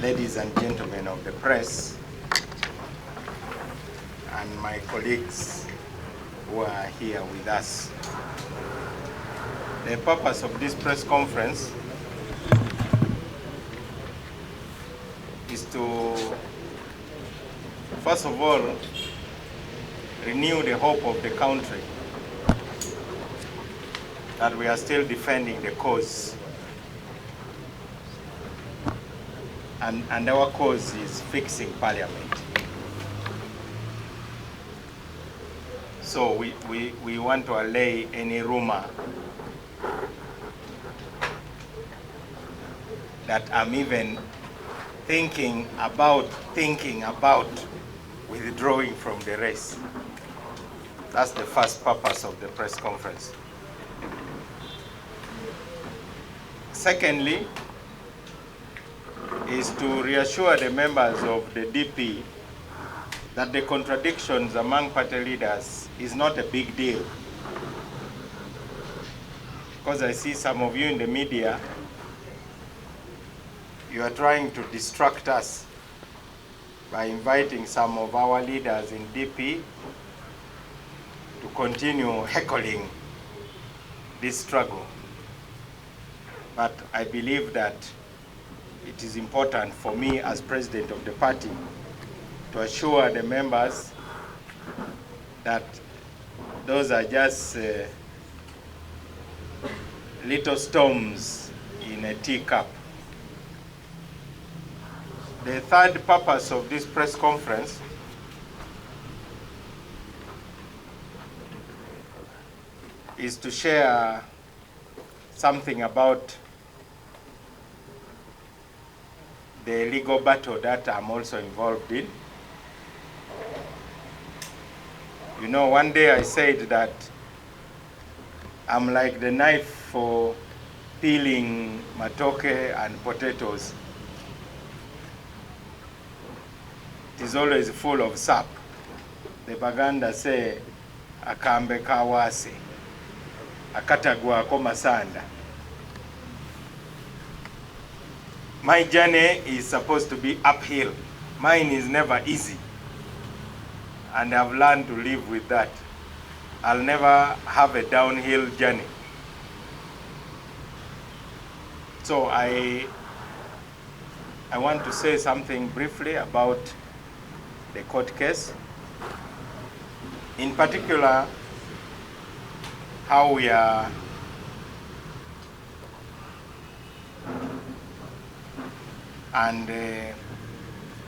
ladies and gentlemen of the press, and my colleagues who are here with us. The purpose of this press conference is to, first of all, renew the hope of the country that we are still defending the cause. And our cause is fixing Parliament. So we want to allay any rumor that I'm even thinking about withdrawing from the race. That's the first purpose of the press conference. Secondly, is to reassure the members of the DP that the contradictions among party leaders is not a big deal. Because I see some of you in the media, you are trying to distract us by inviting some of our leaders in DP to continue heckling this struggle. But I believe that it is important for me as president of the party to assure the members that those are just little storms in a teacup. The third purpose of this press conference is to share something about the legal battle that I'm also involved in. You know, one day I said that I'm like the knife for peeling matoke and potatoes. It is always full of sap. The Baganda say, akambe kawase, akatagwa komasanda. My journey is supposed to be uphill. Mine is never easy. And I've learned to live with that. I'll never have a downhill journey. So I want to say something briefly about the court case. In particular, how we are and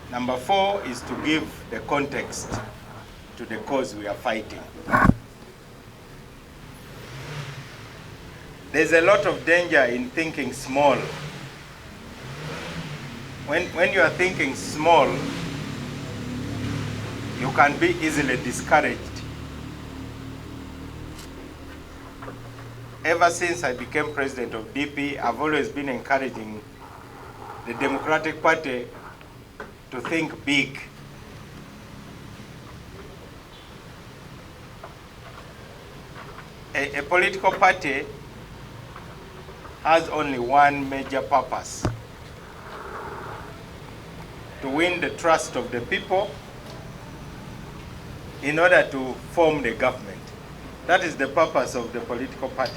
number 4 is to give the context to the cause we are fighting. There's a lot of danger in thinking small. When you are thinking small, you can be easily discouraged. Ever since I became president of DP, I've always been encouraging the Democratic Party to think big. A political party has only one major purpose: to win the trust of the people in order to form the government. That is the purpose of the political party.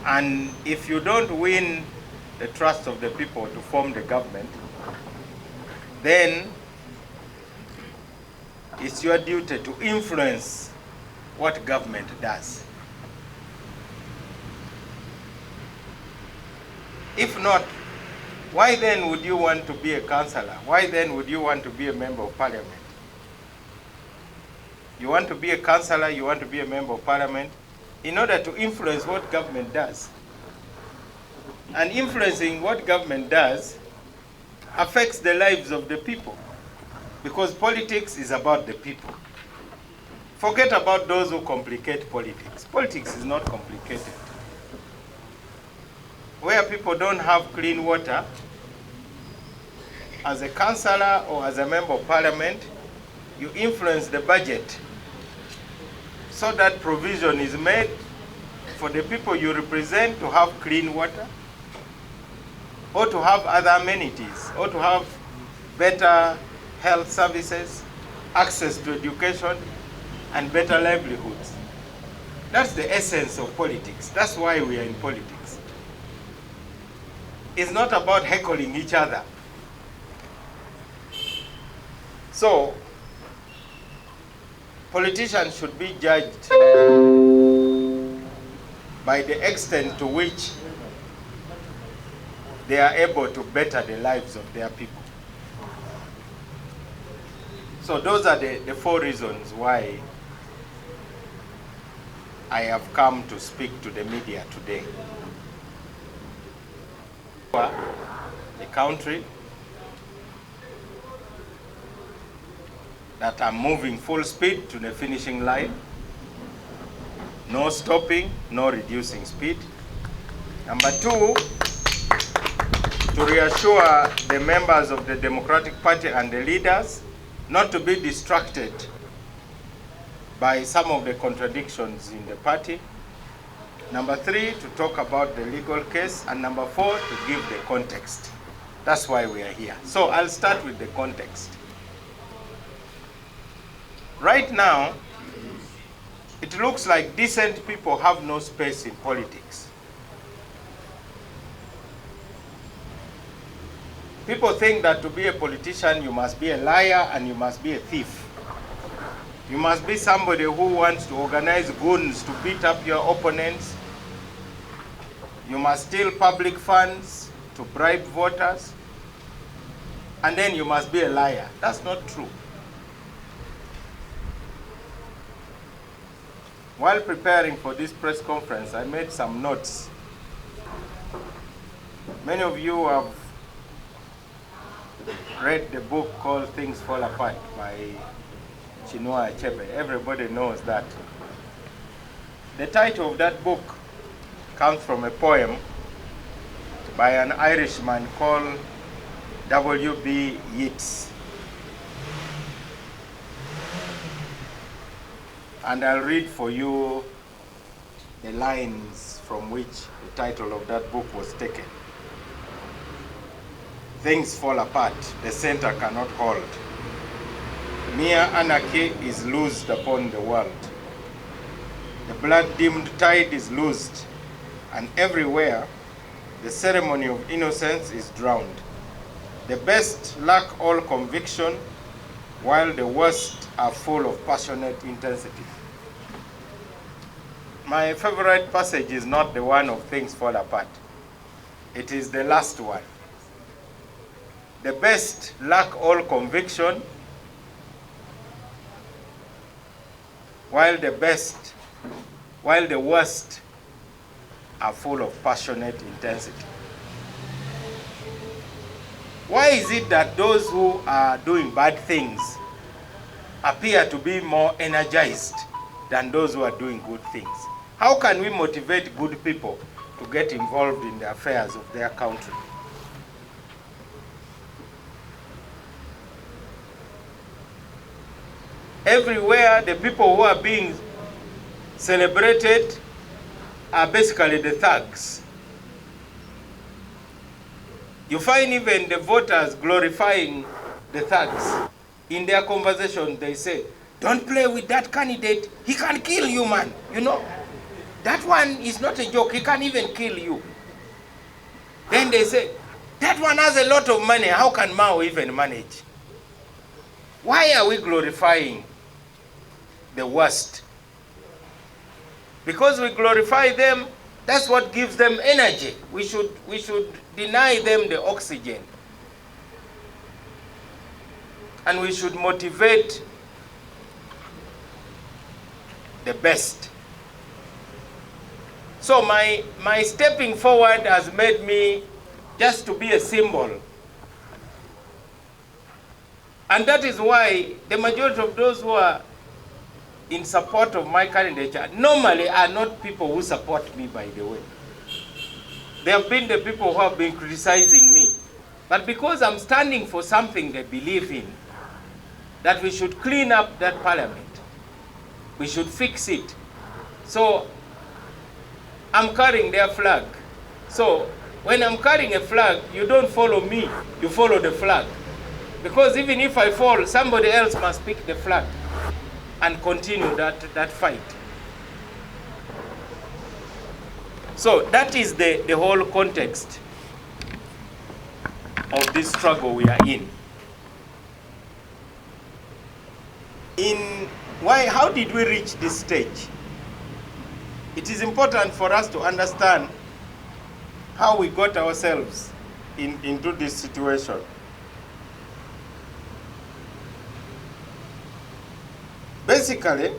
And if you don't win the trust of the people to form the government, then it's your duty to influence what government does. If not, why then would you want to be a councillor? Why then would you want to be a member of parliament? You want to be a councillor, you want to be a member of parliament in order to influence what government does. And influencing what government does affects the lives of the people, because politics is about the people. Forget about those who complicate politics. Politics is not complicated. Where people don't have clean water, as a councillor or as a member of parliament, you influence the budget so that provision is made for the people you represent to have clean water, or to have other amenities, or to have better health services, access to education, and better livelihoods. That's the essence of politics. That's why we are in politics. It's not about heckling each other. So, politicians should be judged by the extent to which they are able to better the lives of their people. So those are the 4 reasons why I have come to speak to the media today. A country that are moving full speed to the finishing line. No stopping, no reducing speed. Number 2, to reassure the members of the Democratic Party and the leaders not to be distracted by some of the contradictions in the party. Number 3, to talk about the legal case. And number 4, to give the context. That's why we are here. So I'll start with the context. Right now, it looks like decent people have no space in politics. People think that to be a politician, you must be a liar and you must be a thief. You must be somebody who wants to organize goons to beat up your opponents. You must steal public funds to bribe voters. And then you must be a liar. That's not true. While preparing for this press conference, I made some notes. Many of you have read the book called Things Fall Apart by Chinua Achebe. Everybody knows that. The title of that book comes from a poem by an Irishman called W.B. Yeats. And I'll read for you the lines from which the title of that book was taken. Things fall apart, the center cannot hold. Mere anarchy is loosed upon the world. The blood-dimmed tide is loosed, and everywhere the ceremony of innocence is drowned. The best lack all conviction, while the worst are full of passionate intensity. My favorite passage is not the one of things fall apart. It is the last one. The best lack all conviction, while the worst are full of passionate intensity. Why is it that those who are doing bad things appear to be more energized than those who are doing good things? How can we motivate good people to get involved in the affairs of their country? Everywhere, the people who are being celebrated are basically the thugs. You find even the voters glorifying the thugs. In their conversation, they say, don't play with that candidate. He can kill you, man. You know, that one is not a joke. He can even kill you. Then they say, that one has a lot of money. How can Mao even manage? Why are we glorifying the worst? Because we glorify them, that's what gives them energy. We should deny them the oxygen. And we should motivate the best. So my stepping forward has made me just to be a symbol. And that is why the majority of those who are in support of my candidature normally are not people who support me, by the way. They have been the people who have been criticizing me. But because I'm standing for something they believe in, that we should clean up that parliament, we should fix it, So I'm carrying their flag. So when I'm carrying a flag, you don't follow me, you follow the flag. Because even if I fall, somebody else must pick the flag and continue that fight. So that is the whole context of this struggle we are in. How did we reach this stage? It is important for us to understand how we got ourselves into this situation. Basically,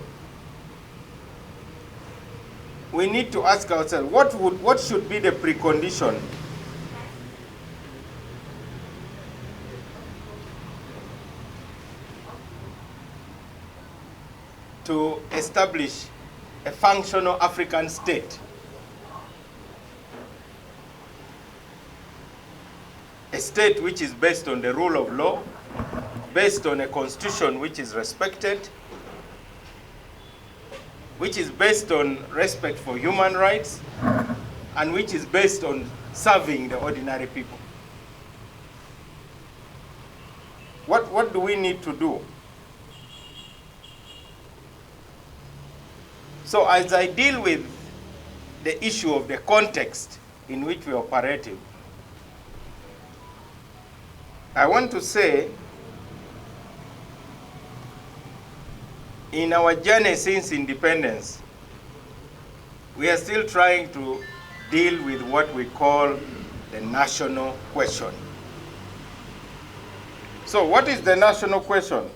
we need to ask ourselves, what should be the precondition to establish a functional African state? A state which is based on the rule of law, based on a constitution which is respected, which is based on respect for human rights, and which is based on serving the ordinary people. What do we need to do? So as I deal with the issue of the context in which we are operating, I want to say, in our journey since independence, we are still trying to deal with what we call the national question. So what is the national question?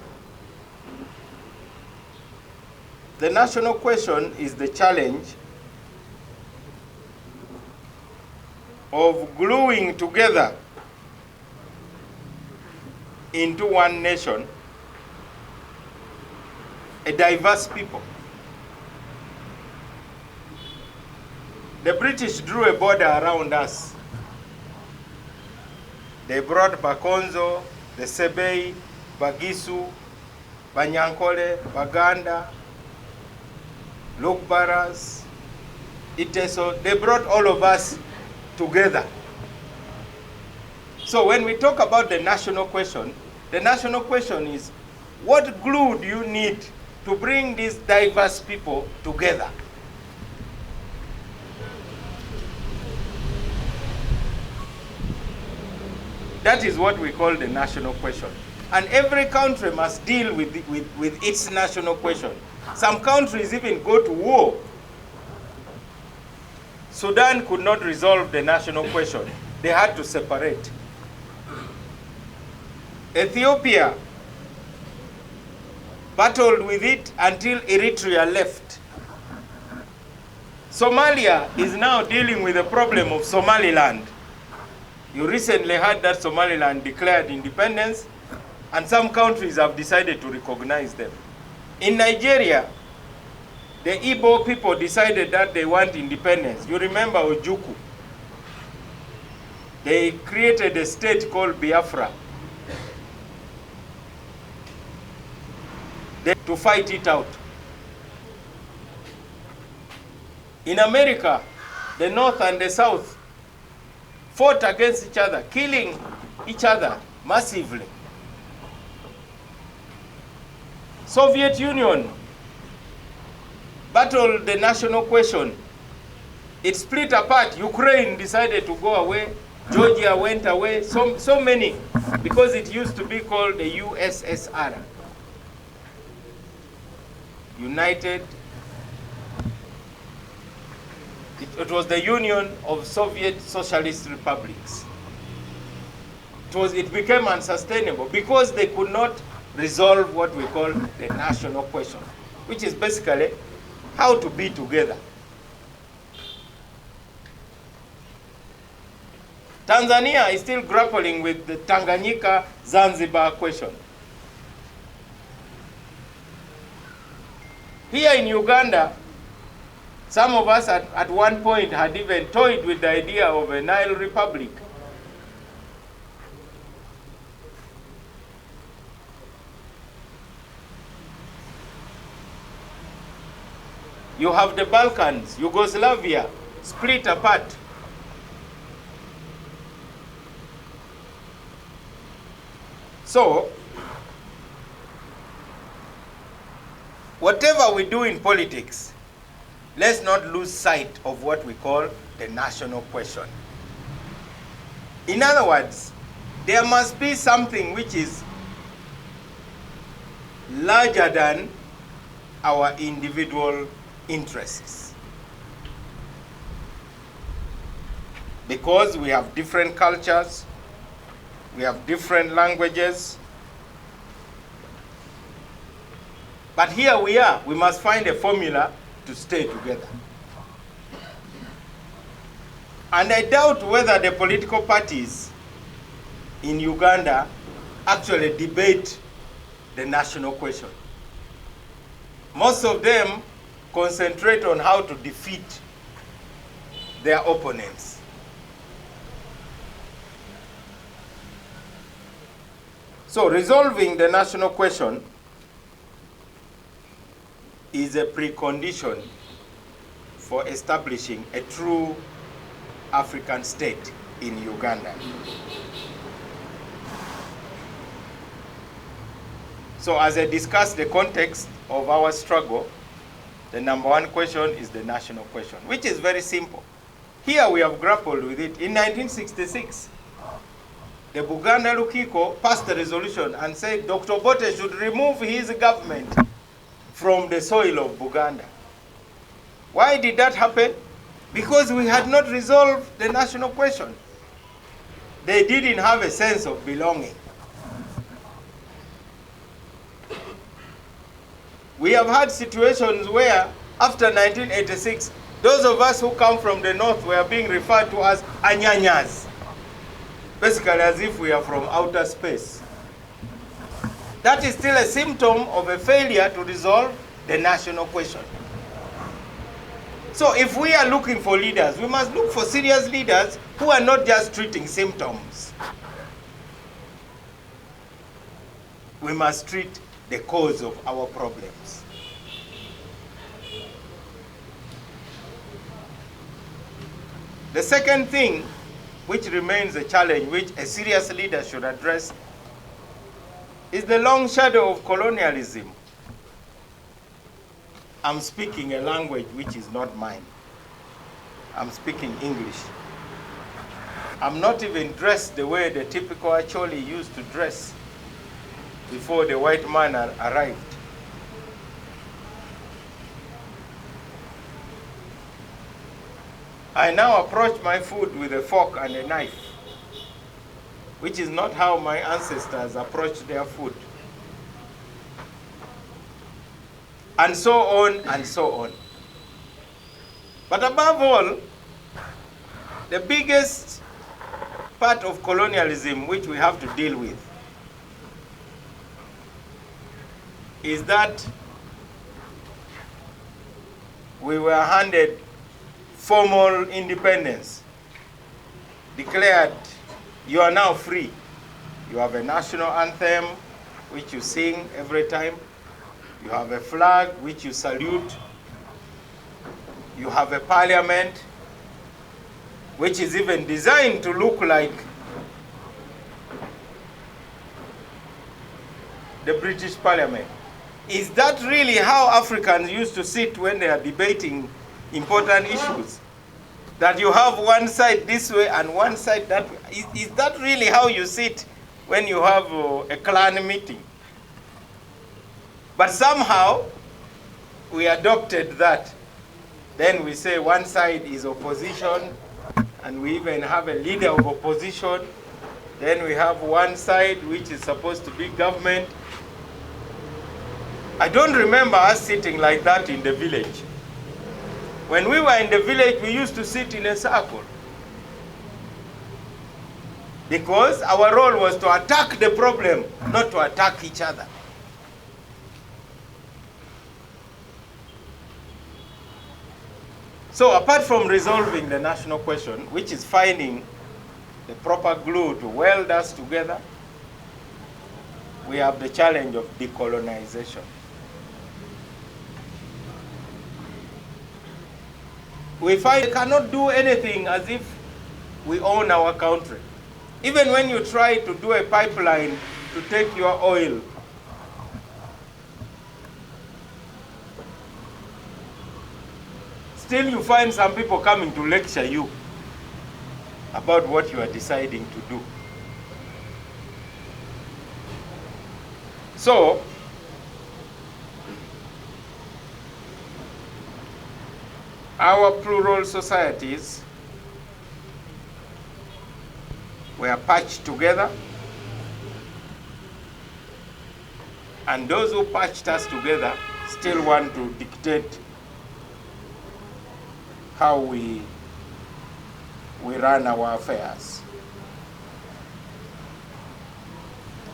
The national question is the challenge of gluing together into one nation a diverse people. The British drew a border around us. They brought Bakonzo, the Sebei, Bagisu, Banyankole, Baganda, Lukbaras, Iteso. They brought all of us together. So when we talk about the national question is, what glue do you need to bring these diverse people together? That is what we call the national question. And every country must deal with its national question. Some countries even go to war. Sudan could not resolve the national question. They had to separate. Ethiopia battled with it until Eritrea left. Somalia is now dealing with the problem of Somaliland. You recently heard that Somaliland declared independence, and some countries have decided to recognize them. In Nigeria, the Igbo people decided that they want independence. You remember Ojukwu. They created a state called Biafra to fight it out. In America, the North and the South fought against each other, killing each other massively. Soviet Union battled the national question. It split apart. Ukraine decided to go away. Georgia went away. So many, because it used to be called the USSR. United. It was the Union of Soviet Socialist Republics. It became unsustainable because they could not resolve what we call the national question, which is basically how to be together. Tanzania is still grappling with the Tanganyika-Zanzibar question. Here in Uganda, some of us at one point had even toyed with the idea of a Nile Republic. You have the Balkans, Yugoslavia, split apart. So, whatever we do in politics, let's not lose sight of what we call the national question. In other words, there must be something which is larger than our individual interests. Because we have different cultures, we have different languages. But here we are, we must find a formula to stay together. And I doubt whether the political parties in Uganda actually debate the national question. Most of them concentrate on how to defeat their opponents. So resolving the national question is a precondition for establishing a true African state in Uganda. So as I discuss the context of our struggle, the number one question is the national question, which is very simple. Here we have grappled with it. In 1966, the Buganda Lukiko passed a resolution and said Dr. Bote should remove his government from the soil of Buganda. Why did that happen? Because we had not resolved the national question. They didn't have a sense of belonging. We have had situations where, after 1986, those of us who come from the north were being referred to as Anyanyas, basically as if we are from outer space. That is still a symptom of a failure to resolve the national question. So if we are looking for leaders, we must look for serious leaders who are not just treating symptoms. We must treat the cause of our problems. The second thing, which remains a challenge which a serious leader should address, is the long shadow of colonialism. I'm speaking a language which is not mine. I'm speaking English. I'm not even dressed the way the typical Acholi used to dress before the white man arrived. I now approach my food with a fork and a knife, which is not how my ancestors approached their food. And so on and so on. But above all, the biggest part of colonialism which we have to deal with is that we were handed formal independence, declared you are now free. You have a national anthem which you sing every time. You have a flag which you salute. You have a parliament which is even designed to look like the British Parliament. Is that really how Africans used to sit when they are debating important issues? That you have one side this way and one side that way? Is that really how you sit when you have a clan meeting? But somehow, we adopted that. Then we say one side is opposition, and we even have a leader of opposition. Then we have one side which is supposed to be government. I don't remember us sitting like that in the village. When we were in the village, we used to sit in a circle. Because our role was to attack the problem, not to attack each other. So apart from resolving the national question, which is finding the proper glue to weld us together, we have the challenge of decolonization. we find we cannot do anything as if we own our country. Even when you try to do a pipeline to take your oil, still you find some people coming to lecture you about what you are deciding to do. So, our plural societies were patched together, and those who patched us together still want to dictate how we run our affairs.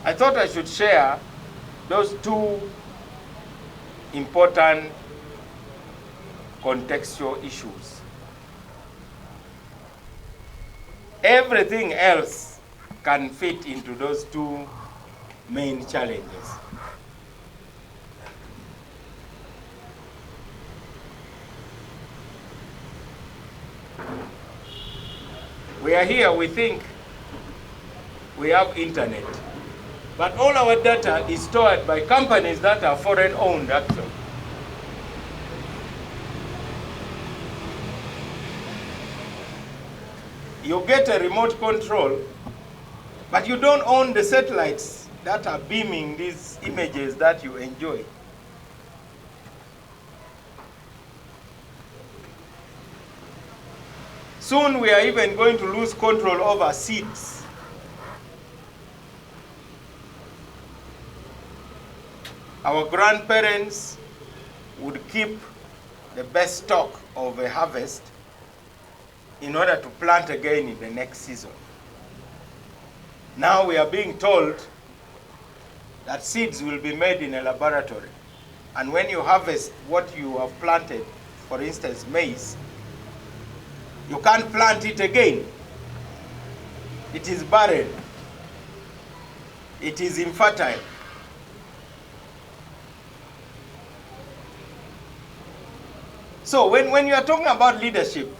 I thought I should share those two important contextual issues. Everything else can fit into those two main challenges. We are here, we think we have internet, but all our data is stored by companies that are foreign owned actually. You get a remote control, but you don't own the satellites that are beaming these images that you enjoy. Soon we are even going to lose control over seeds. Our grandparents would keep the best stock of a harvest in order to plant again in the next season. Now we are being told that seeds will be made in a laboratory. And when you harvest what you have planted, for instance, maize, you can't plant it again. It is barren. It is infertile. So when you are talking about leadership,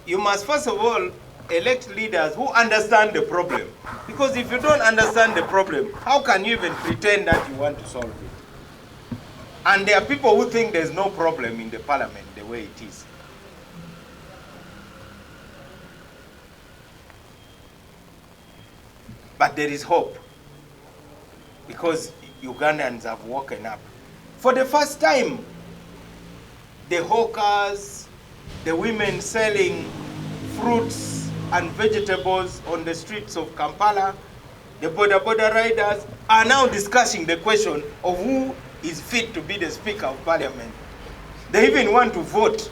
you must first of all elect leaders who understand the problem. Because if you don't understand the problem, how can you even pretend that you want to solve it? And there are people who think there's no problem in the parliament the way it is. But there is hope, because Ugandans have woken up. For the first time, the hawkers, the women selling fruits and vegetables on the streets of Kampala, the border riders are now discussing the question of who is fit to be the Speaker of Parliament. They even want to vote.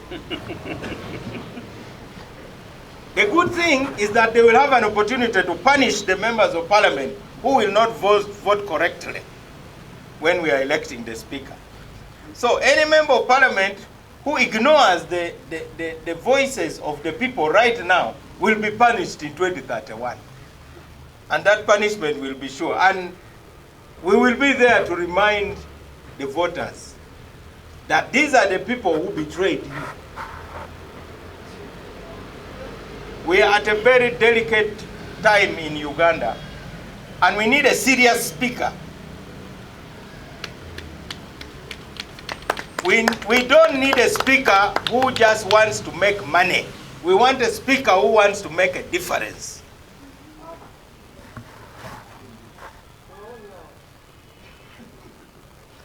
The good thing is that they will have an opportunity to punish the members of Parliament who will not vote correctly when we are electing the Speaker. So any member of Parliament who ignores the voices of the people right now will be punished in 2031. And that punishment will be sure. And we will be there to remind the voters that these are the people who betrayed you. We are at a very delicate time in Uganda, and we need a serious speaker. We don't need a speaker who just wants to make money. We want a speaker who wants to make a difference.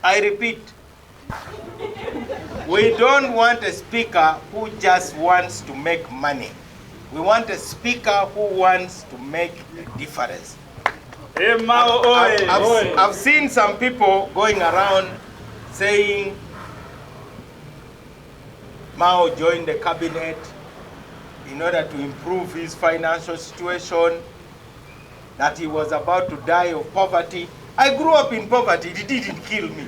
I repeat, we don't want a speaker who just wants to make money. We want a speaker who wants to make a difference. I've seen some people going around saying Mao joined the cabinet in order to improve his financial situation, that he was about to die of poverty. I grew up in poverty, it didn't kill me.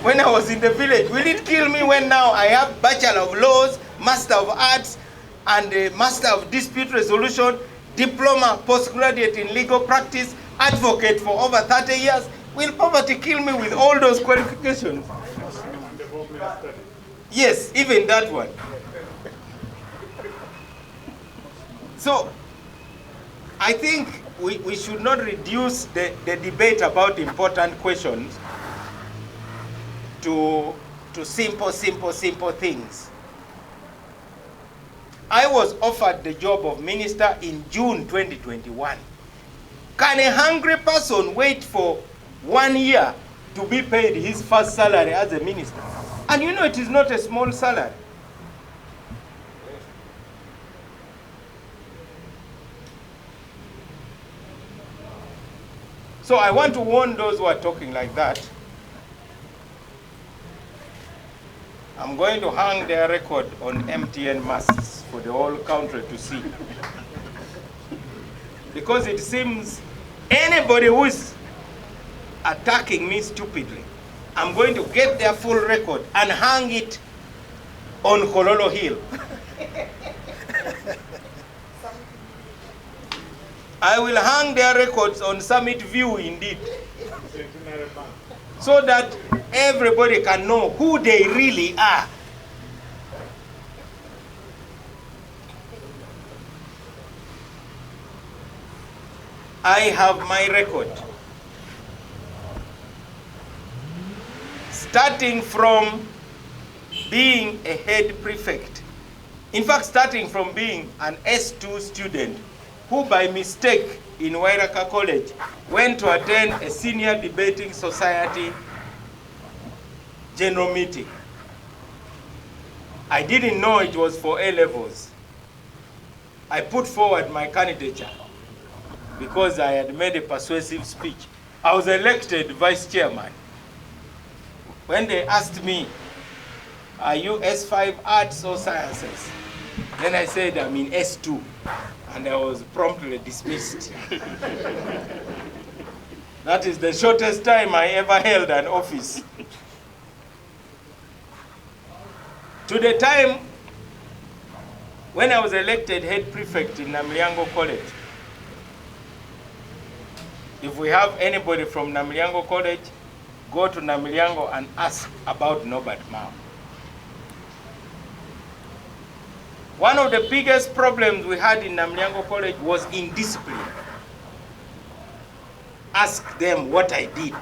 When I was in the village, will it kill me when now I have Bachelor of Laws, Master of Arts, and a Master of Dispute Resolution, Diploma, Postgraduate in Legal Practice, Advocate for over 30 years? Will poverty kill me with all those qualifications? Yes, even that one. So, I think we should not reduce the debate about important questions to simple things. I was offered the job of minister in June 2021. Can a hungry person wait for 1 year to be paid his first salary as a minister? And you know it is not a small salary. So I want to warn those who are talking like that. I'm going to hang their record on MTN masts for the whole country to see. Because it seems anybody who is attacking me stupidly, I'm going to get their full record and hang it on Kololo Hill. I will hang their records on Summit View indeed, so that everybody can know who they really are. I have my record. Starting from being a head prefect. In fact, starting from being an S2 student who by mistake in Wairaka College went to attend a senior debating society general meeting. I didn't know it was for A-levels. I put forward my candidature because I had made a persuasive speech. I was elected vice chairman. When they asked me, are you S5 arts or sciences? Then I said, I'm in S2. And I was promptly dismissed. That is the shortest time I ever held an office. To the time when I was elected head prefect in Namliango College, if we have anybody from Namliango College, go to Namliango and ask about Norbert Mao. One of the biggest problems we had in Namliango College was indiscipline. Ask them what I did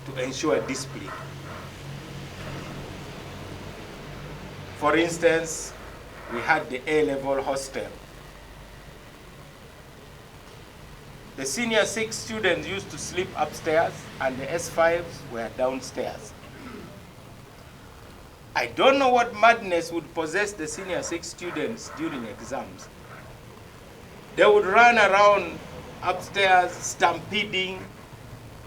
to ensure discipline. For instance, we had the A-level hostel. The senior 6 students used to sleep upstairs and the S5s were downstairs. I don't know what madness would possess the senior 6 students during exams. They would run around upstairs stampeding.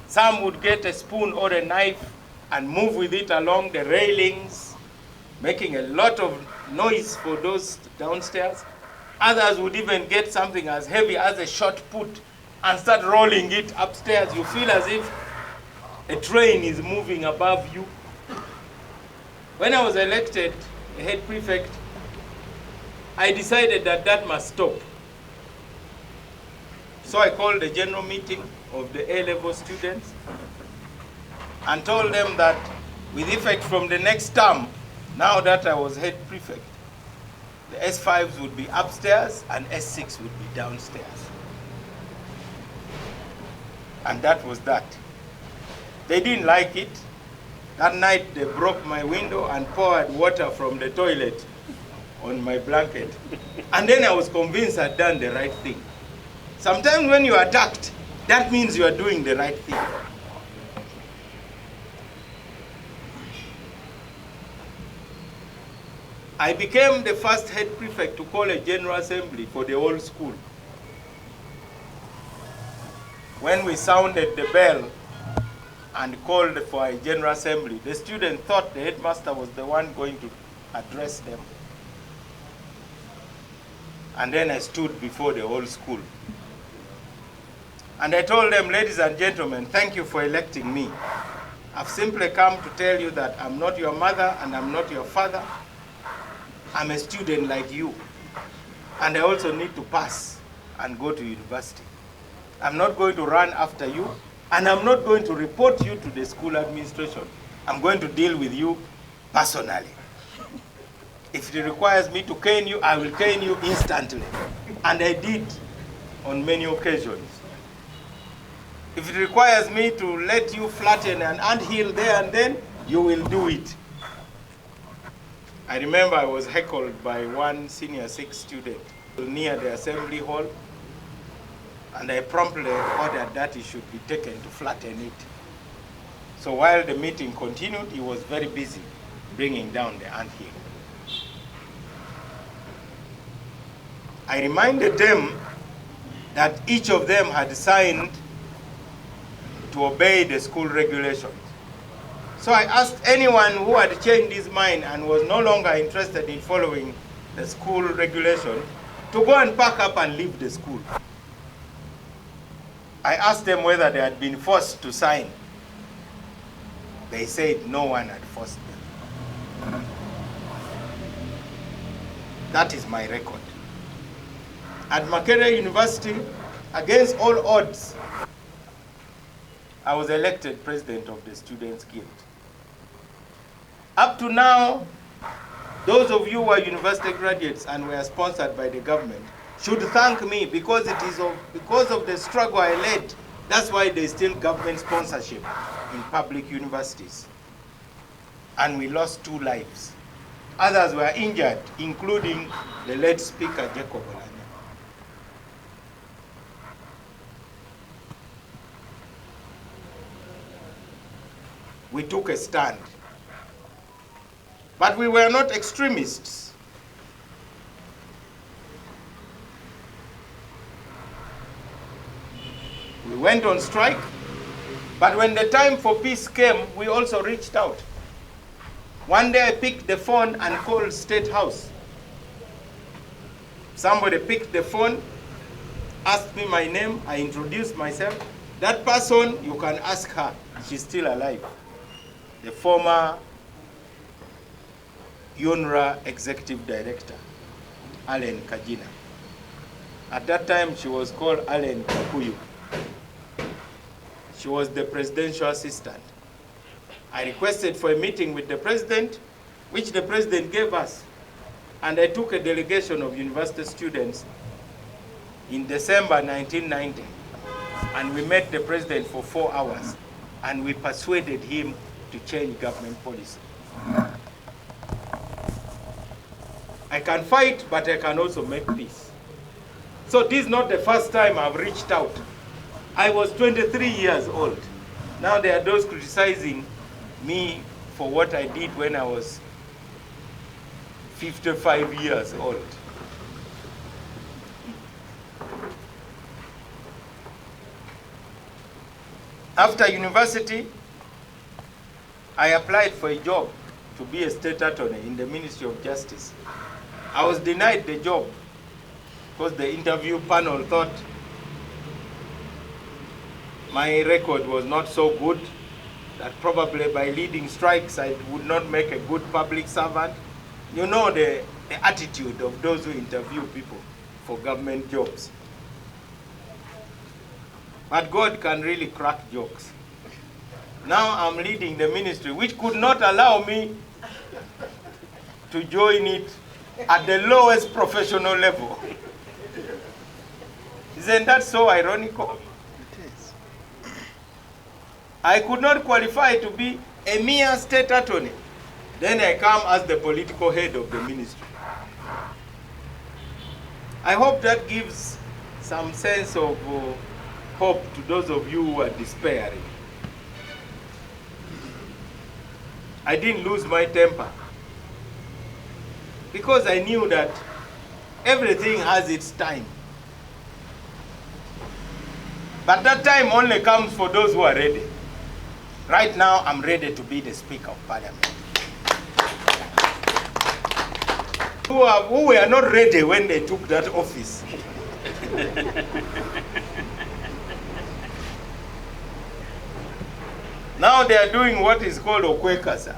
Some would get a spoon or a knife and move with it along the railings, making a lot of noise for those downstairs. Others would even get something as heavy as a shot put and start rolling it upstairs. You feel as if a train is moving above you. When I was elected head prefect, I decided that that must stop. So I called a general meeting of the A-level students and told them that with effect from the next term, now that I was head prefect, the S5s would be upstairs and S6 would be downstairs. And that was that. They didn't like it. That night they broke my window and poured water from the toilet on my blanket. And then I was convinced I'd done the right thing. Sometimes when you are attacked, that means you are doing the right thing. I became the first head prefect to call a general assembly for the whole school. When we sounded the bell and called for a general assembly, the students thought the headmaster was the one going to address them. And then I stood before the whole school. And I told them, ladies and gentlemen, thank you for electing me. I've simply come to tell you that I'm not your mother and I'm not your father. I'm a student like you. And I also need to pass and go to university. I'm not going to run after you, and I'm not going to report you to the school administration. I'm going to deal with you personally. If it requires me to cane you, I will cane you instantly. And I did on many occasions. If it requires me to let you flatten an anthill there and then, you will do it. I remember I was heckled by one senior 6 student near the assembly hall, and I promptly ordered that he should be taken to flatten it. So while the meeting continued, he was very busy bringing down the anthill. I reminded them that each of them had signed to obey the school regulations. So I asked anyone who had changed his mind and was no longer interested in following the school regulation to go and pack up and leave the school. I asked them whether they had been forced to sign. They said no one had forced them. That is my record. At Makerere University, against all odds, I was elected president of the Students' Guild. Up to now, those of you who are university graduates and were sponsored by the government should thank me, because it is because of the struggle I led. That's why there's still government sponsorship in public universities. And we lost 2 lives. Others were injured, including the late Speaker Jacob Olanya. We took a stand. But we were not extremists. We went on strike, but when the time for peace came, we also reached out. One day I picked the phone and called State House. Somebody picked the phone, asked me my name, I introduced myself. That person, you can ask her, she's still alive. The former UNRWA Executive Director, Allen Kajina. At that time, she was called Allen Kakuyu. She was the presidential assistant. I requested for a meeting with the president, which the president gave us. And I took a delegation of university students in December 1990. And we met the president for 4 hours. And we persuaded him to change government policy. I can fight, but I can also make peace. So this is not the first time I've reached out. I was 23 years old. Now there are those criticizing me for what I did when I was 55 years old. After university, I applied for a job to be a state attorney in the Ministry of Justice. I was denied the job because the interview panel thought my record was not so good, that probably by leading strikes I would not make a good public servant. You know the attitude of those who interview people for government jobs. But God can really crack jokes. Now I'm leading the ministry, which could not allow me to join it at the lowest professional level. Isn't that so ironical? It is. I could not qualify to be a mere state attorney. Then I come as the political head of the ministry. I hope that gives some sense of hope to those of you who are despairing. I didn't lose my temper because I knew that everything has its time. But that time only comes for those who are ready. Right now, I'm ready to be the Speaker of Parliament. Who were not ready when they took that office. Now they are doing what is called okwekasa.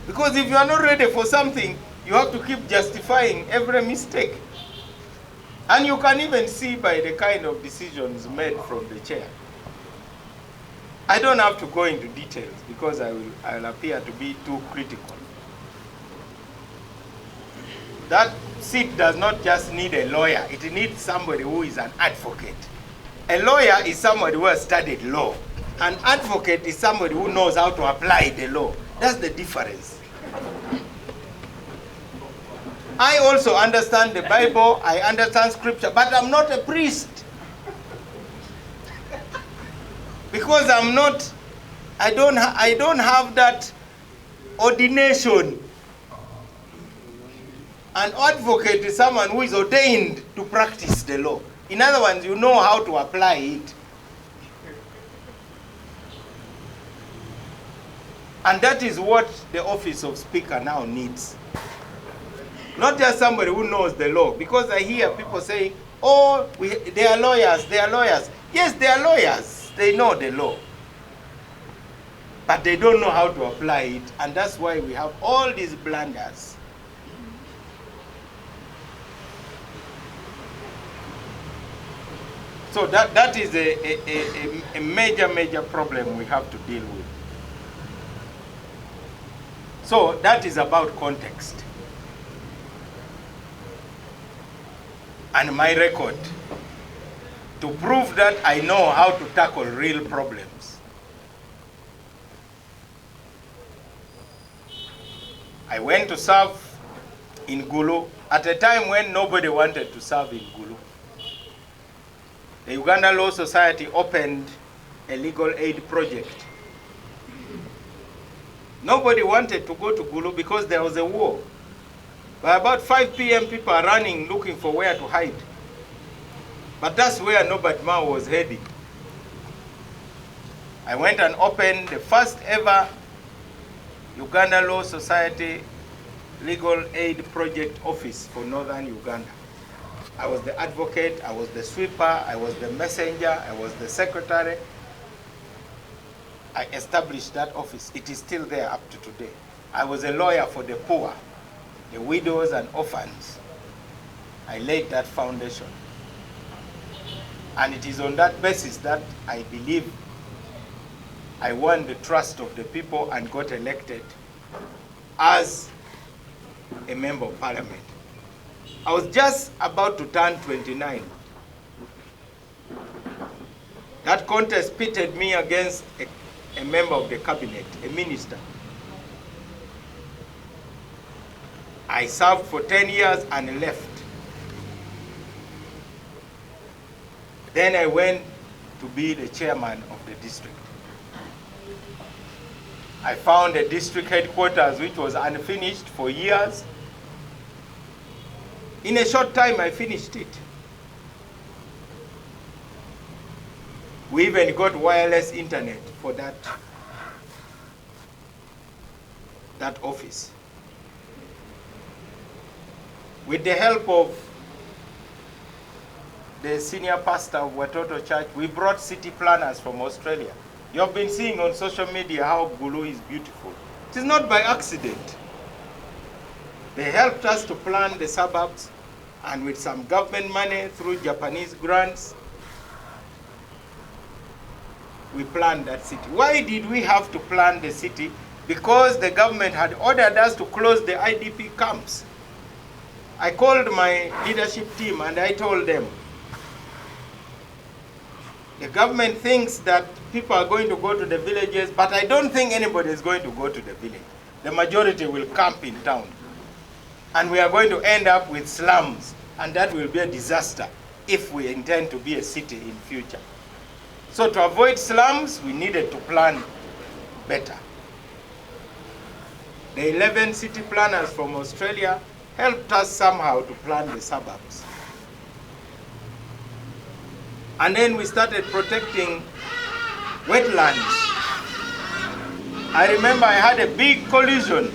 Because if you are not ready for something, you have to keep justifying every mistake. And you can even see by the kind of decisions made from the chair. I don't have to go into details because I'll appear to be too critical. That seat does not just need a lawyer, it needs somebody who is an advocate. A lawyer is somebody who has studied law. An advocate is somebody who knows how to apply the law. That's the difference. I also understand the Bible, I understand scripture, but I'm not a priest. Because I don't have that ordination. An advocate is someone who is ordained to practice the law. In other words, you know how to apply it. And that is what the office of Speaker now needs. Not just somebody who knows the law. Because I hear people saying, oh, they are lawyers, they are lawyers. Yes, they are lawyers. They know the law. But they don't know how to apply it. And that's why we have all these blunders. So that is a major, major problem we have to deal with. So that is about context. And my record to prove that I know how to tackle real problems. I went to serve in Gulu at a time when nobody wanted to serve in Gulu. The Uganda Law Society opened a legal aid project. Nobody wanted to go to Gulu because there was a war. By about 5 p.m., people are running, looking for where to hide. But that's where Norbert Mao was heading. I went and opened the first ever Uganda Law Society Legal Aid Project Office for Northern Uganda. I was the advocate, I was the sweeper, I was the messenger, I was the secretary. I established that office. It is still there up to today. I was a lawyer for the poor, the widows and orphans. I laid that foundation. And it is on that basis that I believe I won the trust of the people and got elected as a member of parliament. I was just about to turn 29. That contest pitted me against a member of the cabinet, a minister. I served for 10 years and left. Then I went to be the chairman of the district. I found a district headquarters which was unfinished for years. In a short time, I finished it. We even got wireless internet for that office. With the help of the senior pastor of Watoto Church, we brought city planners from Australia. You have been seeing on social media how Gulu is beautiful. It is not by accident. They helped us to plan the suburbs, and with some government money through Japanese grants, we planned that city. Why did we have to plan the city? Because the government had ordered us to close the IDP camps. I called my leadership team and I told them, the government thinks that people are going to go to the villages, but I don't think anybody is going to go to the village. The majority will camp in town. And we are going to end up with slums, and that will be a disaster if we intend to be a city in future. So to avoid slums, we needed to plan better. The 11 city planners from Australia helped us somehow to plan the suburbs. And then we started protecting wetlands. I remember I had a big collision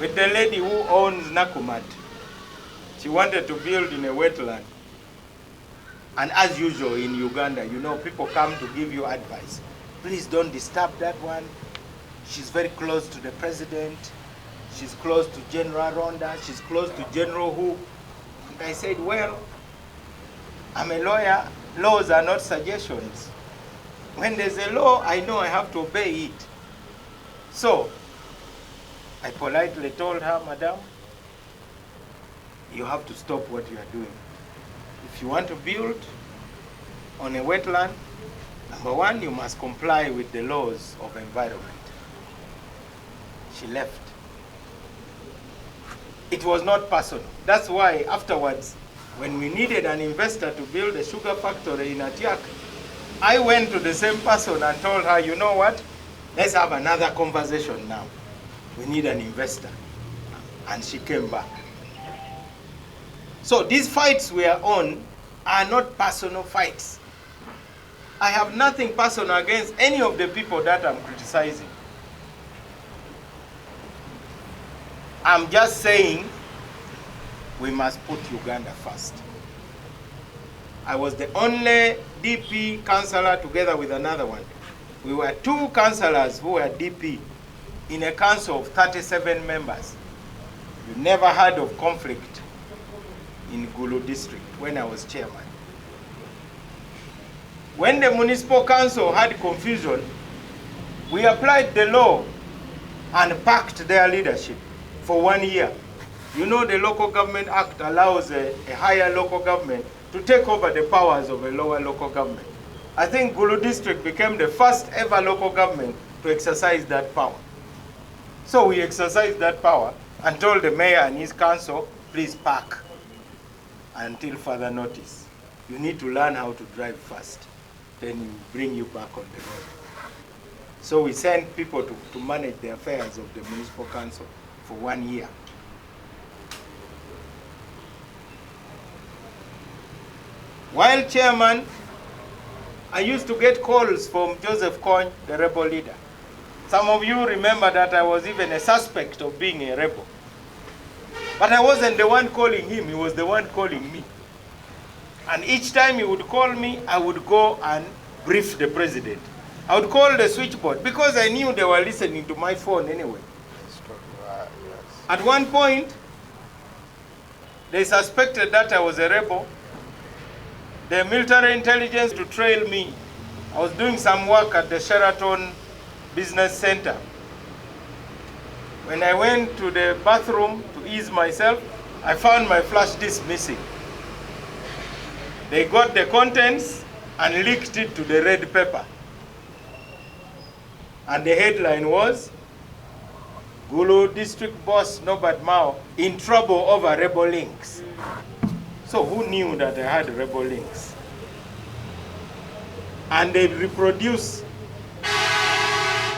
with the lady who owns Nakumat. She wanted to build in a wetland. And as usual in Uganda, you know, people come to give you advice. Please don't disturb that one. She's very close to the president. She's close to General Ronda. She's close to General who. And I said, well, I'm a lawyer. Laws are not suggestions. When there's a law, I know I have to obey it. So, I politely told her, Madam, you have to stop what you are doing. If you want to build on a wetland, number one, you must comply with the laws of environment. She left. It was not personal. That's why afterwards, when we needed an investor to build a sugar factory in Atiak, I went to the same person and told her, you know what? Let's have another conversation now. We need an investor. And she came back. So these fights we are on are not personal fights. I have nothing personal against any of the people that I'm criticizing. I'm just saying we must put Uganda first. I was the only DP councillor together with another one. We were 2 councillors who were DP in a council of 37 members. You never heard of conflict in Gulu district when I was chairman. When the municipal council had confusion, we applied the law and packed their leadership for 1 year. You know, the Local Government Act allows a higher local government to take over the powers of a lower local government. I think Gulu district became the first ever local government to exercise that power. So we exercised that power and told the mayor and his council, please park until further notice. You need to learn how to drive first. Then we bring you back on the road. So we sent people to manage the affairs of the municipal council for 1 year. While chairman, I used to get calls from Joseph Kony, the rebel leader. Some of you remember that I was even a suspect of being a rebel. But I wasn't the one calling him, he was the one calling me. And each time he would call me, I would go and brief the president. I would call the switchboard because I knew they were listening to my phone anyway. Yes. At one point, they suspected that I was a rebel. The military intelligence to trail me. I was doing some work at the Sheraton Business Center. When I went to the bathroom to ease myself, I found my flash disk missing. They got the contents and leaked it to the red paper. And the headline was, Gulu District Boss Norbert Mao in trouble over rebel links. So who knew that I had rebel links? And they reproduced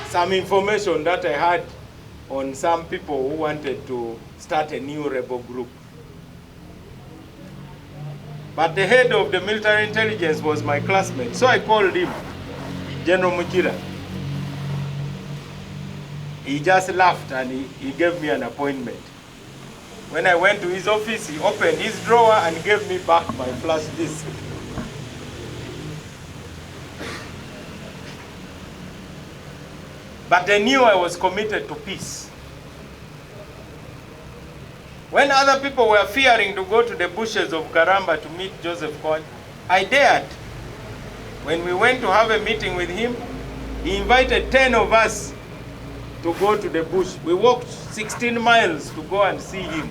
some information that I had on some people who wanted to start a new rebel group. But the head of the military intelligence was my classmate, so I called him, General Mukira. He just laughed and he gave me an appointment. When I went to his office, he opened his drawer and gave me back my flash disk. But they knew I was committed to peace. When other people were fearing to go to the bushes of Garamba to meet Joseph Kony, I dared. When we went to have a meeting with him, he invited 10 of us to go to the bush. We walked 16 miles to go and see him.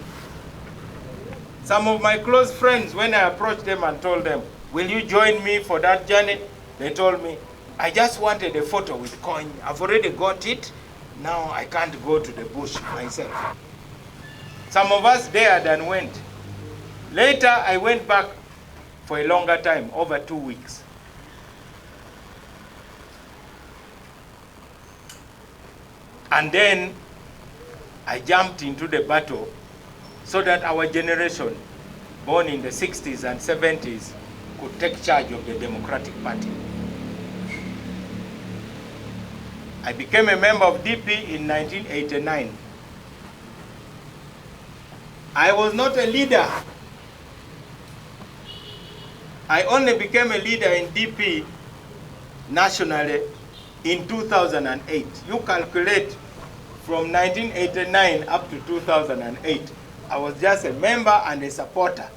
Some of my close friends, when I approached them and told them, will you join me for that journey? They told me, I just wanted a photo with Kony. I've already got it. Now I can't go to the bush myself. Some of us dared and went. Later, I went back for a longer time, over 2 weeks. And then I jumped into the battle so that our generation, born in the 60s and 70s, could take charge of the Democratic Party. I became a member of DP in 1989. I was not a leader. I only became a leader in DP nationally in 2008. You calculate from 1989 up to 2008. I was just a member and a supporter.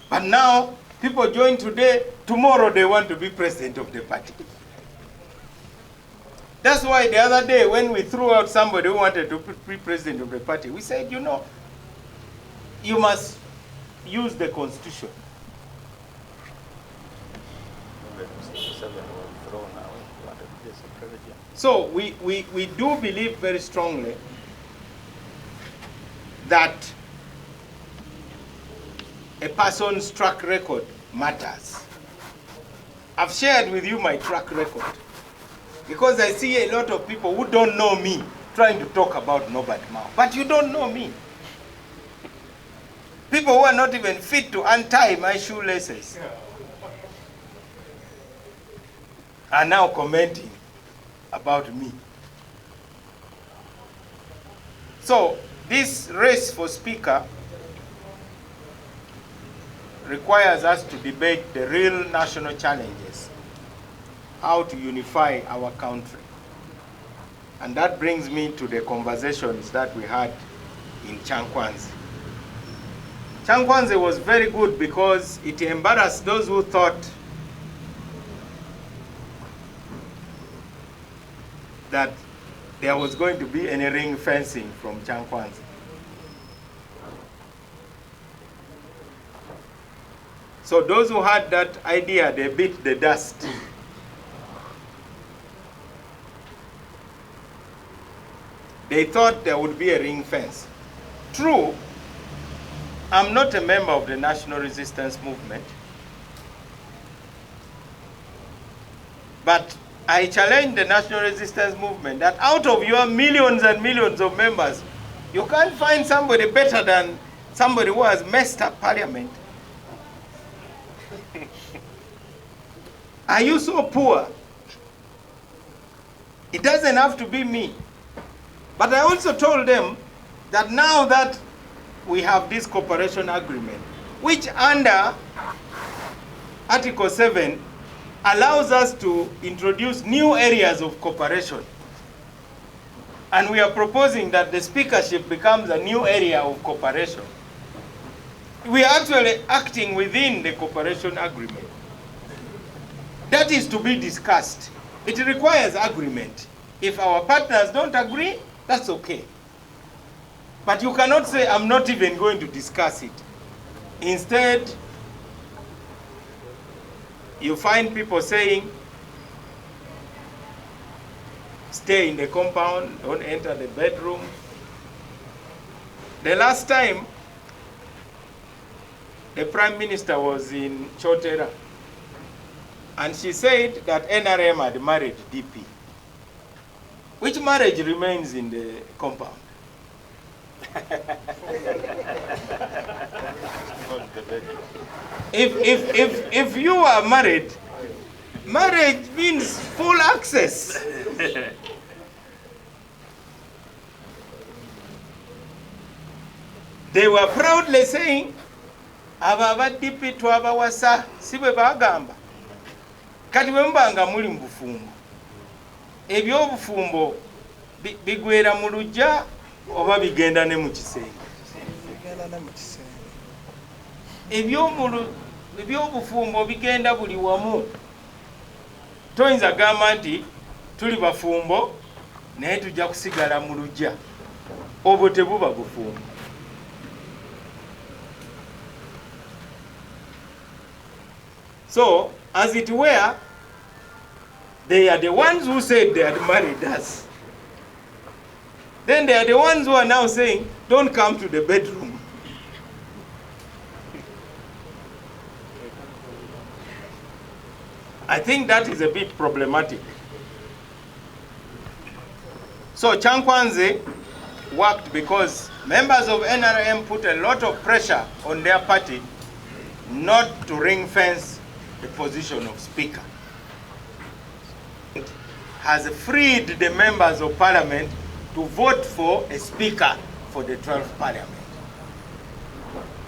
But now People join today, tomorrow they want to be president of the party. That's why the other day when we threw out somebody who wanted to be president of the party, we said, you know, you must use the constitution. So we do believe very strongly that a person's track record matters. I've shared with you my track record because I see a lot of people who don't know me trying to talk about Norbert Mao. But you don't know me. People who are not even fit to untie my shoelaces are now commenting about me. So this race for speaker requires us to debate the real national challenges, how to unify our country. And that brings me to the conversations that we had in Chankwanzi. Chankwanzi was very good because it embarrassed those who thought that there was going to be any ring fencing from Chankwanzi. So those who had that idea, they beat the dust. They thought there would be a ring fence. True, I'm not a member of the National Resistance Movement, but I challenge the National Resistance Movement that out of your millions and millions of members, you can't find somebody better than somebody who has messed up Parliament. Are you so poor? It doesn't have to be me. But I also told them that now that we have this cooperation agreement, which under Article 7 allows us to introduce new areas of cooperation. And we are proposing that the speakership becomes a new area of cooperation. We are actually acting within the cooperation agreement. That is to be discussed. It requires agreement. If our partners don't agree, that's okay. But you cannot say, I'm not even going to discuss it. Instead, you find people saying, stay in the compound, don't enter the bedroom. The last time, the Prime Minister was in Chotera, and she said that NRM had married DP. Which marriage remains in the compound? If you are married, marriage means full access. They were proudly saying, Ababa DP twaba wasa sibe bagamba. Kati wembanga muli mbufumbo. Ebyobufumbo bigwera mu lujja oba bigenda ne mu kisenge. Ebyobufumbo bigenda buli wamu. Toyinza gamba nti tuli bafumbo naye tujja kusigala mu lujja. Obwo tebuba bufumbo. So, as it were, they are the ones who said they had married us. Then they are the ones who are now saying, don't come to the bedroom. I think that is a bit problematic. So Chankwanzi worked because members of NRM put a lot of pressure on their party not to ring fence the position of speaker. It has freed the members of parliament to vote for a speaker for the 12th parliament.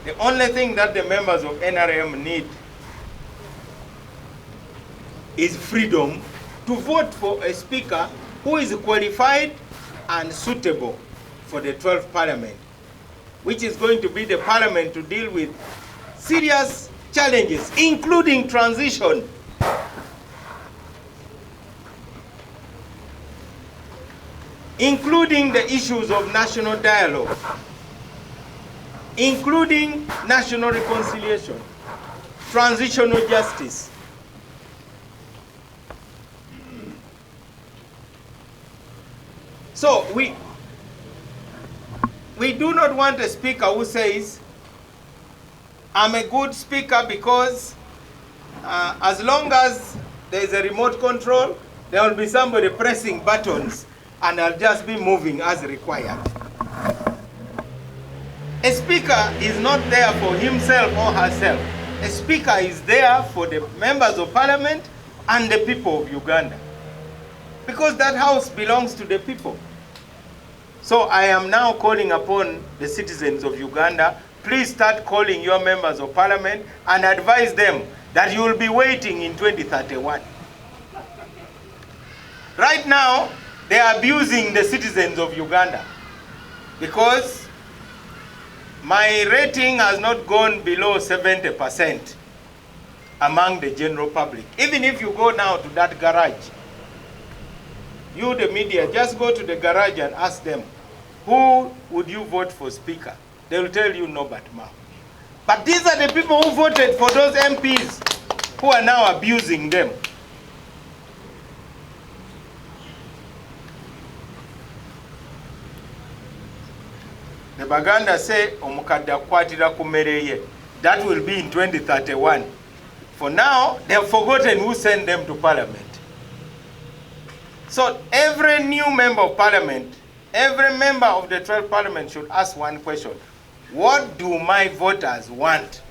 The only thing that the members of NRM need is freedom to vote for a speaker who is qualified and suitable for the 12th parliament, which is going to be the parliament to deal with serious challenges, including transition. Including the issues of national dialogue, including national reconciliation, transitional justice. So we do not want a speaker who says, I'm a good speaker because as long as there is a remote control, there will be somebody pressing buttons and I'll just be moving as required. A speaker is not there for himself or herself. A speaker is there for the members of parliament and the people of Uganda. Because that house belongs to the people. So I am now calling upon the citizens of Uganda, please start calling your members of parliament and advise them that you will be waiting in 2031. Right now, they are abusing the citizens of Uganda because my rating has not gone below 70% among the general public. Even if you go now to that garage, you the media, just go to the garage and ask them, who would you vote for speaker? They will tell you Norbert Mao. But these are the people who voted for those MPs who are now abusing them. The Baganda say, omukadde akwatira ku mmere ye. That will be in 2031. For now, they have forgotten who sent them to parliament. So every new member of parliament, every member of the 12th parliament should ask one question. What do my voters want?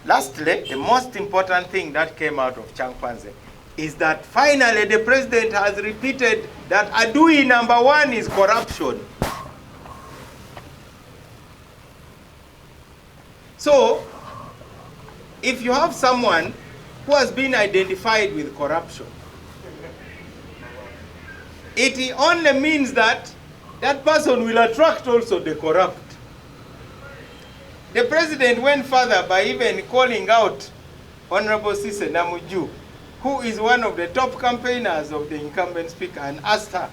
Lastly, the most important thing that came out of Chankwanze is that finally the president has repeated that adui number one is corruption. So, if you have someone who has been identified with corruption, it only means that that person will attract also the corrupt. The president went further by even calling out Honorable Sise Namuju, who is one of the top campaigners of the incumbent speaker, and asked her,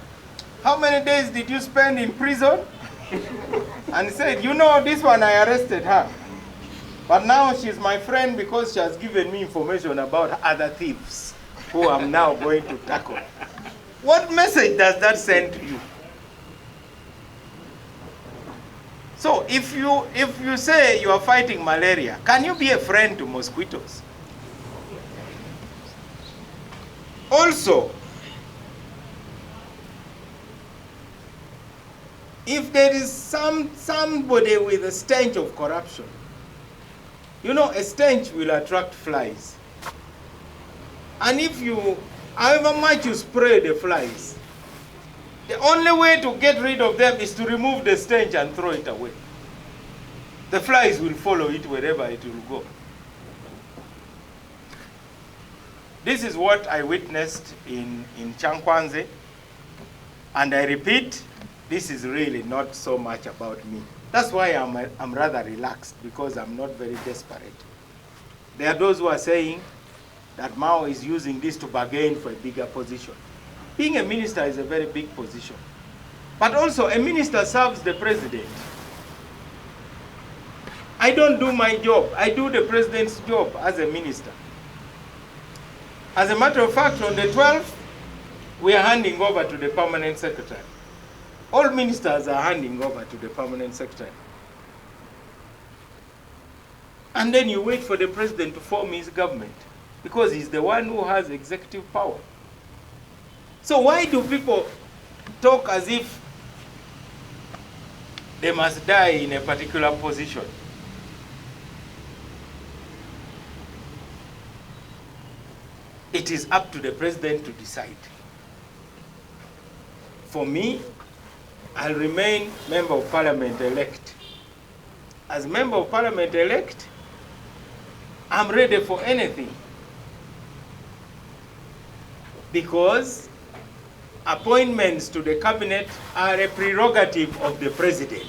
how many days did you spend in prison? And said, you know, this one I arrested her. But now she's my friend because she has given me information about other thieves who I'm now going to tackle. What message does that send to you? So if you say you are fighting malaria, can you be a friend to mosquitoes? Also, if there is somebody with a stench of corruption, you know, a stench will attract flies. And if you, however much you spray the flies, the only way to get rid of them is to remove the stench and throw it away. The flies will follow it wherever it will go. This is what I witnessed in Chankwanze, and I repeat, this is really not so much about me. That's why I'm rather relaxed, because I'm not very desperate. There are those who are saying that Mao is using this to bargain for a bigger position. Being a minister is a very big position. But also, a minister serves the president. I don't do my job. I do the president's job as a minister. As a matter of fact, on the 12th, we are handing over to the permanent secretary. All ministers are handing over to the permanent secretary. And then you wait for the president to form his government, because he's the one who has executive power. So why do people talk as if they must die in a particular position? It is up to the president to decide. For me, I'll remain member of parliament elect. As member of parliament elect, I'm ready for anything. Because appointments to the cabinet are a prerogative of the president.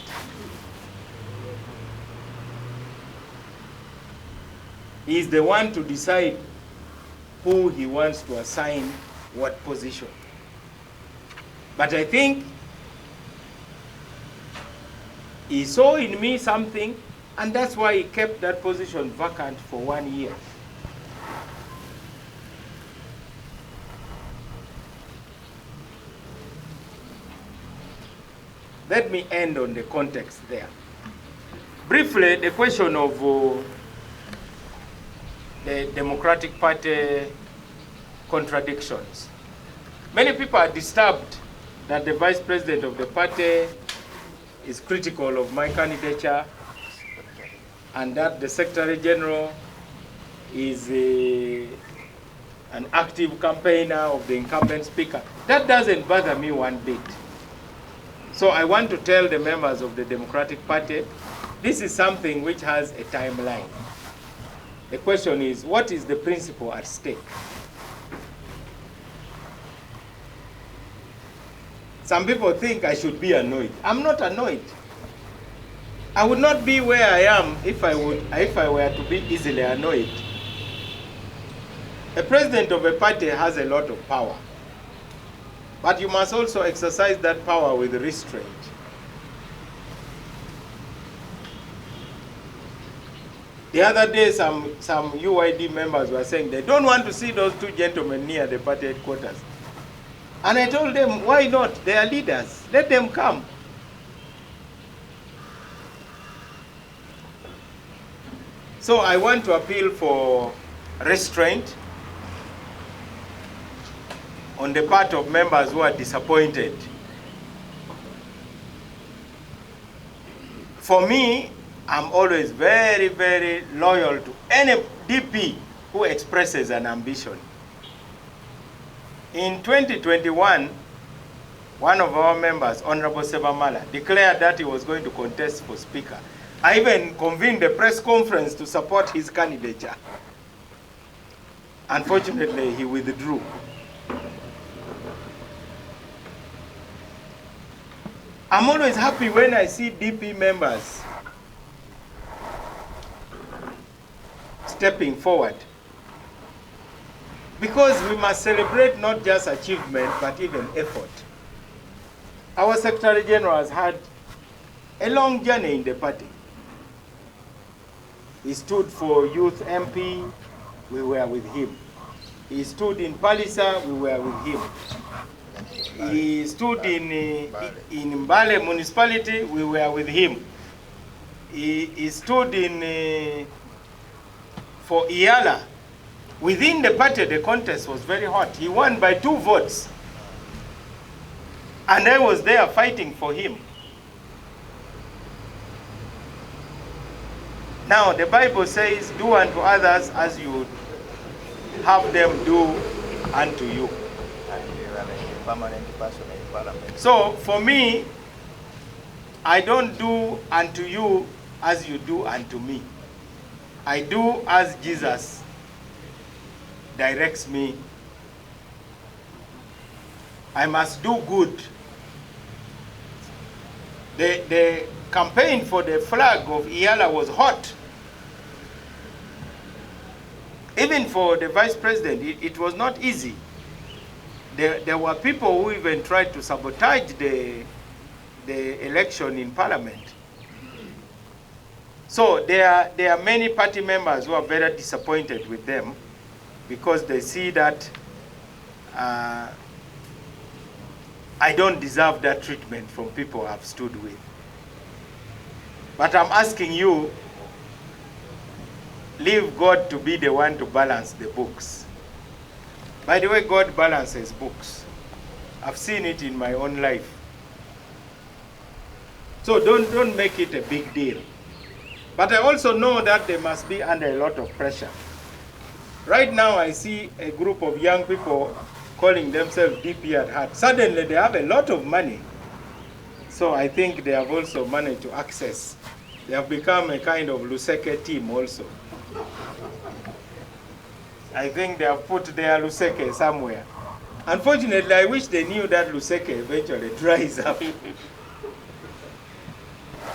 He is the one to decide who he wants to assign what position. But I think he saw in me something, and that's why he kept that position vacant for 1 year. Let me end on the context there. Briefly, the question of the Democratic Party contradictions. Many people are disturbed that the Vice President of the party is critical of my candidature and that the Secretary General is an active campaigner of the incumbent speaker. That doesn't bother me one bit. So I want to tell the members of the Democratic Party, this is something which has a timeline. The question is, what is the principle at stake? Some people think I should be annoyed. I'm not annoyed. I would not be where I am if I were to be easily annoyed. A president of a party has a lot of power. But you must also exercise that power with restraint. The other day, some UID members were saying they don't want to see those two gentlemen near the party headquarters. And I told them, why not? They are leaders. Let them come. So I want to appeal for restraint on the part of members who are disappointed. For me, I'm always very, very loyal to any DP who expresses an ambition. In 2021, one of our members, Honorable Sebamala, declared that he was going to contest for Speaker. I even convened a press conference to support his candidature. Unfortunately, he withdrew. I'm always happy when I see DP members stepping forward, because we must celebrate not just achievement, but even effort. Our Secretary General has had a long journey in the party. He stood for Youth MP, we were with him. He stood in Palisa, we were with him. He stood in Mbale municipality, we were with him. He stood in for Iyala. Within the party, the contest was very hot. He won by 2 votes. And I was there fighting for him. Now, the Bible says, do unto others as you have them do unto you. So, for me, I don't do unto you as you do unto me. I do as Jesus directs me. I must do good. The campaign for the flag of Iyala was hot. Even for the vice president, it was not easy. There were people who even tried to sabotage the election in parliament. So there are many party members who are very disappointed with them because they see that I don't deserve that treatment from people I've stood with. But I'm asking you, leave God to be the one to balance the books. By the way, God balances books. I've seen it in my own life. So don't make it a big deal. But I also know that they must be under a lot of pressure. Right now I see a group of young people calling themselves DP at heart. Suddenly they have a lot of money. So I think they have also managed to access. They have become a kind of Luseke team also. I think they have put their Luseke somewhere. Unfortunately, I wish they knew that Luseke eventually dries up.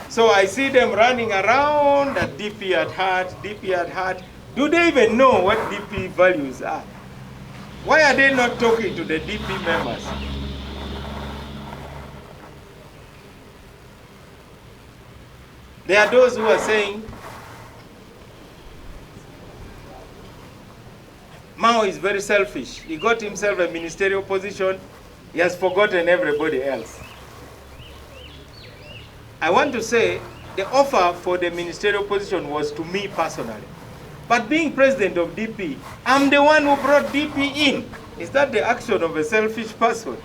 So I see them running around at DP at heart, DP at heart. Do they even know what DP values are? Why are they not talking to the DP members? There are those who are saying Mao is very selfish. He got himself a ministerial position. He has forgotten everybody else. I want to say the offer for the ministerial position was to me personally. But being president of DP, I'm the one who brought DP in. Is that the action of a selfish person?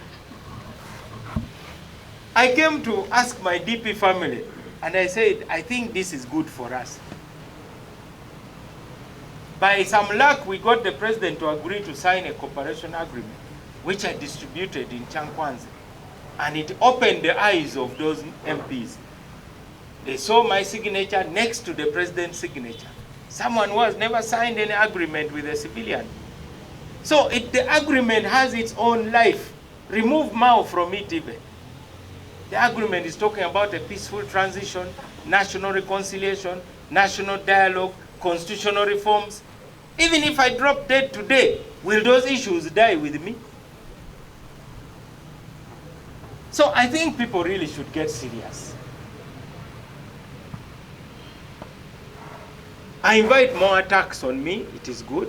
I came to ask my DP family, and I said, I think this is good for us. By some luck, we got the president to agree to sign a cooperation agreement, which I distributed in Chankwanzi. And it opened the eyes of those MPs. They saw my signature next to the president's signature. Someone who has never signed any agreement with a civilian. So the agreement has its own life. Remove Mao from it even. The agreement is talking about a peaceful transition, national reconciliation, national dialogue, constitutional reforms. Even if I drop dead today, will those issues die with me? So I think people really should get serious. I invite more attacks on me, it is good.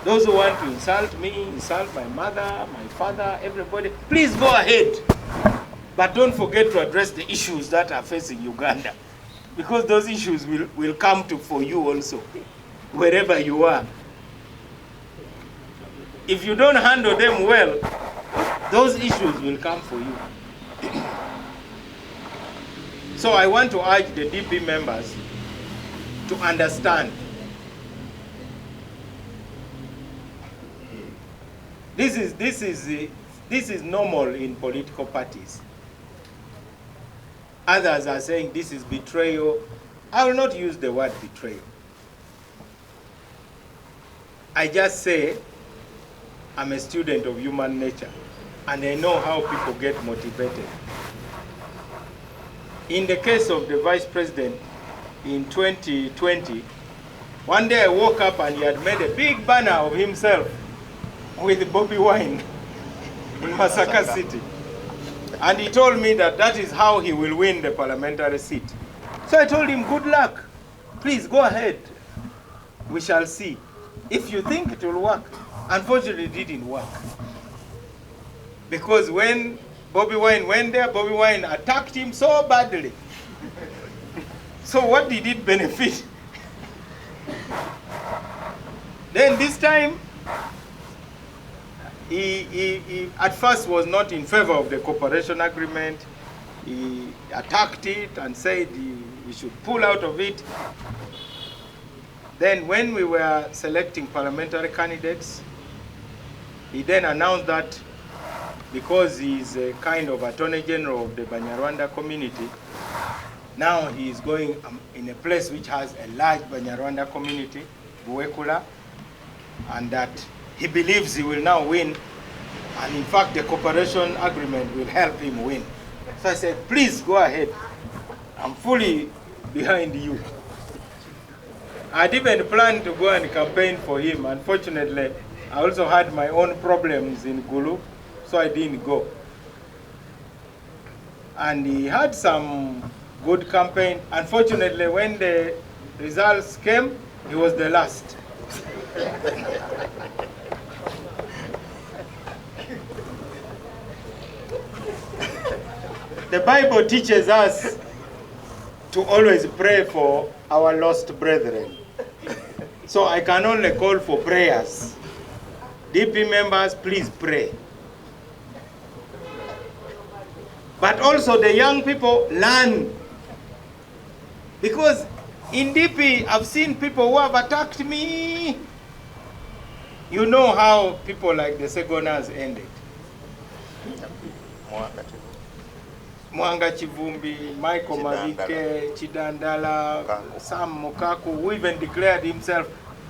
Those who want to insult me, insult my mother, my father, everybody, please go ahead. But don't forget to address the issues that are facing Uganda. Because those issues will come for you also, wherever you are. If you don't handle them well, those issues will come for you. So I want to urge the DP members to understand. This is normal in political parties. Others are saying this is betrayal. I will not use the word betrayal. I just say I'm a student of human nature and I know how people get motivated. In the case of the vice president in 2020, one day I woke up and he had made a big banner of himself with Bobby Wine in Masaka City. And he told me that that is how he will win the parliamentary seat. So I told him, good luck. Please go ahead. We shall see. If you think it will work. Unfortunately, it didn't work. Because when Bobby Wine went there, Bobby Wine attacked him so badly. So what did it benefit? Then this time, he at first was not in favor of the cooperation agreement. He attacked it and said we should pull out of it. Then when we were selecting parliamentary candidates, he then announced that because he's a kind of Attorney General of the Banyarwanda community, now he is going in a place which has a large Banyarwanda community, Buwekula, and that he believes he will now win, and in fact the cooperation agreement will help him win. So I said, please go ahead. I'm fully behind you. I'd even planned to go and campaign for him. Unfortunately, I also had my own problems in Gulu, so I didn't go. And he had some good campaign. Unfortunately, when the results came, he was the last. The Bible teaches us to always pray for our lost brethren. So I can only call for prayers. DP members, please pray. But also the young people, learn. Because in DP, I've seen people who have attacked me. You know how people like the Segonas ended. Mwanga Chivumbi, Michael Mavike, Chidandala, Sam Mokaku, who even declared himself.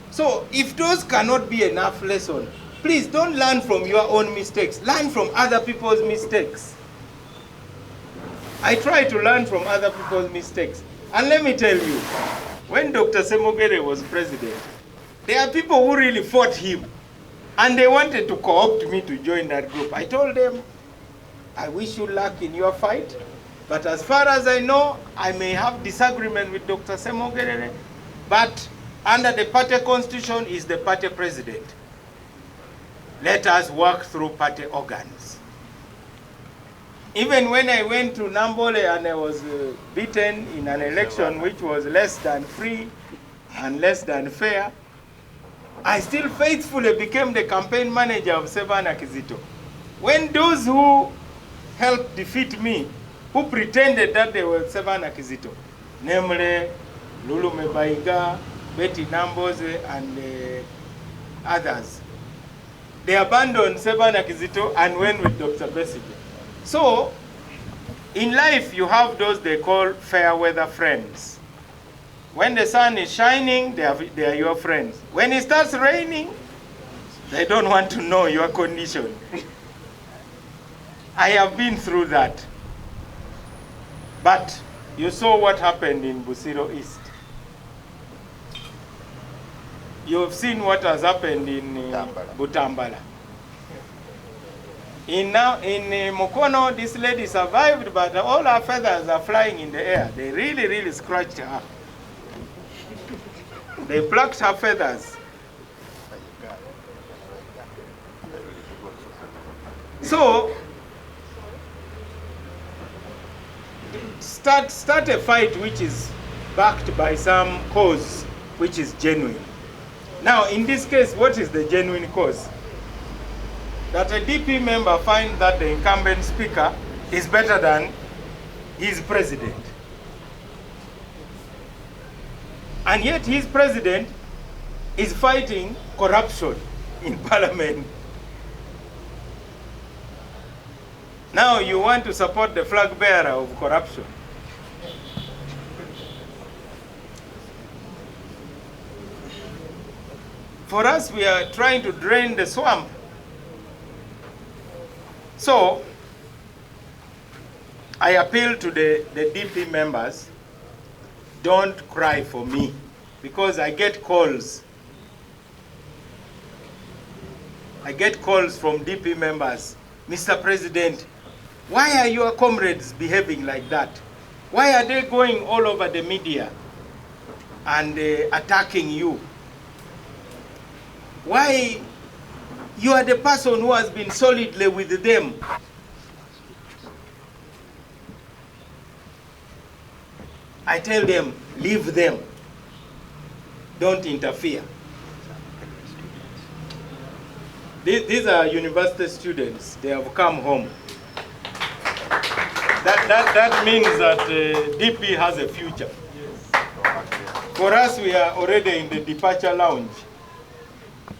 So if those cannot be enough lesson, please don't learn from your own mistakes. Learn from other people's mistakes. I try to learn from other people's mistakes. And let me tell you, when Dr. Semogere was president, there are people who really fought him, and they wanted to co-opt me to join that group. I told them, I wish you luck in your fight, but as far as I know, I may have disagreement with Dr. Semogere, but under the party constitution is the party president. Let us work through party organs. Even when I went to Nambole and I was beaten in an election which was less than free and less than fair, I still faithfully became the campaign manager of Sevana Kizito. When those who helped defeat me, who pretended that they were Sevana Kizito, namely Lulu Mebaiga, Betty Namboze, and others, they abandoned Sevana Kizito and went with Dr. Besigye. So, in life, you have those they call fair weather friends. When the sun is shining, they are your friends. When it starts raining, they don't want to know your condition. I have been through that. But you saw what happened in Busiro East. You have seen what has happened in Butambala. In Mukono, this lady survived, but all her feathers are flying in the air. They really, really scratched her. They plucked her feathers. So, start a fight which is backed by some cause which is genuine. Now, in this case, what is the genuine cause? That a DP member finds that the incumbent speaker is better than his president. And yet his president is fighting corruption in parliament. Now you want to support the flag bearer of corruption. For us, we are trying to drain the swamp. So, I appeal to the DP members, don't cry for me, because I get calls. I get calls from DP members, Mr. President, why are your comrades behaving like that? Why are they going all over the media and attacking you? Why? You are the person who has been solidly with them. I tell them, leave them. Don't interfere. These are university students. They have come home. That means that DP has a future. For us, we are already in the departure lounge.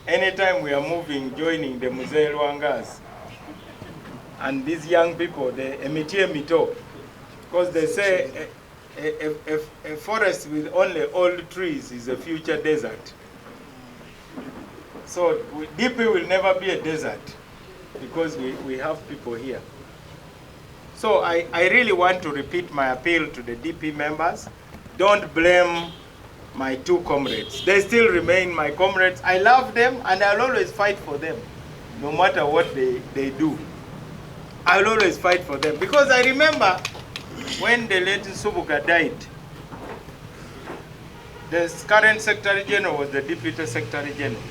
Anytime we are moving, joining the Mzee Lwangas, and these young people, they emitie mito, because they say a forest with only old trees is a future desert. So DP will never be a desert, because we have people here. So I really want to repeat my appeal to the DP members. Don't blame my two comrades. They still remain my comrades. I love them and I'll always fight for them, no matter what they do. I'll always fight for them. Because I remember when the late Subuka died, the current Secretary General was the Deputy Secretary General.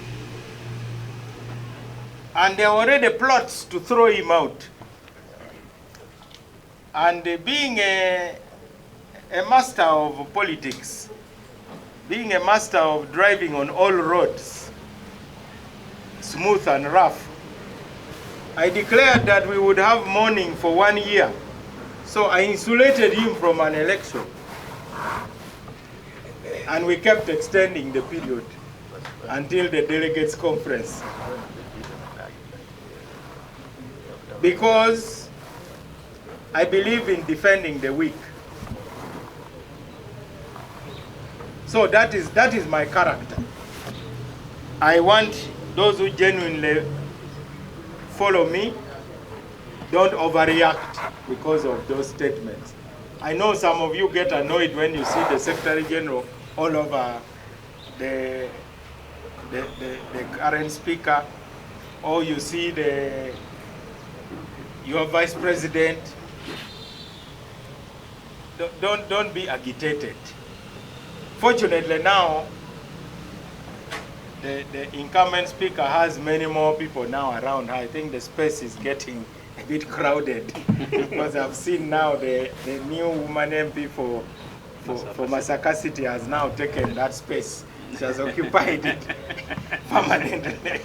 And there were already plots to throw him out. And being a master of politics, being a master of driving on all roads, smooth and rough, I declared that we would have mourning for 1 year. So I insulated him from an election. And we kept extending the period until the delegates' conference. Because I believe in defending the weak. So that is my character. I want those who genuinely follow me, don't overreact because of those statements. I know some of you get annoyed when you see the Secretary General all over the current speaker, or you see your vice president. Don't be agitated. Fortunately now, the incumbent speaker has many more people now around her. I think the space is getting a bit crowded because I've seen now the new woman MP for Masaka City has now taken that space. She has occupied it permanently.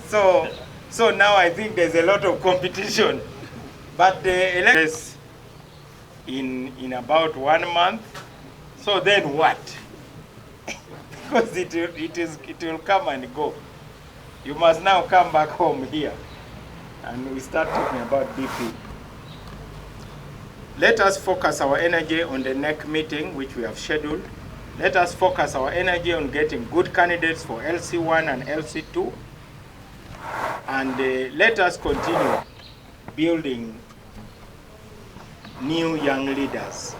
So now I think there's a lot of competition. But the election is in about 1 month. So then what? Because it will come and go. You must now come back home here. And we start talking about BP. Let us focus our energy on the next meeting, which we have scheduled. Let us focus our energy on getting good candidates for LC1 and LC2. And let us continue building new young leaders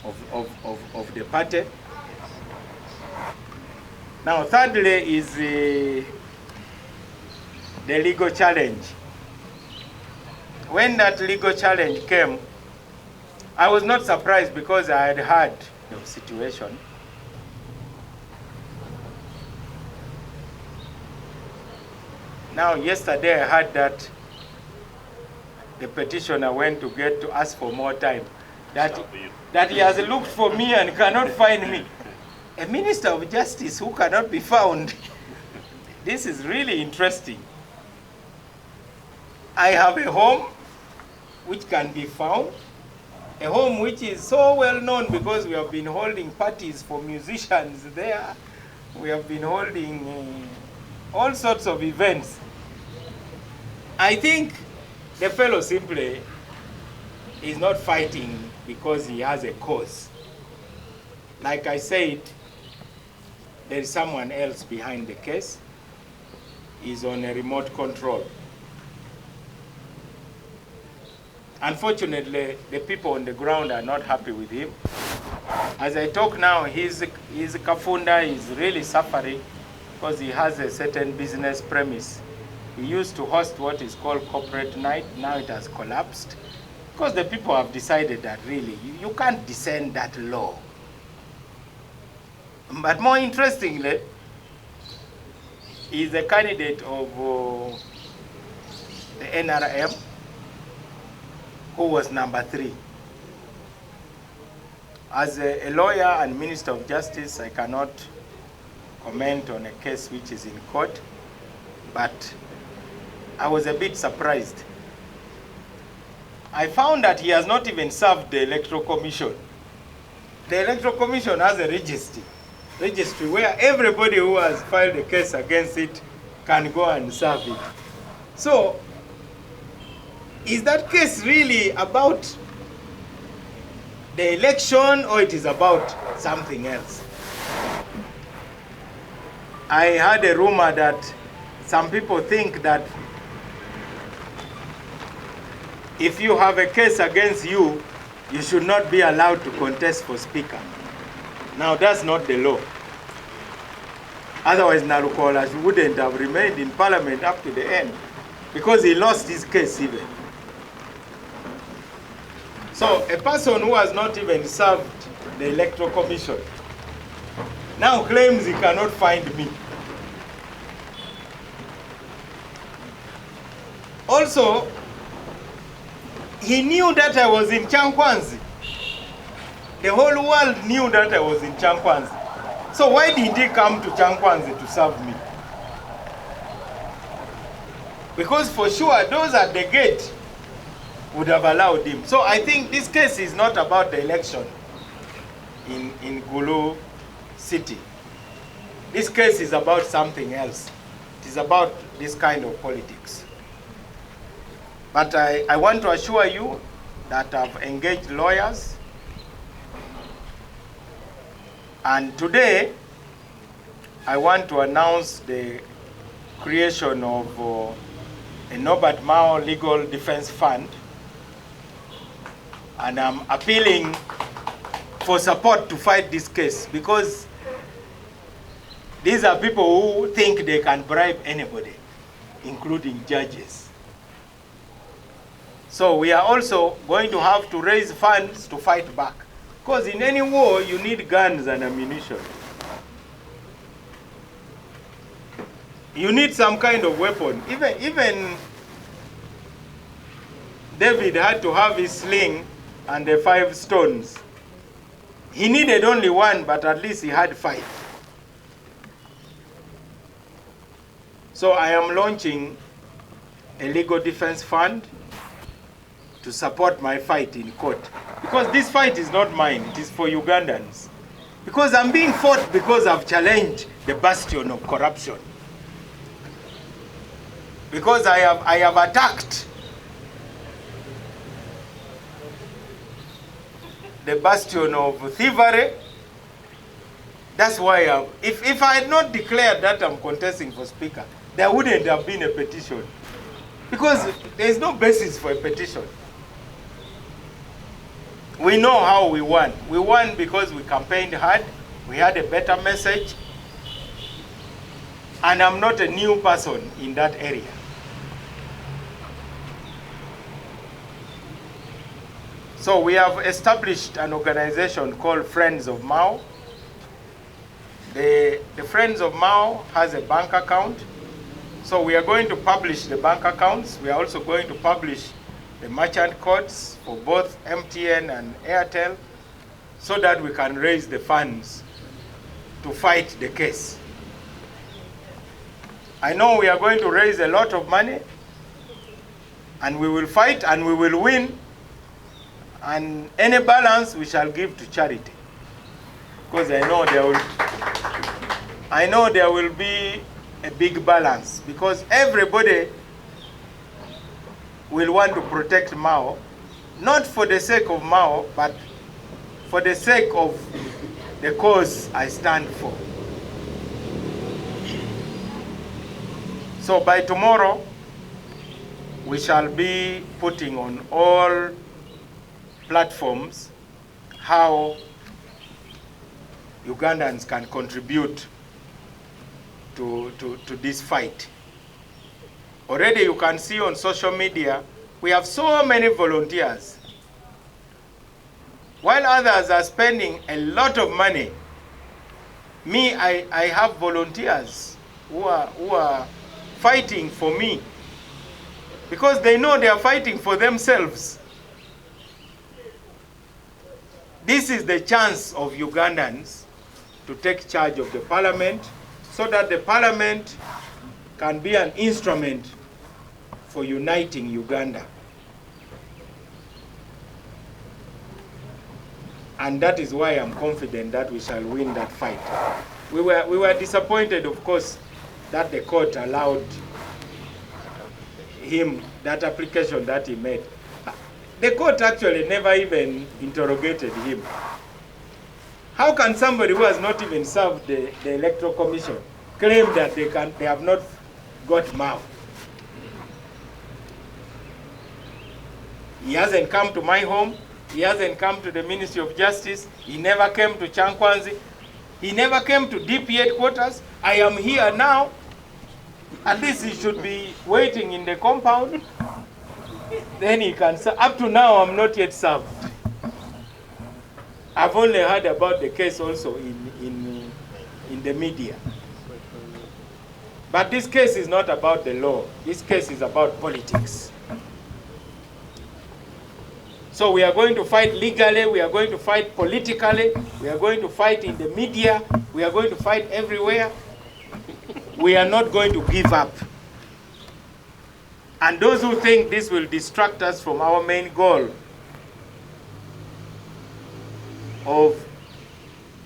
of the party. Now, thirdly is the legal challenge. When that legal challenge came, I was not surprised because I had heard the situation. Now, yesterday I heard that the petitioner went to ask for more time, that he has looked for me and cannot find me. A minister of justice who cannot be found. This is really interesting. I have a home which can be found, a home which is so well known because we have been holding parties for musicians there. We have been holding all sorts of events. I think the fellow simply is not fighting because he has a cause. Like I said, there is someone else behind the case. He's on a remote control. Unfortunately, the people on the ground are not happy with him. As I talk now, his Kafunda is really suffering because he has a certain business premise. He used to host what is called corporate night. Now it has collapsed because the people have decided that really you can't descend that low. But more interestingly, he's a candidate of the NRM who was number 3. As a lawyer and Minister of Justice, I cannot comment on a case which is in court, but I was a bit surprised. I found that he has not even served the Electoral Commission. The Electoral Commission has a registry where everybody who has filed a case against it can go and serve it. So, is that case really about the election or it is about something else? I heard a rumor that some people think that if you have a case against you, you should not be allowed to contest for speaker. Now that's not the law. Otherwise Nalukola wouldn't have remained in parliament up to the end because he lost his case even. So a person who has not even served the Electoral Commission now claims he cannot find me. Also, he knew that I was in Chankwanzi. The whole world knew that I was in Chankwanzi. So why did he come to Chankwanzi to serve me? Because for sure, those at the gate would have allowed him. So I think this case is not about the election in Gulu City. This case is about something else. It is about this kind of politics. But I want to assure you that I've engaged lawyers. And today, I want to announce the creation of a Norbert Mao Legal Defense Fund. And I'm appealing for support to fight this case, because these are people who think they can bribe anybody, including judges. So we are also going to have to raise funds to fight back. Because in any war, you need guns and ammunition. You need some kind of weapon. Even David had to have his sling and the 5 stones. He needed only one, but at least he had 5. So I am launching a legal defense fund to support my fight in court. Because this fight is not mine, it is for Ugandans. Because I'm being fought because I've challenged the bastion of corruption. Because I have attacked the bastion of thievery. That's why if I had not declared that I'm contesting for speaker, there wouldn't have been a petition. Because there is no basis for a petition. We know how we won. We won because we campaigned hard, we had a better message, and I'm not a new person in that area. So we have established an organization called Friends of Mao. The Friends of Mao has a bank account. So we are going to publish the bank accounts. We are also going to publish the merchant codes for both MTN and Airtel, so that we can raise the funds to fight the case. I know we are going to raise a lot of money, and we will fight and we will win, and any balance we shall give to charity. Because I know there will be a big balance, because everybody will want to protect Mao, not for the sake of Mao, but for the sake of the cause I stand for. So by tomorrow, we shall be putting on all platforms how Ugandans can contribute to this fight. Already you can see on social media, we have so many volunteers. While others are spending a lot of money, I have volunteers who are fighting for me, because they know they are fighting for themselves. This is the chance of Ugandans to take charge of the parliament, so that the parliament can be an instrument for uniting Uganda. And that is why I'm confident that we shall win that fight. We were disappointed, of course, that the court allowed him that application that he made. The court actually never even interrogated him. How can somebody who has not even served the Electoral Commission claim that they have not got Mao? He hasn't come to my home. He hasn't come to the Ministry of Justice. He never came to Chankwanzi. He never came to DP headquarters. I am here now. At least he should be waiting in the compound. Then he can serve. Up to now, I'm not yet served. I've only heard about the case also in the media. But this case is not about the law. This case is about politics. So we are going to fight legally, we are going to fight politically, we are going to fight in the media, we are going to fight everywhere. We are not going to give up. And those who think this will distract us from our main goal of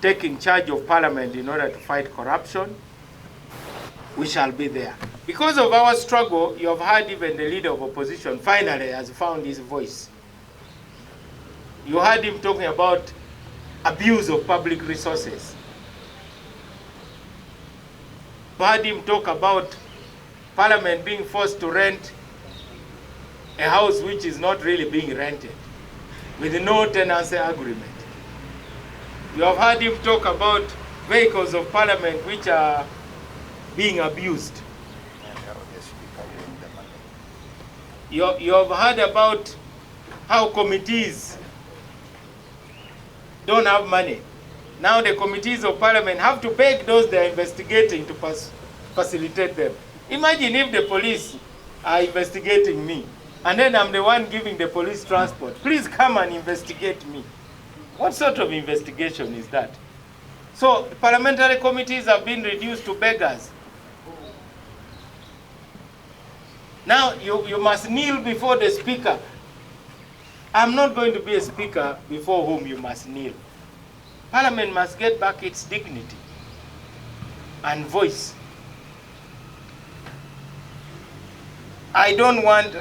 taking charge of parliament in order to fight corruption, we shall be there. Because of our struggle, you have heard even the leader of opposition finally has found his voice. You heard him talking about abuse of public resources. You heard him talk about parliament being forced to rent a house which is not really being rented, with no tenancy agreement. You have heard him talk about vehicles of parliament which are being abused. You have heard about how committees don't have money. Now the committees of parliament have to beg those they are investigating to facilitate them. Imagine if the police are investigating me, and then I'm the one giving the police transport. Please come and investigate me. What sort of investigation is that? So parliamentary committees have been reduced to beggars. Now you must kneel before the speaker. I'm not going to be a speaker before whom you must kneel. Parliament must get back its dignity and voice. I don't want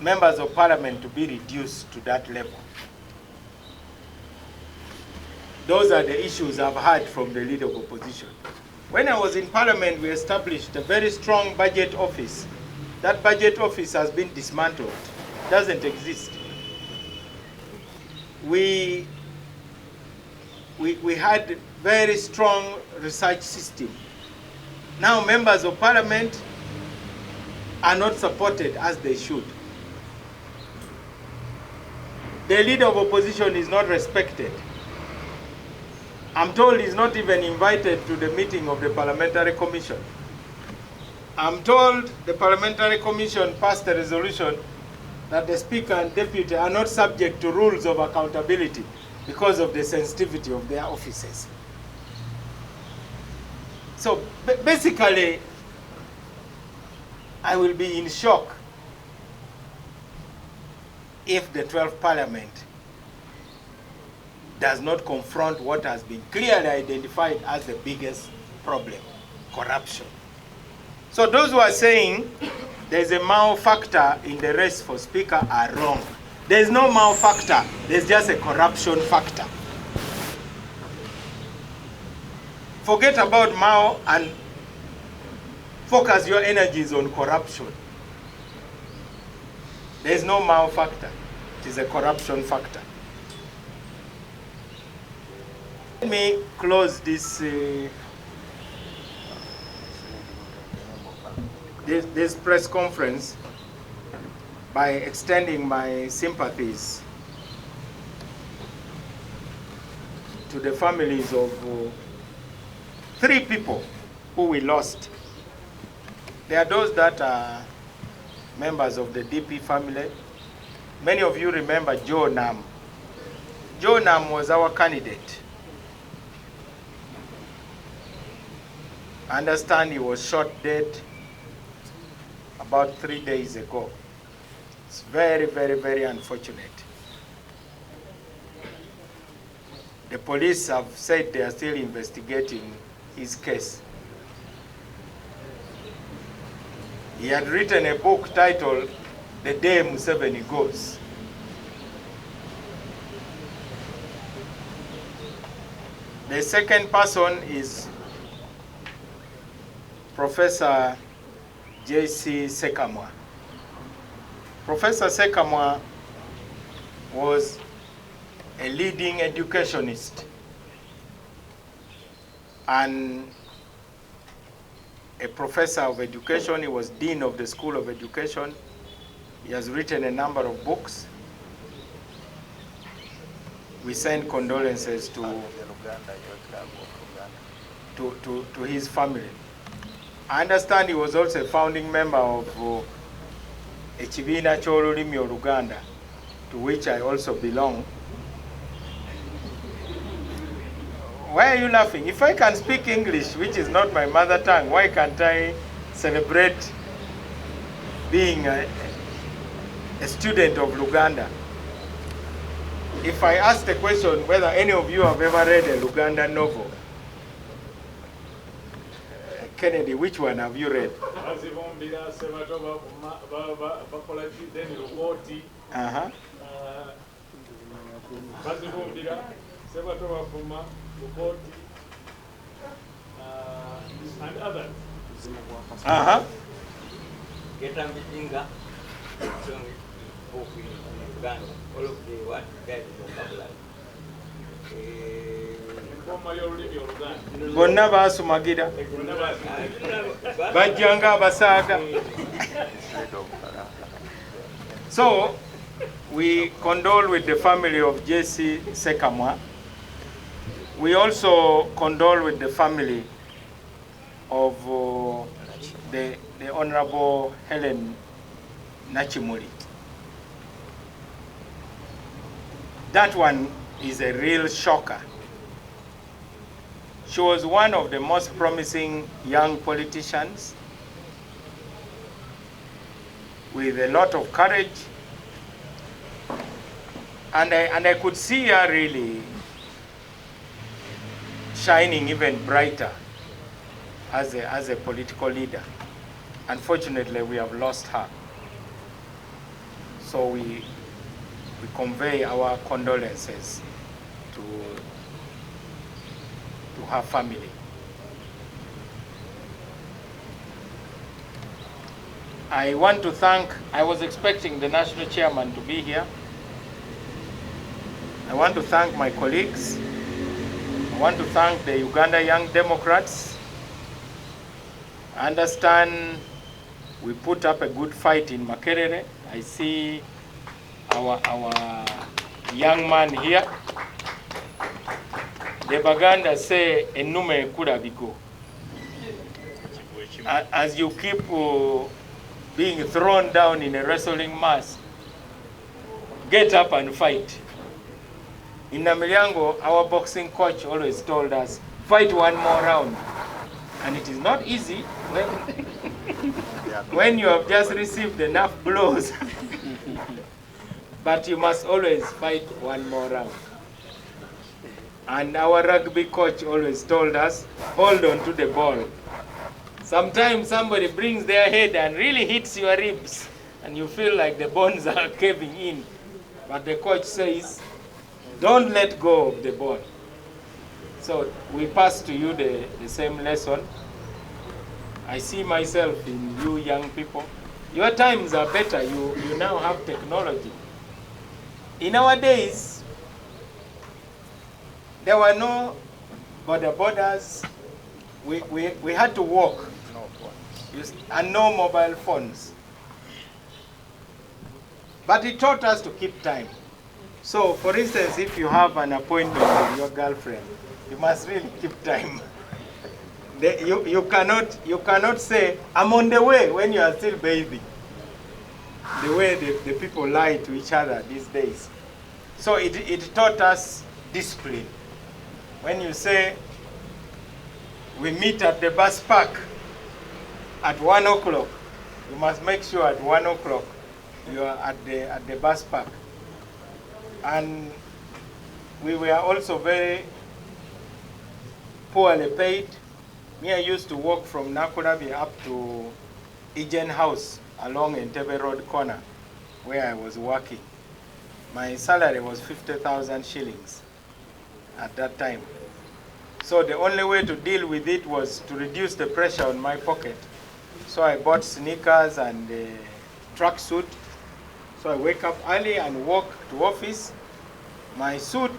members of parliament to be reduced to that level. Those are the issues I've heard from the leader of opposition. When I was in parliament, we established a very strong budget office. That budget office has been dismantled. It doesn't exist. We had very strong research system. Now members of parliament are not supported as they should. The leader of opposition is not respected. I'm told he's not even invited to the meeting of the parliamentary commission. I'm told the parliamentary commission passed a resolution that the speaker and deputy are not subject to rules of accountability because of the sensitivity of their offices. So basically, I will be in shock if the 12th Parliament does not confront what has been clearly identified as the biggest problem, corruption. So those who are saying there's a Mao factor in the race for speaker are wrong. There's no Mao factor, there's just a corruption factor. Forget about Mao and focus your energies on corruption. There's no Mao factor, it is a corruption factor. Let me close this this press conference by extending my sympathies to the families of 3 people who we lost. There are those that are members of the DP family. Many of you remember Joe Nam. Joe Nam was our candidate. I understand he was shot dead about 3 days ago. It's very, very, very unfortunate. The police have said they are still investigating his case. He had written a book titled The Day Museveni Goes. The second person is Professor J.C. Sekamwa. Professor Sekamwa was a leading educationist and a professor of education. He was dean of the School of Education. He has written a number of books. We send condolences to his family. I understand he was also a founding member of Ekibiina ky'Olulimi Oluganda, to which I also belong. Why are you laughing? If I can speak English, which is not my mother tongue, why can't I celebrate being a student of Luganda? If I ask the question whether any of you have ever read a Luganda novel, Kennedy, which one have you read? And others. bonna basumagira bajjanga abasaaga. So we condole with the family of Jesse Sekamwa. We also condole with the family of the Honorable Helen Nachimuri. That one is a real shocker. She was one of the most promising young politicians with a lot of courage. And I could see her really shining even brighter as a political leader. Unfortunately, we have lost her. So we convey our condolences to her family. I want to thank, I was expecting the national chairman to be here. I want to thank my colleagues. I want to thank the Uganda Young Democrats. I understand we put up a good fight in Makerere. I see our young man here. The Baganda say, "Enume kurabigo." As you keep being thrown down in a wrestling match, get up and fight. In Namilyango, our boxing coach always told us, fight one more round. And it is not easy when you have just received enough blows. But you must always fight one more round. And our rugby coach always told us, hold on to the ball. Sometimes somebody brings their head and really hits your ribs, and you feel like the bones are caving in. But the coach says, don't let go of the ball. So we pass to you the same lesson. I see myself in you young people. Your times are better. You now have technology. In our days, there were no borders. We had to walk. And no mobile phones. But it taught us to keep time. So, for instance, if you have an appointment with your girlfriend, you must really keep time. You cannot say, I'm on the way, when you are still bathing. The way the people lie to each other these days. So it taught us discipline. When you say, we meet at the bus park at 1 o'clock, you must make sure at 1 o'clock you are at the bus park. And we were also very poorly paid. Me, I used to walk from Nakurabi up to Ijen House along Entebbe Road corner where I was working. My salary was 50,000 shillings at that time. So the only way to deal with it was to reduce the pressure on my pocket. So I bought sneakers and a tracksuit. So I wake up early and walk to office. My suit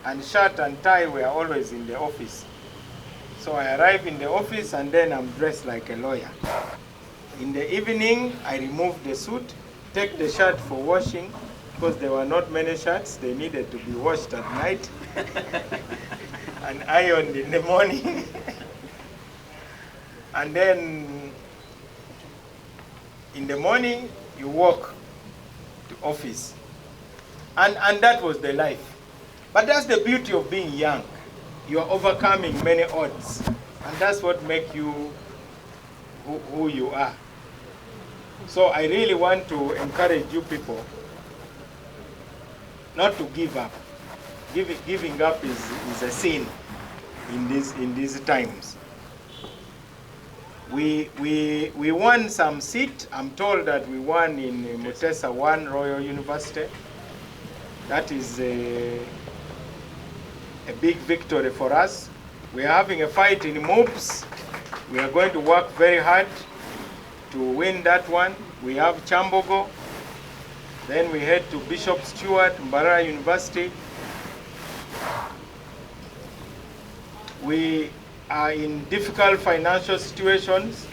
and shirt and tie were always in the office. So I arrive in the office and then I'm dressed like a lawyer. In the evening, I remove the suit, take the shirt for washing, because there were not many shirts. They needed to be washed at night and ironed in the morning. And then in the morning, you walk to office. And that was the life. But that's the beauty of being young. You are overcoming many odds. And that's what makes you who you are. So I really want to encourage you people not to give up. Giving up is a sin in these times. We won some seat. I'm told that we won in Mutesa 1 Royal University. That is a big victory for us. We are having a fight in MOOPS. We are going to work very hard to win that one. We have Chambogo. Then we head to Bishop Stewart, Mbarara University. We are in difficult financial situations.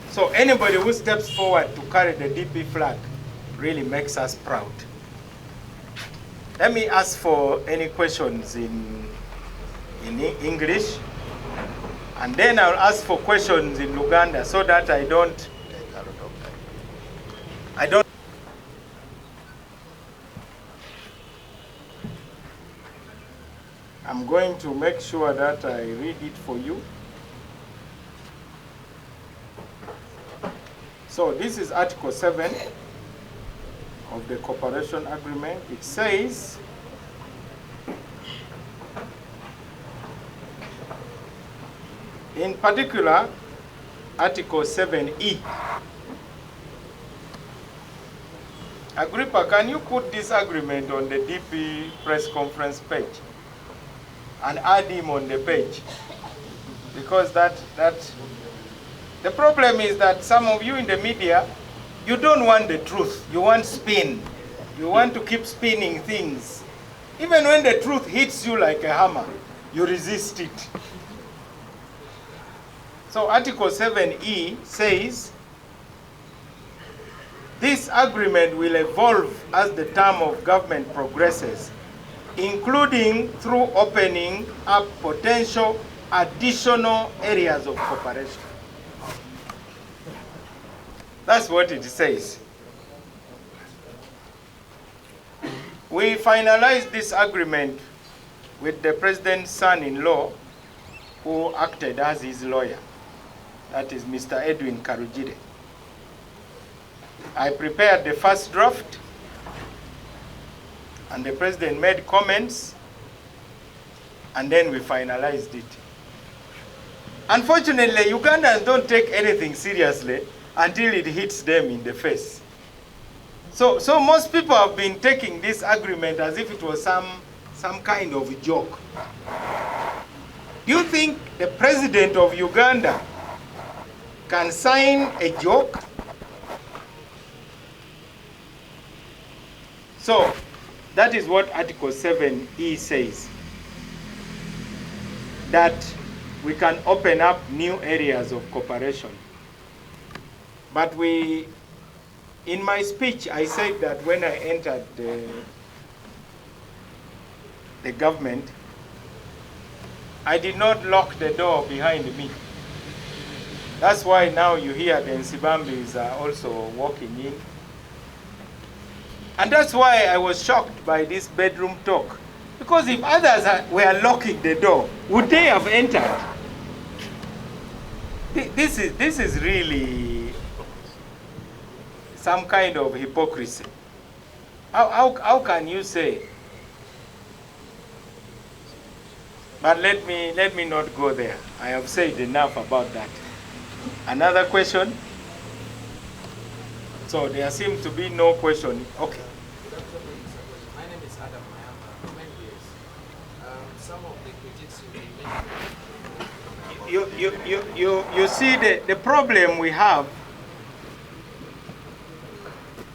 So anybody who steps forward to carry the DP flag really makes us proud. Let me ask for any questions in English, and then I'll ask for questions in Luganda so that I don't. I'm going to make sure that I read it for you. So this is Article 7 of the Cooperation Agreement. It says, in particular, Article 7E. Agrippa, can you put this agreement on the DP press conference page and add him on the page? Because the problem is that some of you in the media, you don't want the truth. You want spin. You want to keep spinning things. Even when the truth hits you like a hammer, you resist it. So Article 7E says, this agreement will evolve as the term of government progresses, including through opening up potential additional areas of cooperation. That's what it says. We finalized this agreement with the president's son-in-law, who acted as his lawyer. That is Mr. Edwin Karujide. I prepared the first draft, and the president made comments, and then we finalized it. Unfortunately, Ugandans don't take anything seriously until it hits them in the face. So most people have been taking this agreement as if it was some kind of joke. Do you think the president of Uganda can sign a joke? So that is what Article 7E says, that we can open up new areas of cooperation. But in my speech, I said that when I entered the government, I did not lock the door behind me. That's why now you hear the Nsibambis are also walking in. And that's why I was shocked by this bedroom talk. Because if others were locking the door, would they have entered? This is really some kind of hypocrisy. How can you say? But let me not go there. I have said enough about that. Another question? So there seems to be no question. Okay. My name is Adam Mayamba. For many years, some of the critics you see the problem we have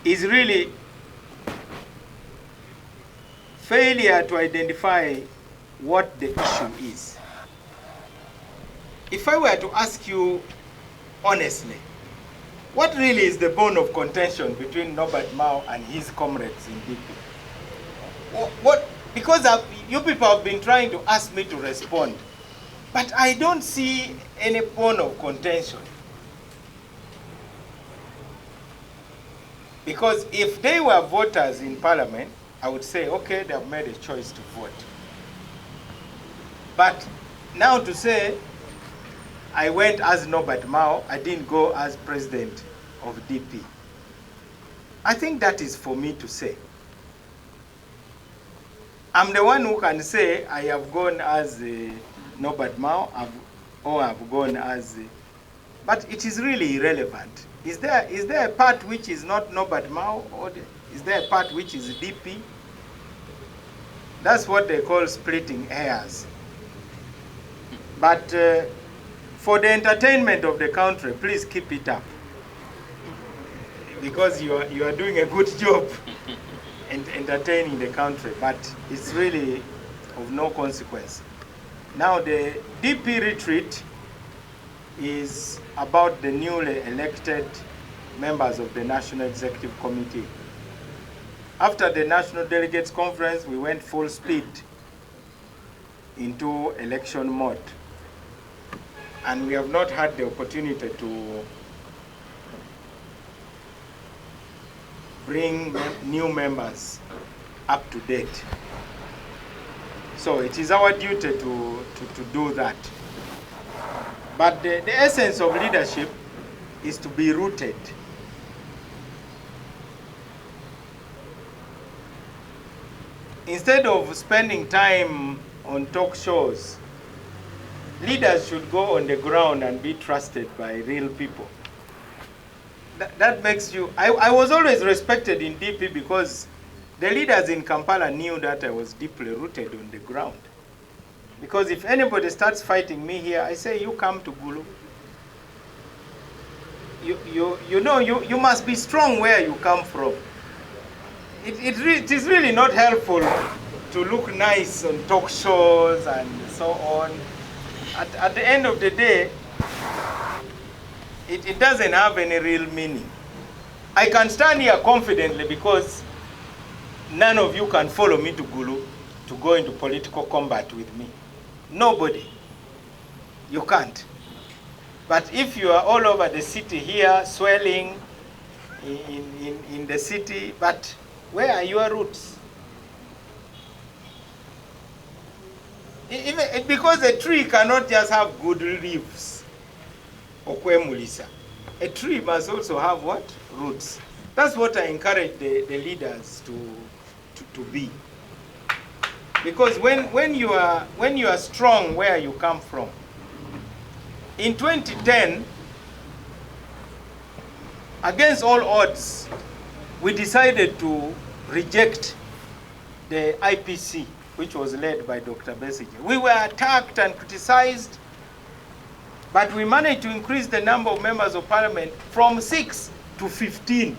is really failure to identify what the issue is. If I were to ask you honestly, what really is the bone of contention between Norbert Mao and his comrades in DP? Because you people have been trying to ask me to respond, but I don't see any bone of contention. Because if they were voters in parliament, I would say, okay, they have made a choice to vote. But now to say, I went as Norbert Mao, I didn't go as president of DP. I think that is for me to say. I'm the one who can say I have gone as Norbert Mao, or I've gone as, but it is really irrelevant. Is there a part which is not Norbert Mao, or is there a part which is DP? That's what they call splitting hairs. But for the entertainment of the country, please keep it up, because you are doing a good job in entertaining the country, but it's really of no consequence. Now the DP retreat is about the newly elected members of the National Executive Committee. After the National Delegates Conference, we went full speed into election mode. And we have not had the opportunity to bring new members up to date. So it is our duty to do that. But the essence of leadership is to be rooted. Instead of spending time on talk shows, leaders should go on the ground and be trusted by real people. That makes you... I was always respected in DP because the leaders in Kampala knew that I was deeply rooted on the ground. Because if anybody starts fighting me here, I say, you come to Gulu. You must be strong where you come from. It is really not helpful to look nice on talk shows and so on. At the end of the day, it doesn't have any real meaning. I can stand here confidently because none of you can follow me to Gulu to go into political combat with me. Nobody. You can't. But if you are all over the city here, swelling in the city, but where are your roots? Even, because a tree cannot just have good leaves. A tree must also have what? Roots. That's what I encourage the leaders to be. Because when you are strong where you come from. In 2010, against all odds, we decided to reject the IPC, which was led by Dr. Besigye. We were attacked and criticized, but we managed to increase the number of members of parliament from 6 to 15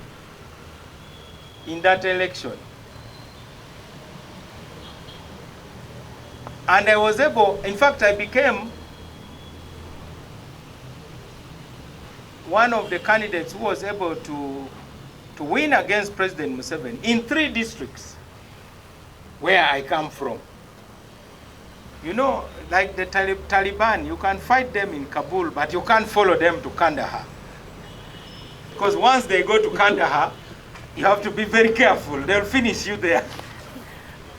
in that election. And I was able, in fact, I became one of the candidates who was able to win against President Museveni in 3 districts where I come from. You know, like the Taliban, you can fight them in Kabul, but you can't follow them to Kandahar. Because once they go to Kandahar, you have to be very careful. They'll finish you there.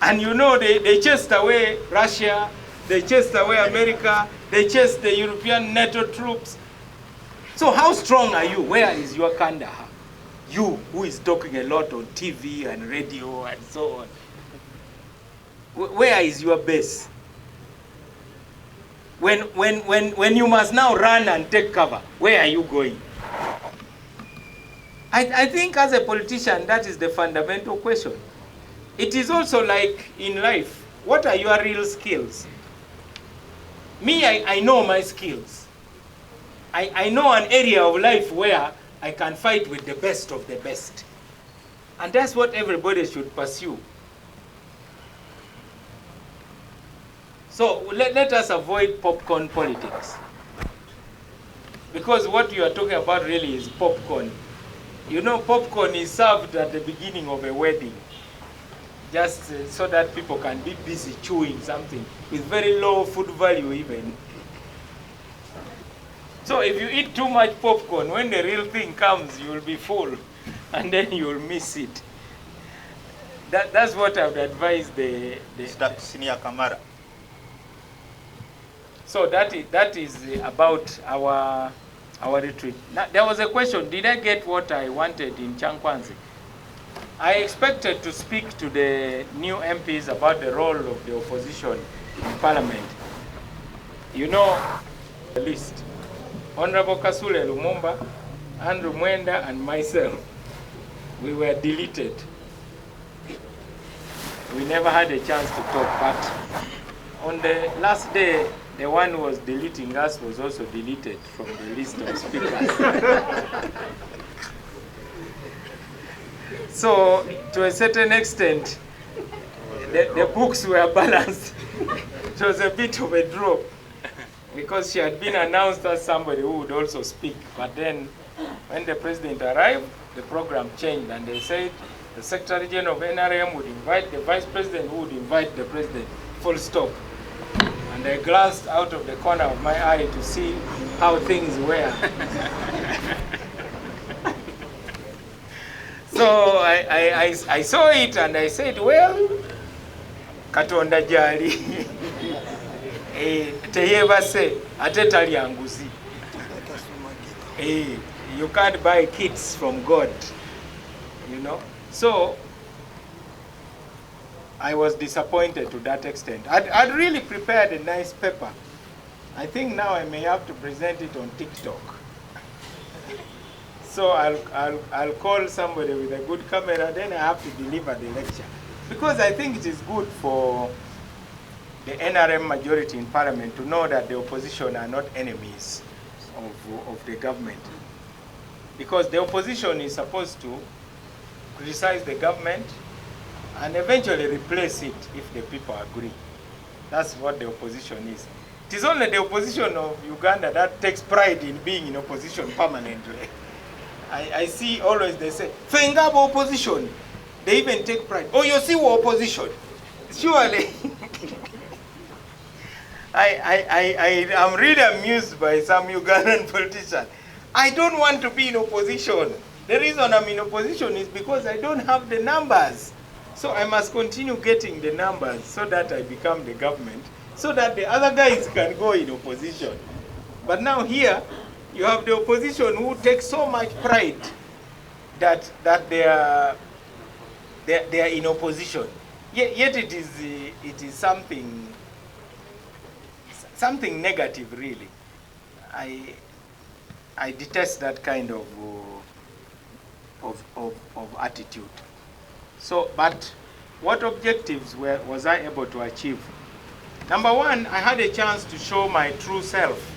And you know, they chased away Russia, they chased away America, they chased the European NATO troops. So how strong are you? Where is your Kandahar? You, who is talking a lot on TV and radio and so on. Where is your base? When you must now run and take cover, where are you going? I think as a politician, that is the fundamental question. It is also like in life, what are your real skills? Me, I know my skills. I know an area of life where I can fight with the best of the best. And that's what everybody should pursue. So let us avoid popcorn politics. Because what you are talking about really is popcorn. You know, popcorn is served at the beginning of a wedding. Just so that people can be busy chewing something with very low food value even. So if you eat too much popcorn, when the real thing comes, you will be full, and then you will miss it. That's what I would advise the Senior Kamara. So that is about our retreat. Now, there was a question, did I get what I wanted in Chankwanzi? I expected to speak to the new MPs about the role of the opposition in Parliament. You know the list. Honorable Kasule Lumumba, Andrew Mwenda, and myself, we were deleted. We never had a chance to talk, but on the last day, the one who was deleting us was also deleted from the list of speakers. So, to a certain extent, the books were balanced. It was a bit of a draw because she had been announced as somebody who would also speak. But then when the president arrived, the program changed and they said the Secretary General of NRM would invite the Vice President who would invite the President, full stop. And I glanced out of the corner of my eye to see how things were. So I saw it and I said, well, Katonda jali teyebase ate talyanguzi. You can't buy kits from God, you know. So I was disappointed to that extent. I'd really prepared a nice paper. I think now I may have to present it on TikTok. So I'll call somebody with a good camera, then I have to deliver the lecture. Because I think it is good for the NRM majority in Parliament to know that the opposition are not enemies of the government. Because the opposition is supposed to criticize the government and eventually replace it if the people agree. That's what the opposition is. It is only the opposition of Uganda that takes pride in being in opposition permanently. I see always they say, Fengabo opposition. They even take pride. Oh, you see what opposition? Surely. I am really amused by some Ugandan politicians. I don't want to be in opposition. The reason I'm in opposition is because I don't have the numbers. So I must continue getting the numbers so that I become the government, so that the other guys can go in opposition. But now here, you have the opposition who takes so much pride that they are in opposition. Yet it is something negative, really. I detest that kind of attitude. So, but what objectives was I able to achieve? Number one, I had a chance to show my true self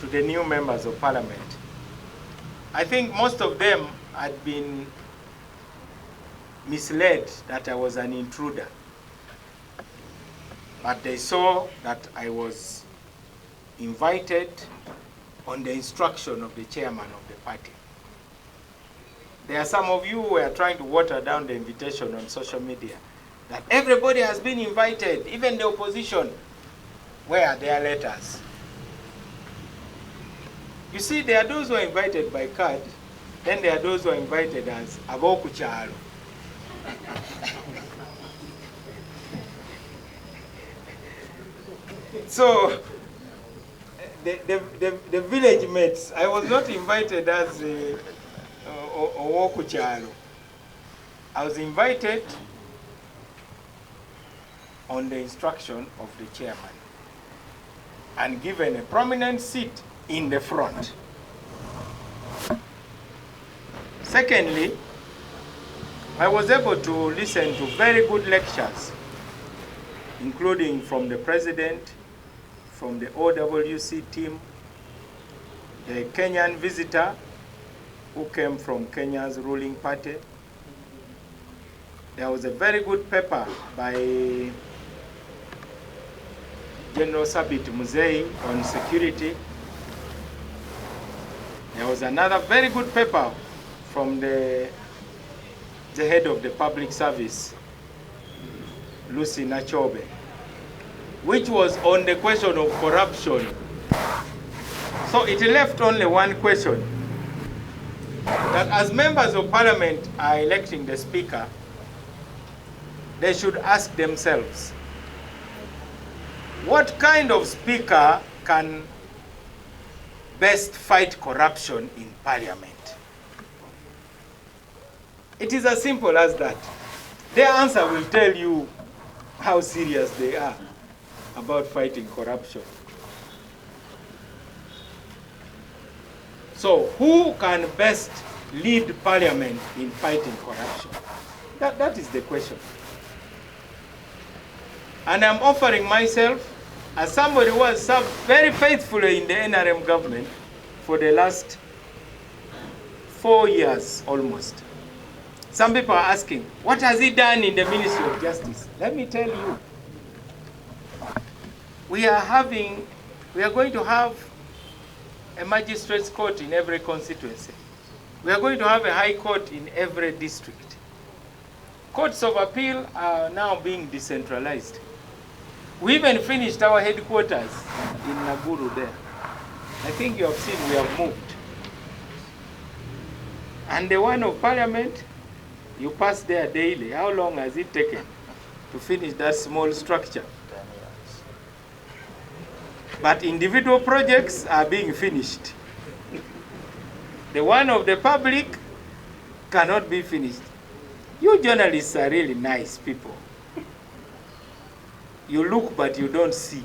to the new members of Parliament. I think most of them had been misled that I was an intruder. But they saw that I was invited on the instruction of the chairman of the party. There are some of you who are trying to water down the invitation on social media, that everybody has been invited, even the opposition. Where are their letters? You see, there are those who are invited by card, then there are those who are invited as abokuchalo. So, the village mates, I was not invited as Owokuchalo. I was invited on the instruction of the chairman and given a prominent seat in the front. Secondly, I was able to listen to very good lectures, including from the president, from the OWC team, the Kenyan visitor who came from Kenya's ruling party. There was a very good paper by General Sabit Muzei on security. There was another very good paper from the head of the public service, Lucy Nachobe, which was on the question of corruption. So it left only one question, that as members of parliament are electing the speaker, they should ask themselves, what kind of speaker can best fight corruption in parliament? It is as simple as that. Their answer will tell you how serious they are about fighting corruption. So who can best lead parliament in fighting corruption? That is the question. And I'm offering myself as somebody who has served very faithfully in the NRM government for the last 4 years almost. Some people are asking, what has he done in the Ministry of Justice? Let me tell you. we are going to have a magistrate's court in every constituency. We are going to have a high court in every district. Courts of appeal are now being decentralized. We even finished our headquarters in Naguru there. I think you have seen we have moved. And the one of Parliament, you pass there daily. How long has it taken to finish that small structure? 10 years. But individual projects are being finished. The one of the public cannot be finished. You journalists are really nice people. You look, but you don't see.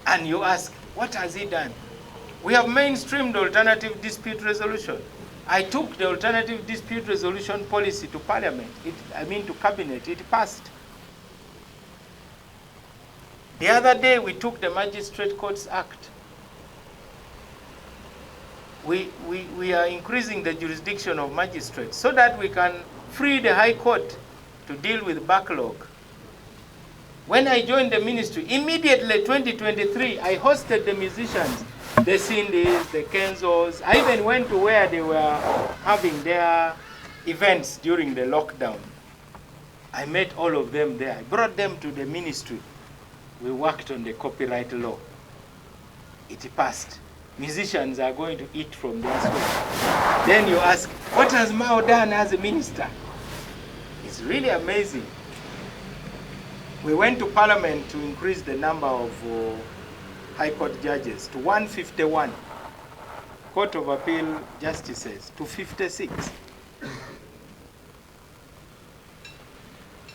And you ask, what has he done? We have mainstreamed alternative dispute resolution. I took the alternative dispute resolution policy to Parliament, to Cabinet, it passed. The other day we took the Magistrate Courts Act. We are increasing the jurisdiction of magistrates so that we can free the High Court to deal with backlog. When I joined the ministry, immediately 2023, I hosted the musicians, the Cindy's, the Kenzos. I even went to where they were having their events during the lockdown. I met all of them there. I brought them to the ministry. We worked on the copyright law. It passed. Musicians are going to eat from their sweat. Then you ask, what has Mao done as a minister? It's really amazing. We went to Parliament to increase the number of High Court judges to 151. Court of Appeal justices to 56.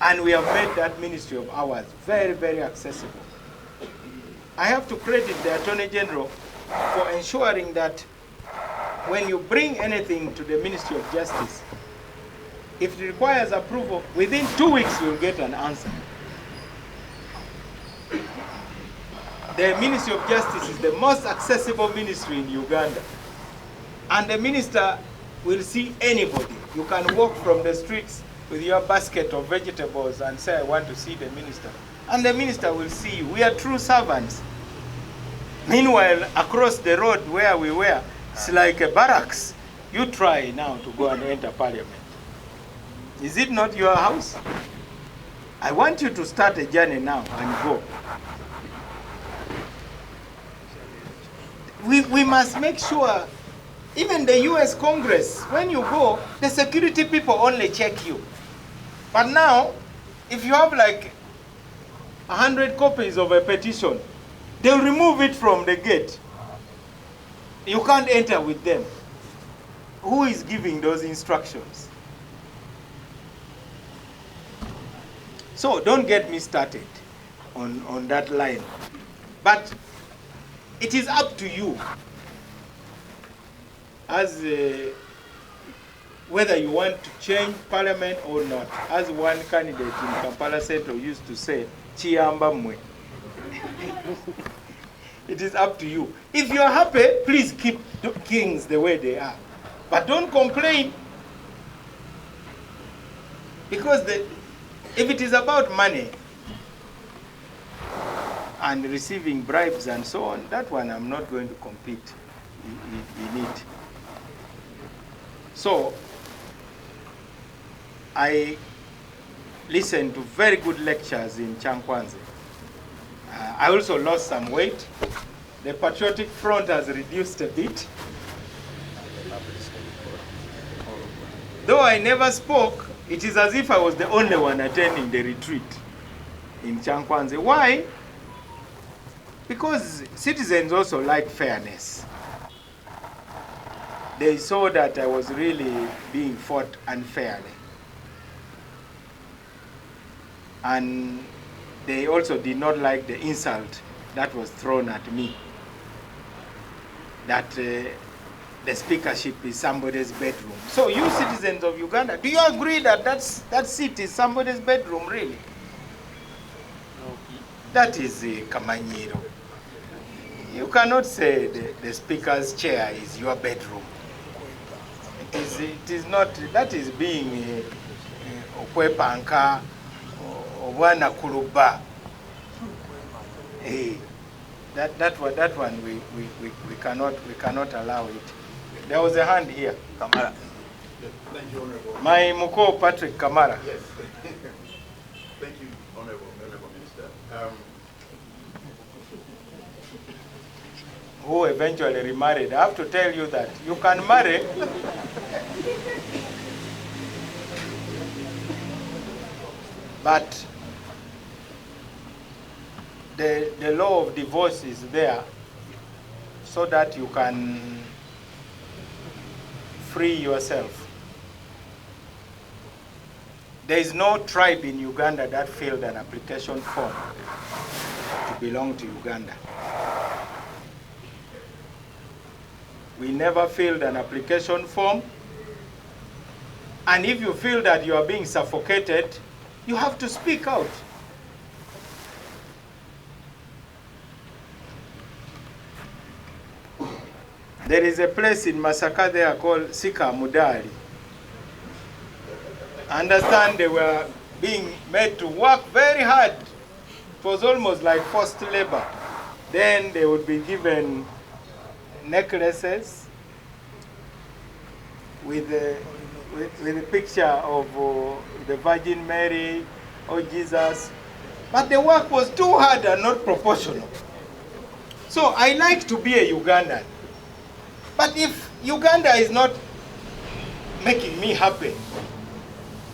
And we have made that ministry of ours very, very accessible. I have to credit the Attorney General for ensuring that when you bring anything to the Ministry of Justice, if it requires approval, within 2 weeks you'll get an answer. The Ministry of Justice is the most accessible ministry in Uganda. And the minister will see anybody. You can walk from the streets with your basket of vegetables and say, I want to see the minister. And the minister will see you. We are true servants. Meanwhile, across the road where we were, it's like a barracks. You try now to go and enter Parliament. Is it not your house? I want you to start a journey now and go. We must make sure, even the US Congress, when you go, the security people only check you. But now, if you have like 100 copies of a petition, they'll remove it from the gate. You can't enter with them. Who is giving those instructions? So don't get me started on that line. But it is up to you as whether you want to change Parliament or not. As one candidate in Kampala Central used to say, Chiyamba mwe. It is up to you. If you are happy, please keep things the way they are. But don't complain. Because if it is about money and receiving bribes and so on, that one I'm not going to compete in it. So, I listened to very good lectures in Chankwanze. I also lost some weight. The Patriotic Front has reduced a bit. Though I never spoke, it is as if I was the only one attending the retreat in Chankwanze. Why? Because citizens also like fairness. They saw that I was really being fought unfairly. And they also did not like the insult that was thrown at me. That the speakership is somebody's bedroom. So you citizens of Uganda, do you agree that that seat is somebody's bedroom, really? No. That is Kamanyiro. You cannot say the speaker's chair is your bedroom. It is not, that is being Okwepanka Bwana Kuluba. Hey, that one we cannot allow it. There was a hand here, Kamara. Thank you, Honorable. My Muko Patrick Kamara. Yes. Thank you, Honorable Minister. Who eventually remarried. I have to tell you that you can marry. But the law of divorce is there so that you can free yourself. There is no tribe in Uganda that filled an application form to belong to Uganda. We never filled an application form. And if you feel that you are being suffocated, you have to speak out. There is a place in Masaka there called Sika Mudali. I understand they were being made to work very hard. It was almost like forced labor. Then they would be given necklaces with a picture of the Virgin Mary or Jesus. But the work was too hard and not proportional. So I like to be a Ugandan. But if Uganda is not making me happy,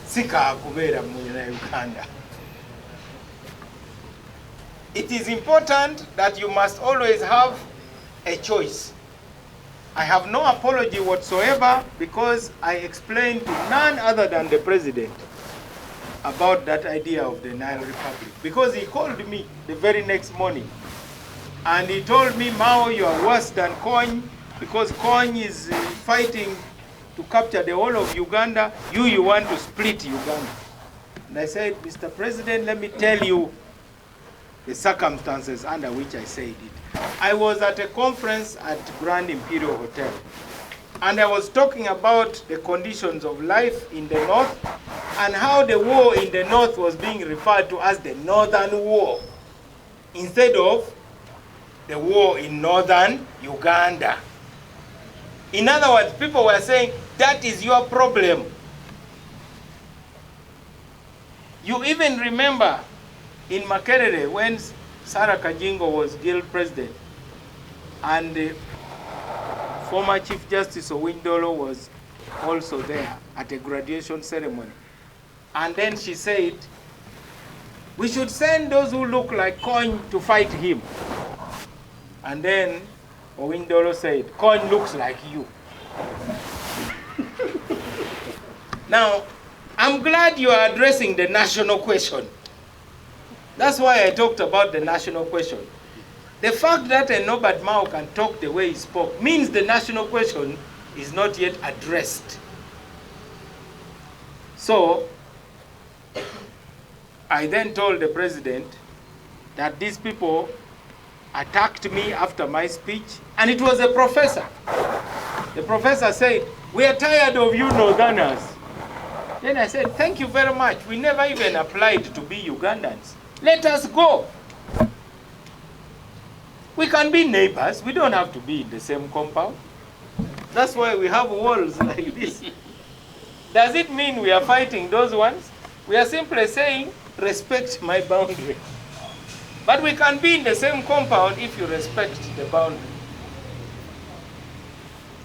sika kubera muna Uganda. It is important that you must always have a choice. I have no apology whatsoever because I explained to none other than the president about that idea of the Nile Republic. Because he called me the very next morning and he told me, Mao, you are worse than Kony because Kony is fighting to capture the whole of Uganda. You want to split Uganda. And I said, Mr. President, let me tell you the circumstances under which I said it. I was at a conference at Grand Imperial Hotel, and I was talking about the conditions of life in the north and how the war in the north was being referred to as the Northern War instead of the war in northern Uganda. In other words, people were saying, that is your problem. You even remember in Makerere when Sarah Kajingo was guild president and the former Chief Justice Owindolo was also there at a graduation ceremony. And then she said, we should send those who look like Kony to fight him. And then Owindolo said, Kony looks like you. Now, I'm glad you are addressing the national question. That's why I talked about the national question. The fact that a Norbert Mao can talk the way he spoke means the national question is not yet addressed. So, I then told the president that these people attacked me after my speech, and it was a professor. The professor said, we are tired of you Northerners. Then I said, thank you very much. We never even applied to be Ugandans. Let us go. We can be neighbors. We don't have to be in the same compound. That's why we have walls like this. Does it mean we are fighting those ones? We are simply saying, respect my boundary. But we can be in the same compound if you respect the boundary.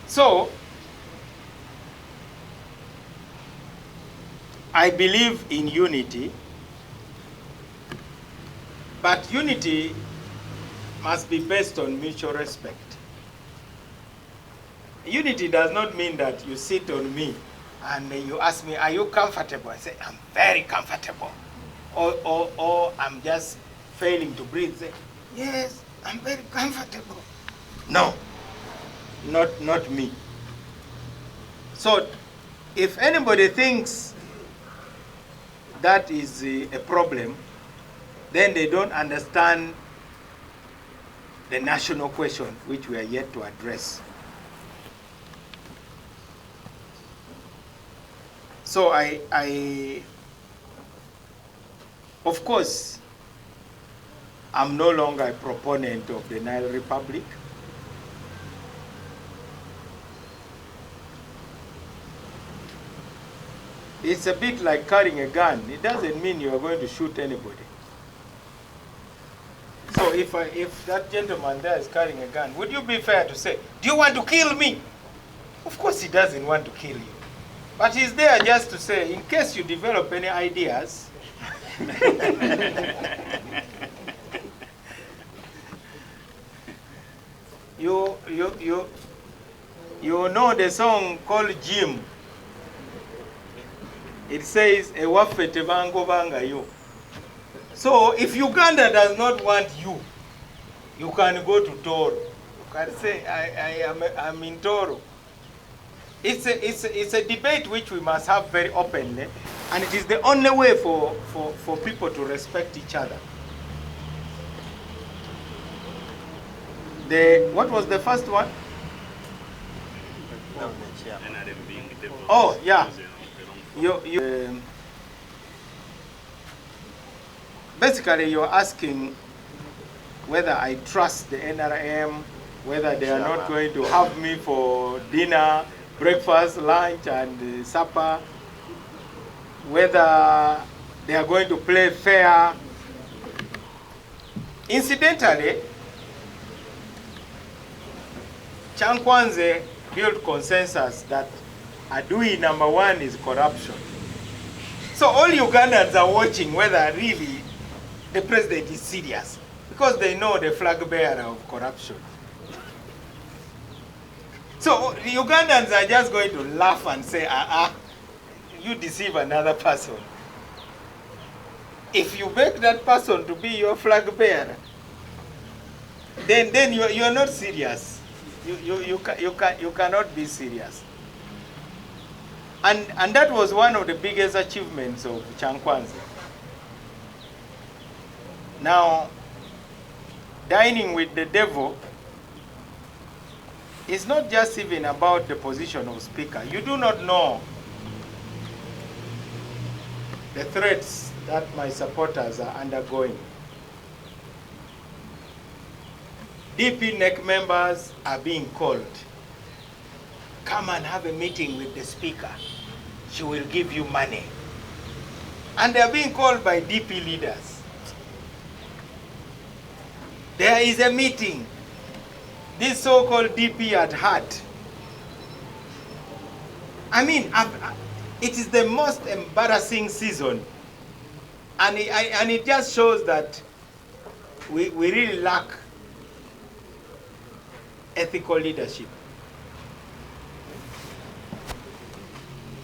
So, I believe in unity, but unity must be based on mutual respect. Unity does not mean that you sit on me and you ask me, are you comfortable? I say, I'm very comfortable. Or I'm just failing to breathe. Say, yes, I'm very comfortable. No, not me. So if anybody thinks that is a problem, then they don't understand the national question which we are yet to address. So Of course, I'm no longer a proponent of the Nile Republic. It's a bit like carrying a gun. It doesn't mean you are going to shoot anybody. So if that gentleman there is carrying a gun, would you be fair to say, do you want to kill me? Of course he doesn't want to kill you. But he's there just to say, in case you develop any ideas, you know the song called Jim. It says, "Ewaffe tebangobangayo." So if Uganda does not want you, you can go to Toro. You can say, I'm in Toro. It's a debate which we must have very openly, and it is the only way for people to respect each other. What was the first one? Oh, yeah. Basically, you're asking whether I trust the NRM, whether they are not going to have me for dinner, breakfast, lunch, and supper, whether they are going to play fair. Incidentally, Chankwanze built consensus that Adui number one is corruption. So all Ugandans are watching whether really the president is serious, because they know the flag bearer of corruption. So the Ugandans are just going to laugh and say, you deceive another person. If you make that person to be your flag bearer, then you are not serious. You cannot be serious. And that was one of the biggest achievements of Chankwanze. Now, dining with the devil is not just even about the position of speaker. You do not know the threats that my supporters are undergoing. DP NEC members are being called. Come and have a meeting with the speaker. She will give you money. And they are being called by DP leaders. There is a meeting. This so-called DP at heart. I mean, it is the most embarrassing season. And it just shows that we really lack ethical leadership.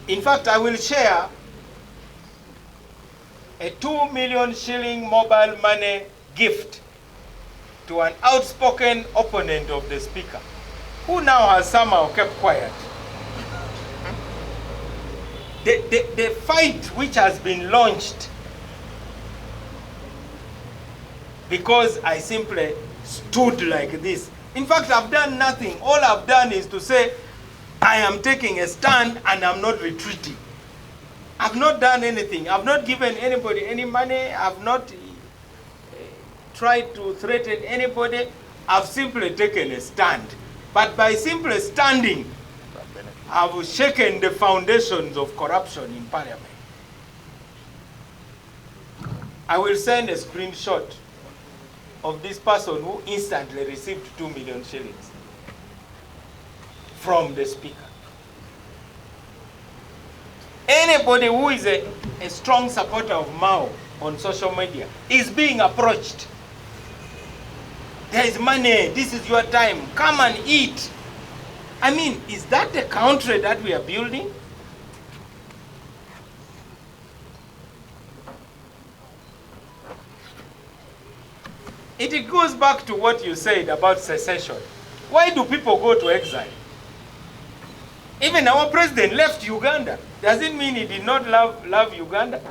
In fact, I will share a 2 million shilling mobile money gift to an outspoken opponent of the speaker, who now has somehow kept quiet. The fight which has been launched because I simply stood like this. In fact, I've done nothing. All I've done is to say, I am taking a stand and I'm not retreating. I've not done anything. I've not given anybody any money. I've not tried to threaten anybody. I've simply taken a stand. But by simply standing, I've shaken the foundations of corruption in Parliament. I will send a screenshot of this person who instantly received 2 million shillings from the speaker. Anybody who is a strong supporter of Mao on social media is being approached. There is money, this is your time, come and eat. I mean, is that the country that we are building? It goes back to what you said about secession. Why do people go to exile? Even our president left Uganda. Does it mean he did not love Uganda?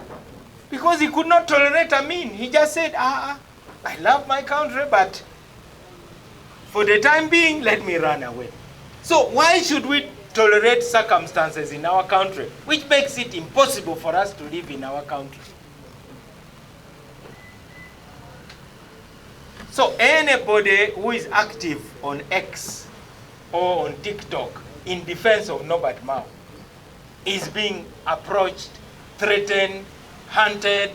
Because he could not tolerate Amin. He just said, I love my country, but for the time being, let me run away. So why should we tolerate circumstances in our country which makes it impossible for us to live in our country? So anybody who is active on X or on TikTok in defense of Norbert Mao is being approached, threatened, hunted,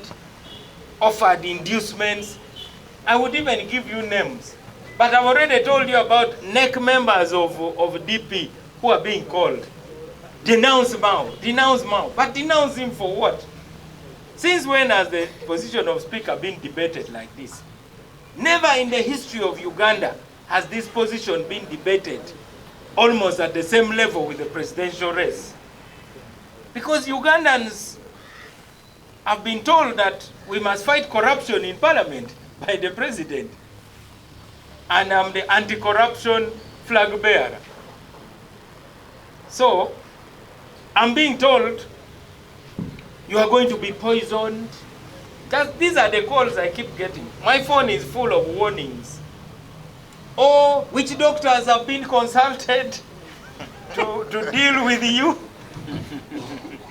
offered inducements. I would even give you names. But I've already told you about NEC members of DP who are being called. Denounce Mao, denounce Mao. But denounce him for what? Since when has the position of speaker been debated like this? Never in the history of Uganda has this position been debated almost at the same level with the presidential race. Because Ugandans have been told that we must fight corruption in parliament by the president. And I'm the anti-corruption flag bearer. So, I'm being told, you are going to be poisoned. These are the calls I keep getting. My phone is full of warnings. Oh, which doctors have been consulted to deal with you?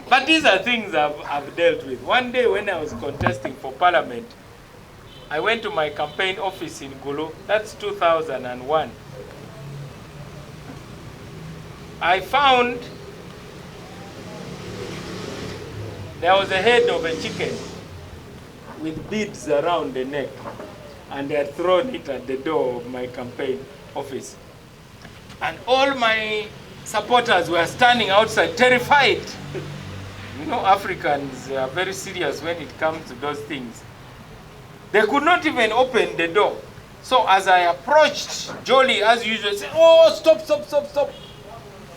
But these are things I've dealt with. One day when I was contesting for parliament, I went to my campaign office in Gulu. That's 2001. I found there was a head of a chicken with beads around the neck, and they had thrown it at the door of my campaign office. And all my supporters were standing outside, terrified. You know, Africans are very serious when it comes to those things. They could not even open the door. So as I approached, Jolie, as usual, said, oh, stop, stop, stop, stop.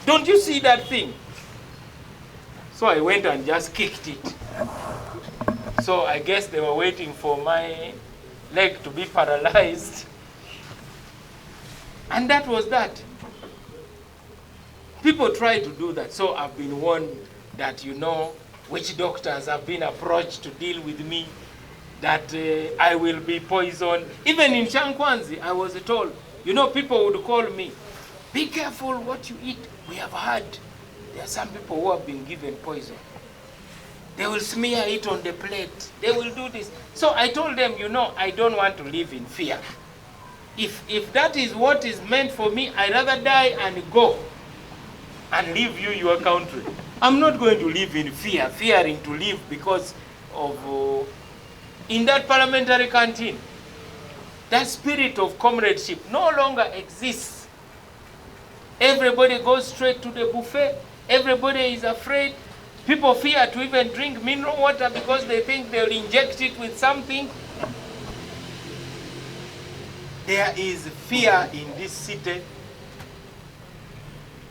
Don't you see that thing? So I went and just kicked it. So I guess they were waiting for my leg to be paralyzed. And that was that. People try to do that. So I've been warned that, you know, witch doctors have been approached to deal with me, that I will be poisoned. Even in Shankwanzi, I was told, you know, people would call me, be careful what you eat. We have heard there are some people who have been given poison. They will smear it on the plate. They will do this. So I told them, you know, I don't want to live in fear. If that is what is meant for me, I'd rather die and go and leave you your country. I'm not going to live in fear, fearing to live because of, in that parliamentary canteen, that spirit of comradeship no longer exists. Everybody goes straight to the buffet. Everybody is afraid. People fear to even drink mineral water because they think they'll inject it with something. There is fear in this city.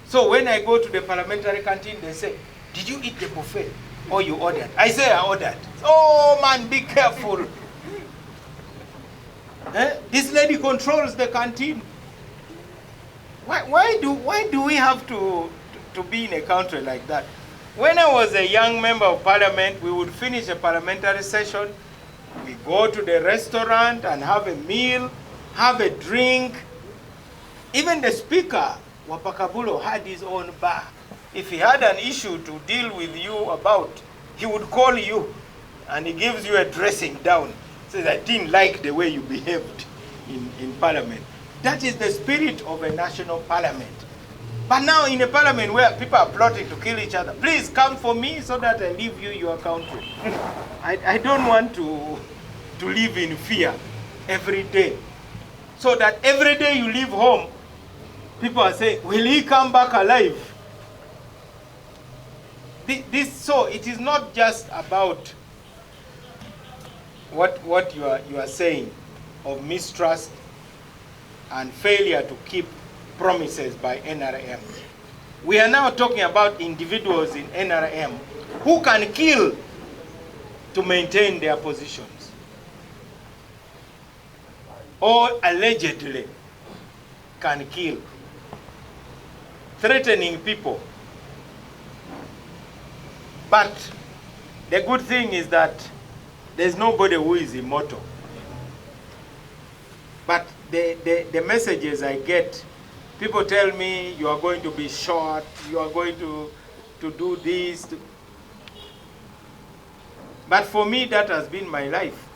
So when I go to the parliamentary canteen, they say, did you eat the buffet or you ordered? I say I ordered. Oh man, be careful. This lady controls the canteen. Why do we have to be in a country like that? When I was a young member of parliament, we would finish a parliamentary session, we go to the restaurant and have a meal, have a drink. Even the speaker, Wapakabulo, had his own bar. If he had an issue to deal with you about, he would call you and he gives you a dressing down. Says, I didn't like the way you behaved in parliament. That is the spirit of a national parliament. But now in a parliament where people are plotting to kill each other, please come for me so that I leave you your country. I don't want to live in fear every day. So that every day you leave home, people are saying, will he come back alive? So it is not just about what you are saying of mistrust and failure to keep promises by NRM. We are now talking about individuals in NRM who can kill to maintain their positions, or allegedly can kill, threatening people. But the good thing is that there's nobody who is immortal. But the messages I get, people tell me you are going to be shot, you are going to do this. But for me, that has been my life.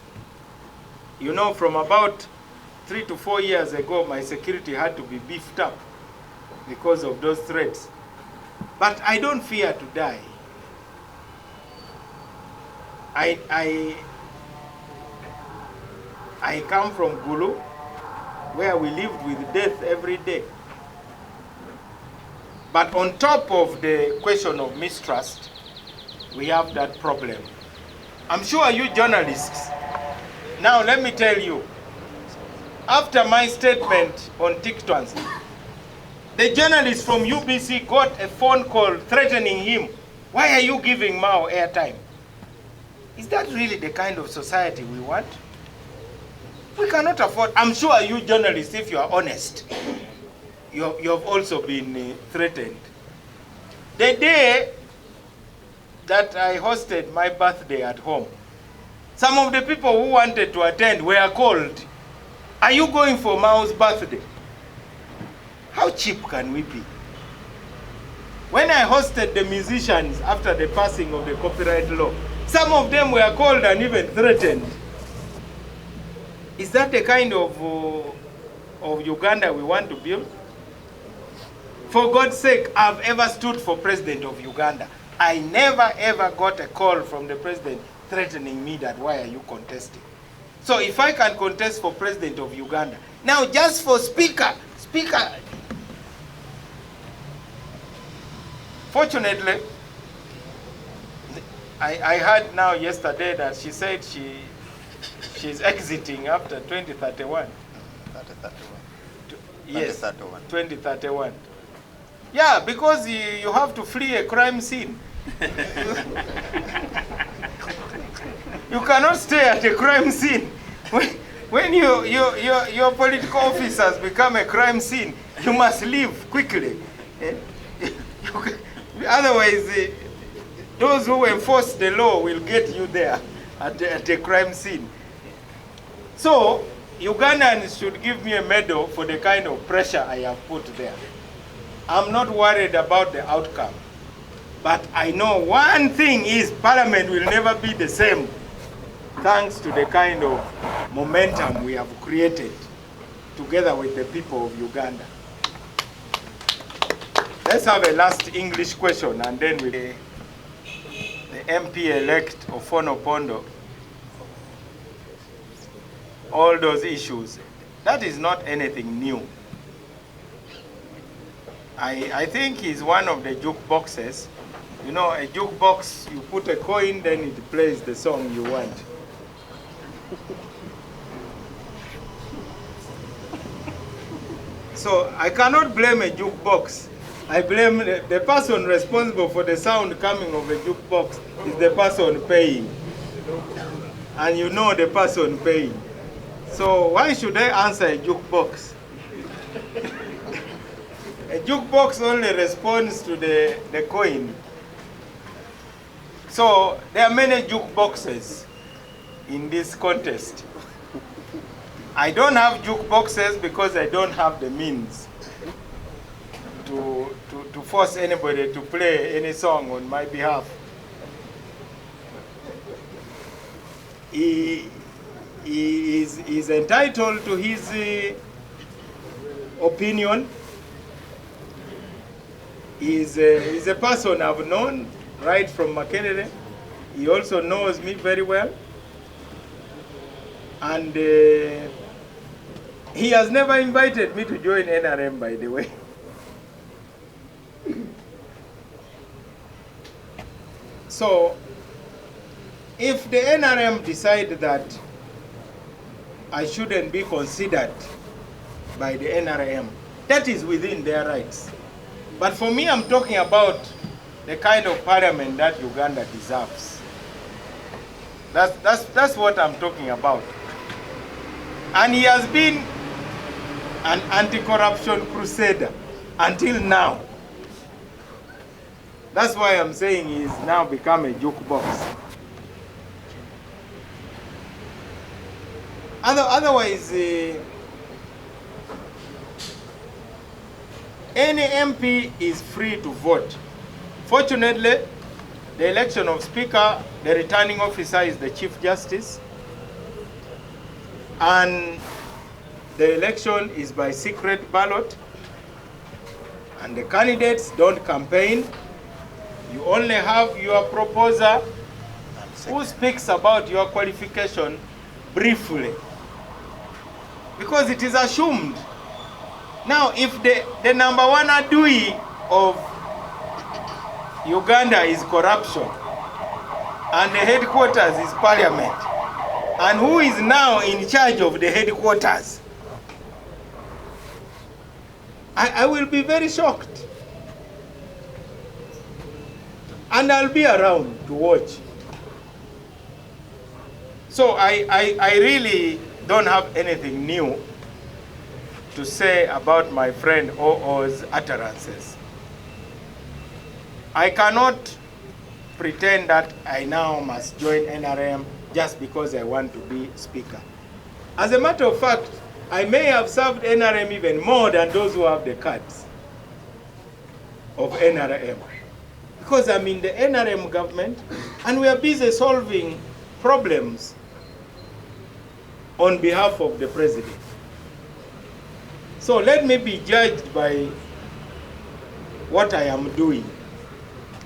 You know, from about 3 to 4 years ago, my security had to be beefed up because of those threats. But I don't fear to die. I come from Gulu, where we lived with death every day. But on top of the question of mistrust, we have that problem. I'm sure you journalists, now let me tell you, after my statement on TikTok, the journalist from UBC got a phone call threatening him. Why are you giving Mao airtime? Is that really the kind of society we want? We cannot afford. I'm sure you journalists, if you are honest, you have also been threatened. The day that I hosted my birthday at home, some of the people who wanted to attend were called. Are you going for Mao's birthday? How cheap can we be? When I hosted the musicians after the passing of the copyright law, some of them were called and even threatened. Is that the kind of Uganda we want to build? For God's sake, I've ever stood for president of Uganda. I never ever got a call from the president threatening me that why are you contesting? So if I can contest for president of Uganda, now just for speaker, fortunately, I heard now yesterday that she said she's exiting after 2031. 2031. Yes, 2031. 2031. Yeah, because you have to flee a crime scene. You cannot stay at a crime scene. When your political office has become a crime scene, you must leave quickly. Otherwise, those who enforce the law will get you there at a crime scene. So, Ugandans should give me a medal for the kind of pressure I have put there. I'm not worried about the outcome. But I know one thing is Parliament will never be the same, thanks to the kind of momentum we have created together with the people of Uganda. Let's have a last English question, and then the MP-elect Ofono Pondo, all those issues, that is not anything new. I think he's one of the jukeboxes. You know, a jukebox, you put a coin, then it plays the song you want. So I cannot blame a jukebox. I blame the person responsible for the sound coming of a jukebox is the person paying. And you know the person paying. So why should I answer a jukebox? A jukebox only responds to the coin. So there are many jukeboxes in this contest. I don't have jukeboxes because I don't have the means to force anybody to play any song on my behalf. He is entitled to his opinion. He's a person I've known right from Makerere. He also knows me very well. And he has never invited me to join NRM, by the way. So, if the NRM decide that I shouldn't be considered by the NRM, that is within their rights. But for me, I'm talking about the kind of parliament that Uganda deserves. That's what I'm talking about. And he has been an anti-corruption crusader until now. That's why I'm saying he's now become a jukebox. Otherwise, any MP is free to vote. Fortunately, the election of Speaker, the returning officer is the Chief Justice. And the election is by secret ballot, and the candidates don't campaign. You only have your proposer who speaks about your qualification briefly, because it is assumed. Now, if the number one adui of Uganda is corruption, and the headquarters is parliament, and who is now in charge of the headquarters, I will be very shocked. And I'll be around to watch. So I really don't have anything new to say about my friend OO's utterances. I cannot pretend that I now must join NRM just because I want to be speaker. As a matter of fact, I may have served NRM even more than those who have the cards of NRM. Because I'm in the NRM government and we are busy solving problems on behalf of the president. So let me be judged by what I am doing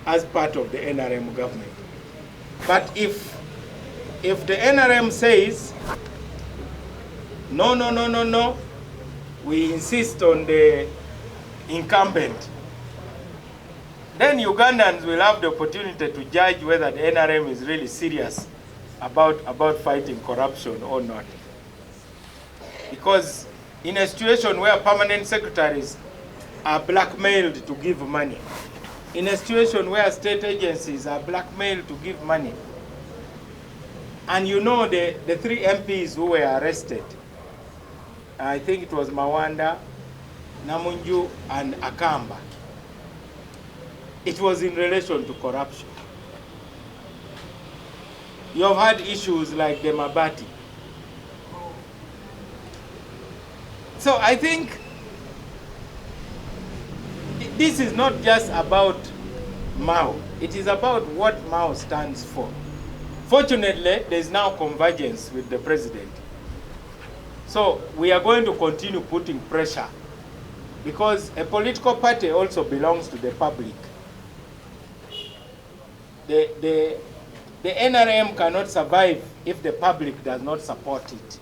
as part of the NRM government. But if the NRM says, no, we insist on the incumbent, then Ugandans will have the opportunity to judge whether the NRM is really serious about fighting corruption or not. Because in a situation where permanent secretaries are blackmailed to give money, in a situation where state agencies are blackmailed to give money, and you know the 3 MPs who were arrested, I think it was Mawanda, Namunju, and Akamba, it was in relation to corruption. You have had issues like the Mabati. So I think this is not just about Mao. It is about what Mao stands for. Fortunately, there is now convergence with the president. So we are going to continue putting pressure, because a political party also belongs to the public. The NRM cannot survive if the public does not support it.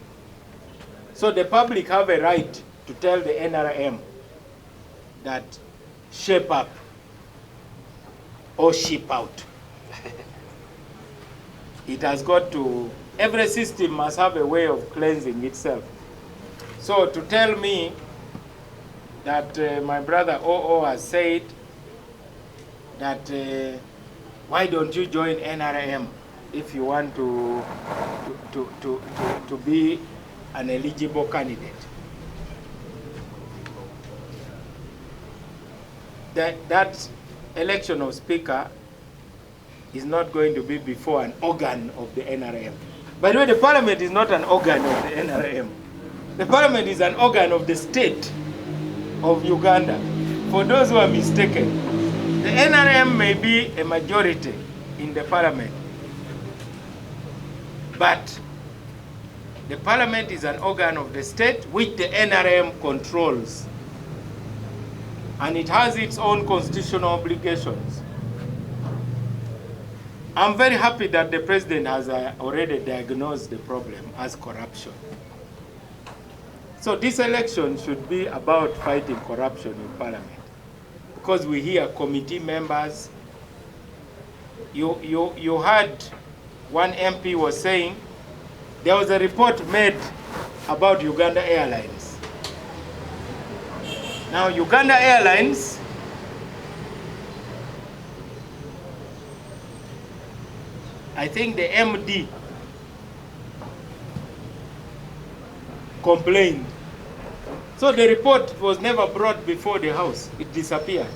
So the public have a right to tell the NRM that shape up or ship out. It has got to, every system must have a way of cleansing itself. So to tell me that my brother OO has said that why don't you join NRM if you want to be an eligible candidate? That election of speaker is not going to be before an organ of the NRM. By the way, the parliament is not an organ of the NRM. The parliament is an organ of the state of Uganda. For those who are mistaken, the NRM may be a majority in the parliament, but the parliament is an organ of the state which the NRM controls, and it has its own constitutional obligations. I'm very happy that the president has already diagnosed the problem as corruption. So this election should be about fighting corruption in parliament, because we hear committee members. You heard one MP was saying there was a report made about Uganda Airlines. Now Uganda Airlines I think the MD complained. So the report was never brought before the House. It disappeared.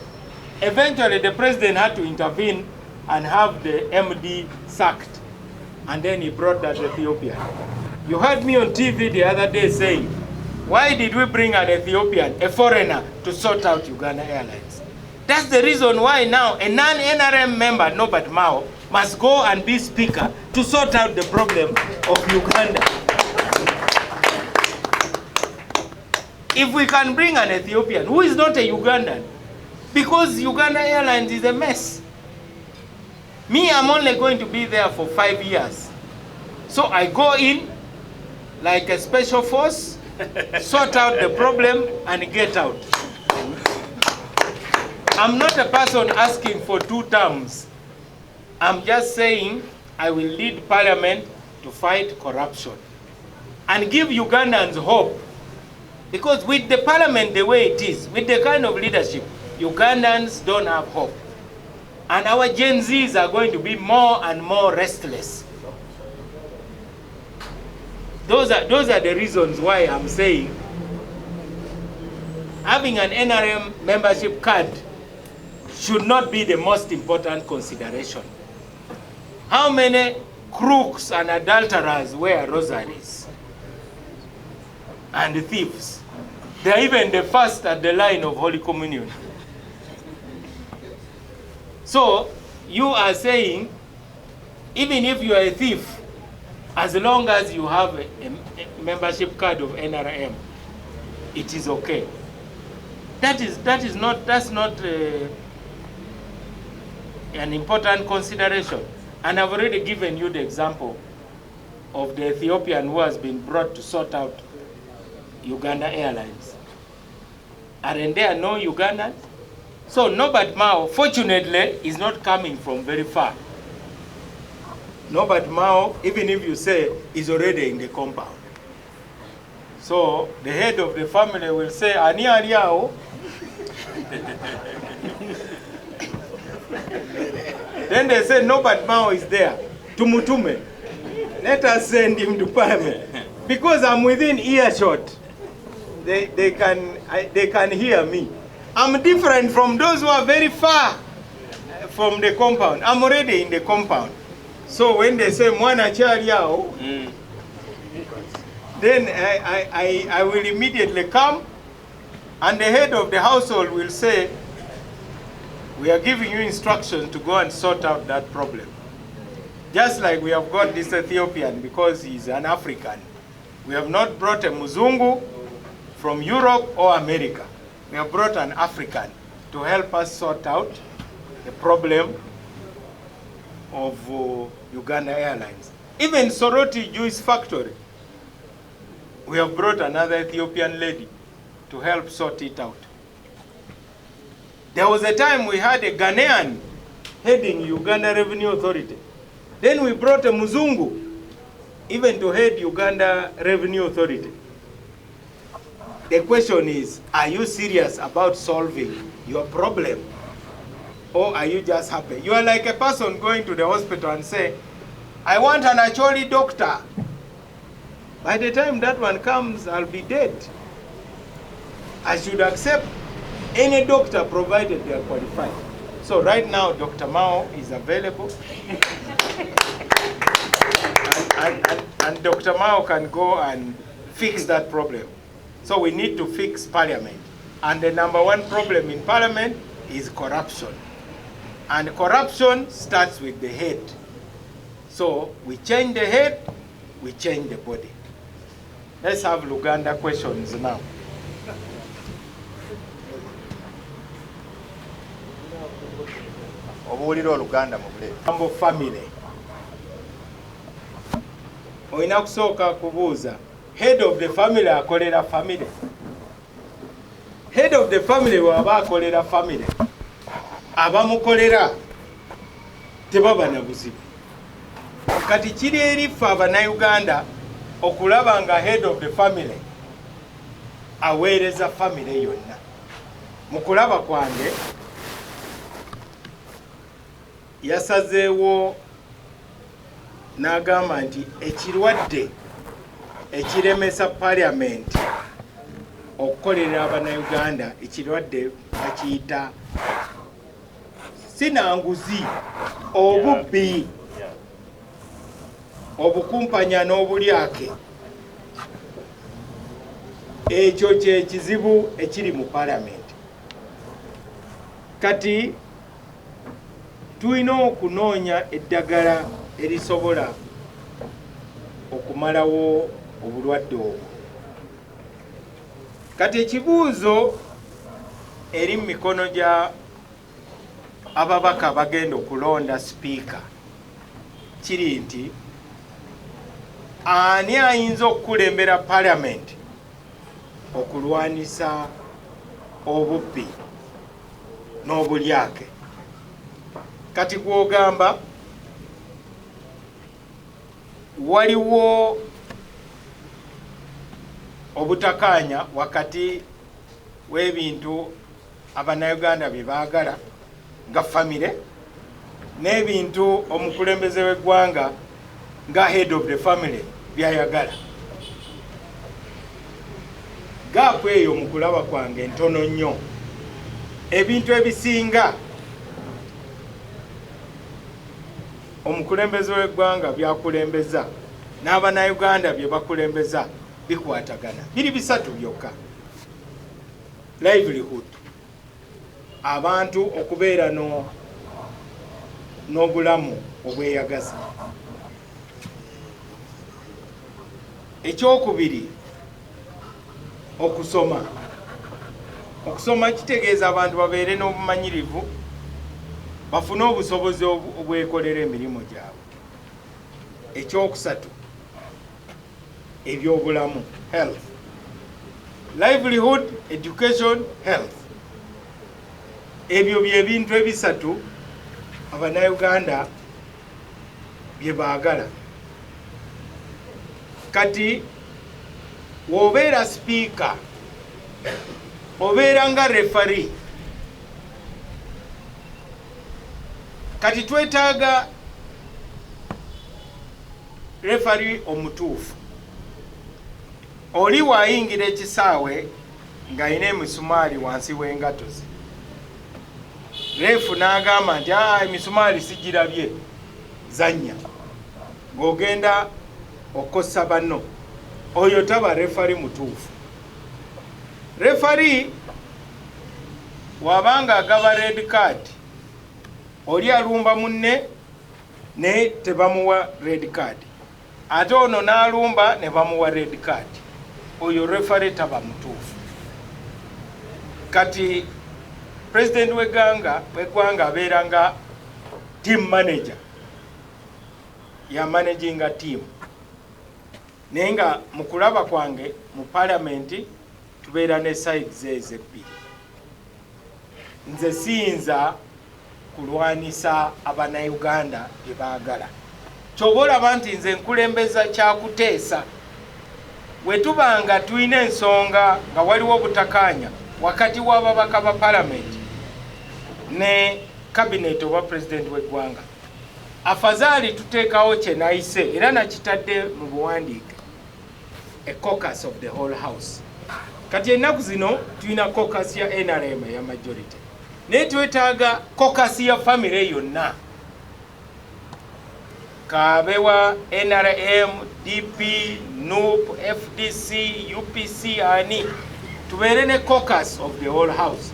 Eventually, the president had to intervene and have the MD sacked. And then he brought that Ethiopian. You heard me on TV the other day saying, why did we bring an Ethiopian, a foreigner, to sort out Uganda Airlines? That's the reason why now a non-NRM member, Norbert Mao, must go and be speaker to sort out the problem of Uganda. if we can bring an Ethiopian who is not a Ugandan, because Uganda Airlines is a mess. Me, I'm only going to be there for 5 years. So I go in like a special force, sort out the problem, and get out. I'm not a person asking for 2 terms. I'm just saying I will lead Parliament to fight corruption and give Ugandans hope. Because with the Parliament the way it is, with the kind of leadership, Ugandans don't have hope. And our Gen Zs are going to be more and more restless. Those are the reasons why I'm saying having an NRM membership card should not be the most important consideration. How many crooks and adulterers wear rosaries? And thieves. They're even the first at the line of Holy Communion. So, you are saying, even if you are a thief, as long as you have a membership card of NRM, it is okay. That's not an important consideration. And I've already given you the example of the Ethiopian who has been brought to sort out Uganda Airlines. Aren't there no Ugandans? So Norbert Mao, fortunately, is not coming from very far. Norbert Mao, even if you say, is already in the compound. So the head of the family will say, Ani Ariao. Then they say, Norbert Mao is there. Tumutume. Let us send him to Parliament. Because I'm within earshot. They can hear me. I'm different from those who are very far from the compound. I'm already in the compound. So when they say Mwana Chariao, then I will immediately come, and the head of the household will say, we are giving you instructions to go and sort out that problem. Just like we have got this Ethiopian because he's an African. We have not brought a Muzungu from Europe or America. We have brought an African to help us sort out the problem of Uganda Airlines. Even Soroti Juice Factory, we have brought another Ethiopian lady to help sort it out. There was a time we had a Ghanaian heading Uganda Revenue Authority. Then we brought a Muzungu even to head Uganda Revenue Authority. The question is, are you serious about solving your problem? Or are you just happy? You are like a person going to the hospital and say, I want an Acholi doctor. By the time that one comes, I'll be dead. I should accept any doctor provided they are qualified. So right now, Dr. Mao is available. and Dr. Mao can go and fix that problem. So we need to fix Parliament. And the #1 problem in Parliament is corruption. And corruption starts with the head. So we change the head, we change the body. Let's have Luganda questions now. Mambo family. Oyina kusooka kubuuza. Head of the family akolera family. Head of the family waba akolera family. Abamukolera tebaba na buzibu. Kati kiri eri ffe Abannayuganda okulaba nga head of the family aweereza family yonna. Mukulaba kwange yasazeewo n'agamba nti ekirwadde ekiremesa Parliament okukolera Abannayuganda, ekirwadde bakiyita sinanguzi, obubbi, obukumpanya n'obulyake. Ekyo kye kizibu ekiri mu Parliament. Kati tulina okunoonya eddagala erisobola okumalawo obulwadde obwo. Kati ekibuuzo eri mu mikono gya ababaka bagenda okulonda sipiika kiri nti ani ayinza okukulembera palamenti okulwanisa obubbi n'obulyake. Kati gwogamba waliwo obutakanya wakati w'ebintu Abannayuganda bye baagala nga famire n'ebintu omukulembeze w'eggwanga nga head of the family byayagala. Gaapu eyo mu kulaba kwange ntono nnyo. Ebintu ebisinga omukulembeze w'eggwanga byakulembeza n'Abannayuganda bye bakulembeza bikwatagana. Biri bisatu byokka: livelihood, abantu okubeera n'obulamu obweyagaza. Ekyokubiri, okusoma. Okusoma kitegeeza abantu babeere n'obumanyirivu, bafune obusobozi obwekolera emirimu gyabwe. Ekyokusatu, ebyobulamu, health. Livelihood, education, health. Ebyo byebintu ebisatu Abannayuganda bye baagala. Kati wobeera sipiika, obeera nga refari. Kati twetaaga refari omutuufu. Oli waayingira ekisaawe ng'alina emisumaali wansi w'engato ze. Refu n'agamba nti emisumaali sigirabye, zanya, ng'ogenda okosa banno. Oyo taba refari mutuufu. Refari wabanga agaba red card, oli alumba munne ne tebamuwa red card, ate ono n'alumba ne bamuwa red card. Oyo refari taba mutuufu. Kati president w'eggwanga abeera nga team manager, ya managinga team. Naye nga mu kulaba kwange mu palamenti tubeera ne sides ezo ebbiri. Nze siyinza kulwanisa Abannayuganda bye baagala. Ky'oba olaba nti nze nkulembeza kyakuteesa. Bwe tubanga tulina ensonga nga waliwo obutakanya wakati w'ababaka ba palamenti ne cabinet oba president w'eggwanga, afazaali tuteekawo kye nayise era nakitadde mu buwandiike, a caucus of the whole house. Kati ennaku zino tulina caucus ya NRM ya majority, naye twetaaga caucus ya family yonna. Kabewa, NRM, DP, NUP, FDC, UPC, ani tubeere ne caucus of the whole house.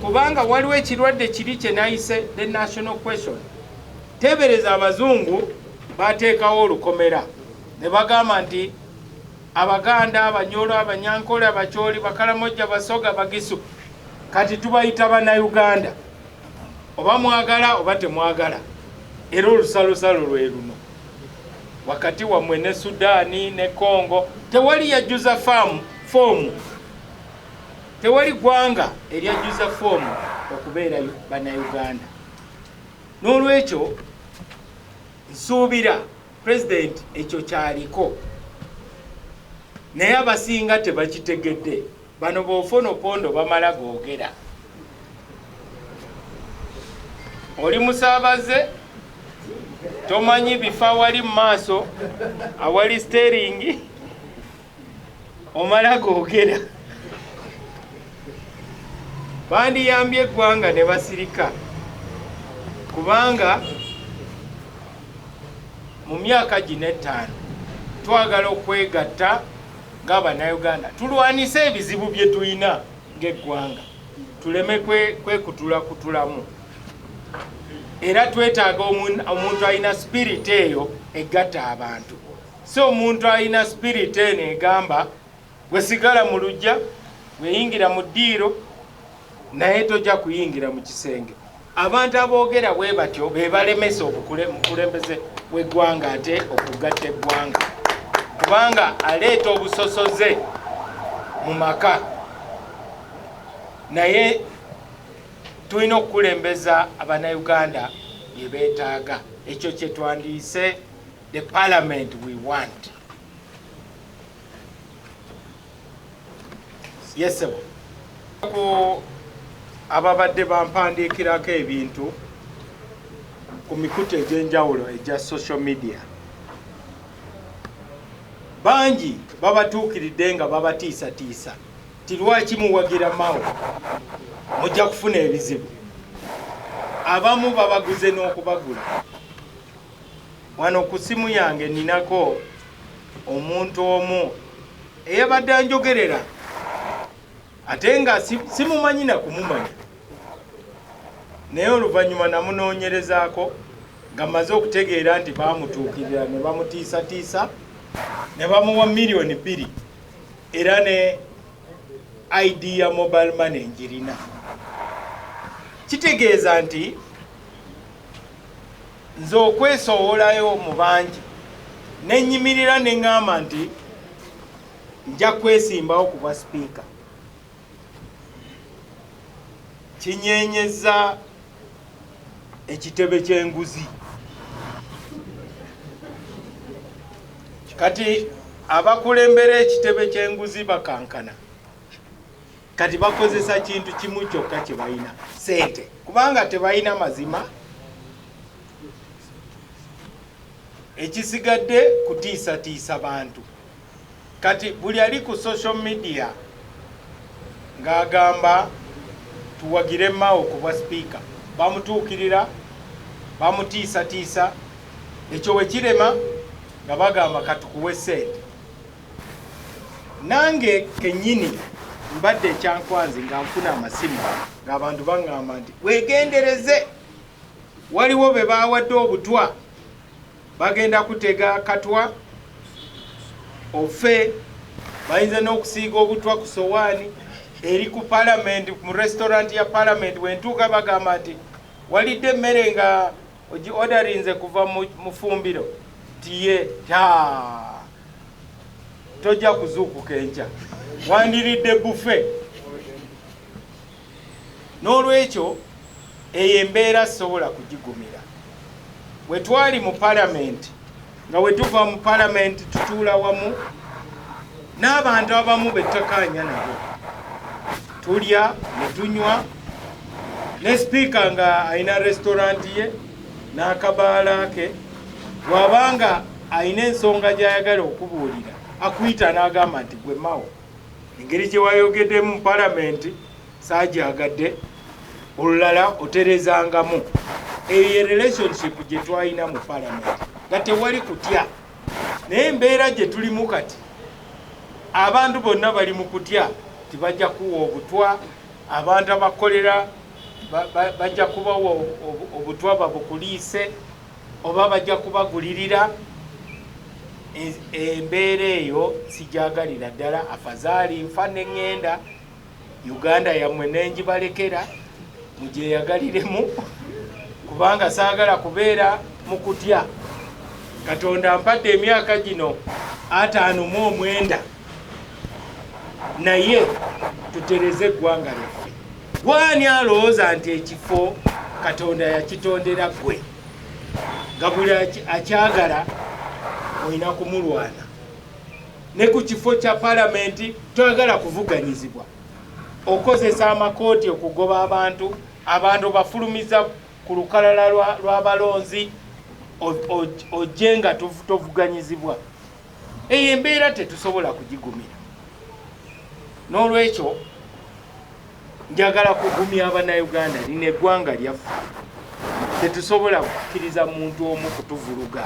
Kubanga waliwo ekirwadde kiri kye nayise the national question. Tebereza abazungu bateekawo olukomera ne bagamba nti Abaganda, Abanyoro, Abanyankole, Abacholi, Bakalamojja, Basoga, Bagisu, kati tubayita Bannayuganda. Oba mwagala oba temwagala. Era olusalosalo lwe luno. Wakati wammwe ne Sudaani ne Congo tewali yajjuza foomu. Tewali ggwanga eryajjuza foomu okubeera Bannayuganda. N'olwekyo nsuubira president ekyo kyaliko, naye abasinga tebakitegedde. Bano b'ofonopondo bamala googera. Oli musaabaze, tomanyi bifa wali mu maaso awali steering, omala googera. Bandiyambye eggwanga ne basirika, kubanga mu myaka gino 5 twagala okwegatta ng'Abannayuganda tulwanise ebizibu bye tulina ng'eggwanga, tuleme kwekutulakutulamu. Era twetaaga omuntu alina spirit eyo egatta abantu. So omuntu alina spirit eno egamba gwe sigala mu luggya, weyingira mu ddiiro naye tojja kuyingira mu kisenge. Abantu aboogera bwe batyo be balemesa omukulembeze w'eggwanga ate okugatta eggwanga, kubanga aleeta obusosoze mu maka. Naye tulina okukulembeza Abannayuganda bye beetaaga. Ekyo kye twandiise the parliament we want. Yes sir. Ko ababadde bampandiikirako ebintu ku mikutu egy'enjawulo egya social media, bangi babatuukiridde nga babatiisatiisa ti lwaki muwagira Mao mujja kufuna ebizibu. Abamu babaguze n'okubagula. Wano ku simu yange ninako omuntu omu eyabadde anjogerera ate nga simumanyi na kumumanya, naye oluvannyuma namunoonyerezaako nga maze okutegeera nti bamutuukirira ne bamutiisatiisa ne bamuwa million 2 era ne ID ya mobile money njirina. Kitegeeza nti nze okwesowolayo mu bangi nenyimirira ne ngamba nti nja kwesimbawo ku bwa sipiika. Kinyenyeza ekitebe ky'enguzi. Kati abakulembera ekitebe ky'enguzi bakankana. Kati bakozesa kintu kimu kyokka kye balina, sente, kubanga tebalina mazima. Ekisigadde kutiisatiisa bantu. Kati buli ali ku social media ng'agamba tuwagire Mao ku bwa sipiika, bamutuukirira, bamutiisatiisa, ekyo we kirema nga bagamba katukuwe sente. Nange kennyini mbadde ekyankwanzi nga nfuna amasimu ng'abantu baŋŋamba nti weegendereze, waliwo be baawadde obutwa, bagenda kutega katwa ofe, bayinza n'okusiiga obutwa ku sowaani eri ku parliament, mu restaurant ya parliament. Wentuuka bagamba nti walidde emmere nga ogi ordarinze kuva mu fumbiro, tiye tojja kuzuukuka enkya, wandiridde bufe. N'olwekyo eyo embeera sisobola kugigumira. Bwe twali mu parliament, nga we tuva mu parliament tutuula wamu n'abantu abamu bettakanya nabo, tulya ne tunywa, ne sipiika nga alina restaurant ye n'akabaala ke. Bw'abanga alina ensonga gy'ayagala okubuulira akuyita n'agamba nti gwe Mao, engeri gye wayogeddemu mu parliament saagyagadde, olulala oterezangamu. Eyo relationship gye twalina mu parliament nga tewali kutya. Naye embeera gye tulimu kati, abantu bonna bali mu kutya tibajja kuwa obutwa. Abantu abakolera bajja kubawa obutwa babukuliise oba bajja kubagulirira. Embeera eyo sijagalira ddala. Afazaali nfa ne ŋŋenda Uganda yammwe nenjibalekera mugyeyagaliremu, kubanga saagala kubeera mu kutya. Katonda mpadde emyaka gino 59, naye tutereze eggwanga lyaffe. Gwani alowooza nti ekifo Katonda yakitondera gwe, nga buli akyagala olina kumulwana. Ne ku kifo kya parliament toyagala kuvuganyizibwa, okozesa amakooti okugoba abantu, abantu bafulumiza ku lukalala lw'abalonzi, ojje nga tovuganyizibwa. Eyo embeera tetusobola kugigumira. N'olwekyo njagala kugumya Abannayuganda, lino eggwanga lyaffe. Tetusobola kukkiriza muntu omu kutuvuluga.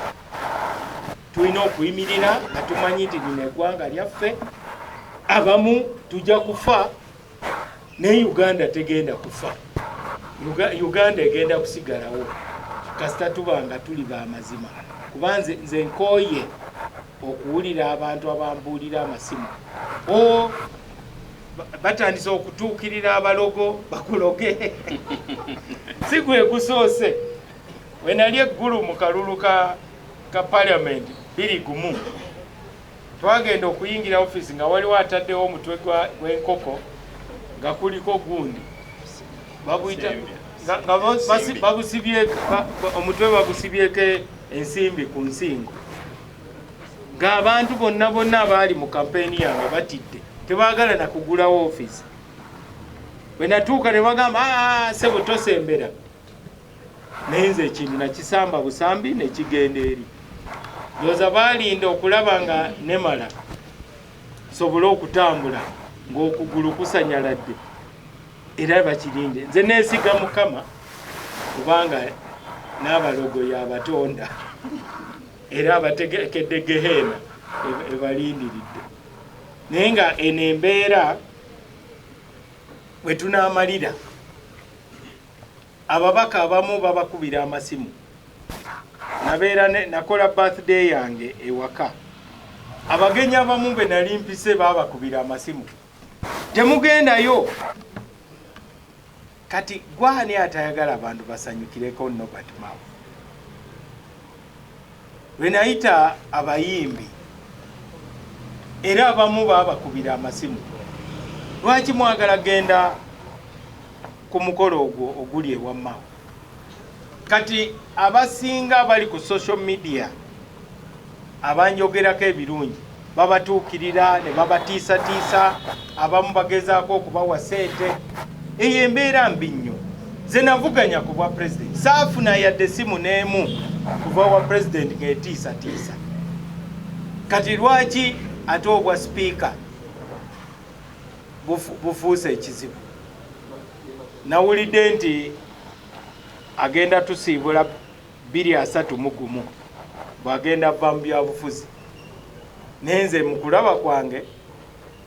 Tulina okuyimirira nga tumanyi nti lino eggwanga lyaffe. Abamu tujja kufa, naye Uganda tegenda kufa. Uganda egenda kusigalawo kasita tuba nga tuli b'amazima. Kuba nze nkooye okuwulira abantu abambuulira amasimu, batandise okutuukirira abalogo bakuloge si gwe gusoose we nali eggulu mu kalulu ka parliament 2 twagenda okuyingira office nga waliwo ataddewo omutwe gw'enkoko nga kuliko gundi babuyita omutwe bagusibyeko ensimbi ku nsingo ng'abantu bonna abaali mu kampeni yange batidde tebaagala na kugulawo office bwe natuuka ne bagamba sebo tosembera naye nze ekintu nakisamba busambi nekigenda eri ndowooza baalinda okulaba nga nemala sobole okutambula ng'okugulu kusanyaladde era bakirinde nze neesiga Mukama kubanga n'abalogo y'abatonda era abategekedde Gehenna ebalindiridde naye nga eno embeera bwe tunaamalira ababaka abamu babakubira amasimu nakola birthday yange ewaka abagenyi abamu be nali mpise babakubira amasimu temugendayo kati gwani atayagala abantu basanyukireko Norbert Mao we nayita abayimbi era abamu babakubira amasimu lwaki mwagala genda ku mukolo ogwo oguli ewa Mao kati abasinga bali ku social media abanjogerako ebirungi babatuukirira ne babatiisatiisa abamu bagezaako okubawa sente eyo embeera mbi nnyo ze navuganya ku bwa president saafuna yadde simu n'emu kuva wa president ng'etiisatiisa kati lwaki ate obwa sipiika bufuuse ekizibu nawulidde nti agenda tusiibula 231 bw'agenda va mu byabufuzi naye nze mu kulaba kwange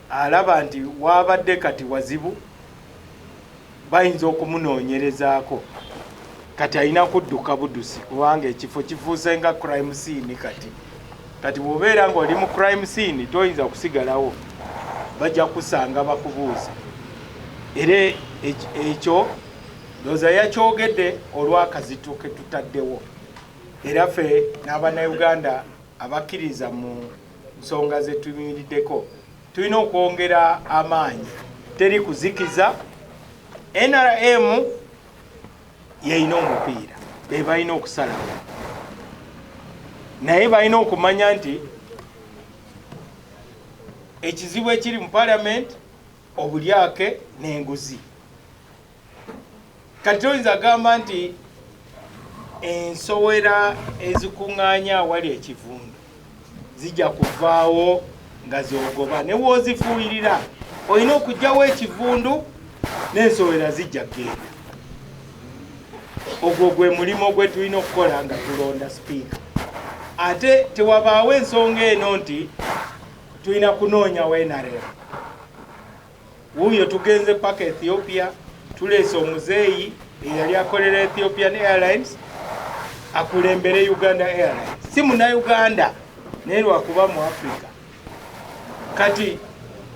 alaba nti wabadde kati wazibu bayinza okumunoonyerezaako kati alina kudduka buddusi kubanga ekifo kifuuse nga crime scene kati bw'obeera ng'oli mu crime scene toyinza kusigalawo bajja kusanga bakubuuza era ekyo ndowooza yakyogedde olw'akazito ke tutaddewo era ffe n'abannayuganda abakkiriza mu nsonga ze tuyimiriddeko tulina okwongera amaanyi teri kuzikiza NRM yeyina omupiira be balina okusalawo naye balina okumanya nti ekizibu ekiri mu parliament obulyake n'enguzi kati toyinza gamba nti ensowera ezikuŋŋaanya awali ekivundu zijja kuvaawo nga zogoba ne woozifuuyirira olina okugyawo ekivundu n'ensowera zijja genda ogwo gwe mulimo gwe tulina okukola nga tulonda sipiika ate tewabaawo ensonga eno nti tulina kunoonyawo NRM wuuyo tugenze paka Ethiopia tuleese omuzeeyi eyali akolera Ethiopian Airlines akulembere Uganda Airlines si munnayuganda naye lwakuba mu Africa kati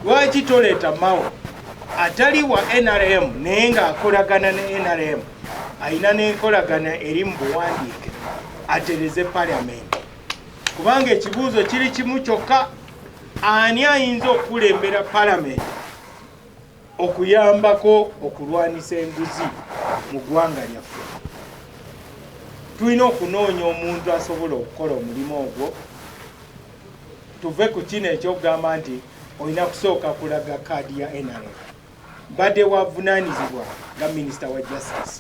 lwaki toleeta Mao atali wa NRM naye ng'akolagana ne NRM alina n'enkolagana eri mu buwandiike atereze parliament kubanga ekibuuzo kiri kimu kyokka ani ayinza okukulembera parliament okuyambako okulwanisa enguzi mu ggwanga lyaffe tulina okunoonya omuntu asobola okukola omulimu ogwo tuve ku kino ekyokugamba nti olina kusooka kulaga kaadi ya NRM mbadde wavunaanyizibwa nga minisita wa justice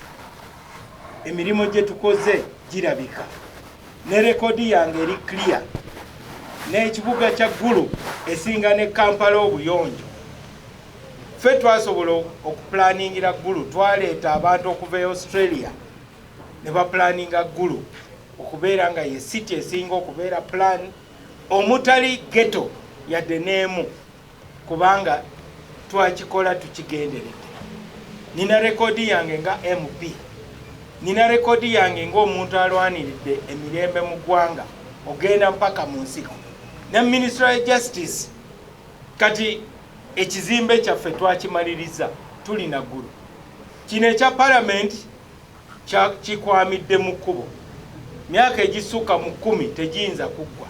emirimu gye tukoze girabika ne rekodi yange eri clear n'ekibuga kya Gulu esinga ne Kampala obuyonjo ffe twasobola okupulaningira Gulu twaleeta abantu okuva e Australia ne bapulaninga Gulu okubeera nga ye city esinga okubeera plan omutali ghetto yadde n'emu kubanga twakikola tukigenderedde nina rekodi yange nga MP nina rekodi yange ng'omuntu alwaniridde emirembe mu ggwanga ogenda mpaka mu nsiko ne Minister of Justice kati ekizimbe kyaffe twakimaliriza tulina ggulu. Kino ekya palamenti kikwamidde mu kkubo, myaka egisukka mu 10 tegiyinza kuggwa,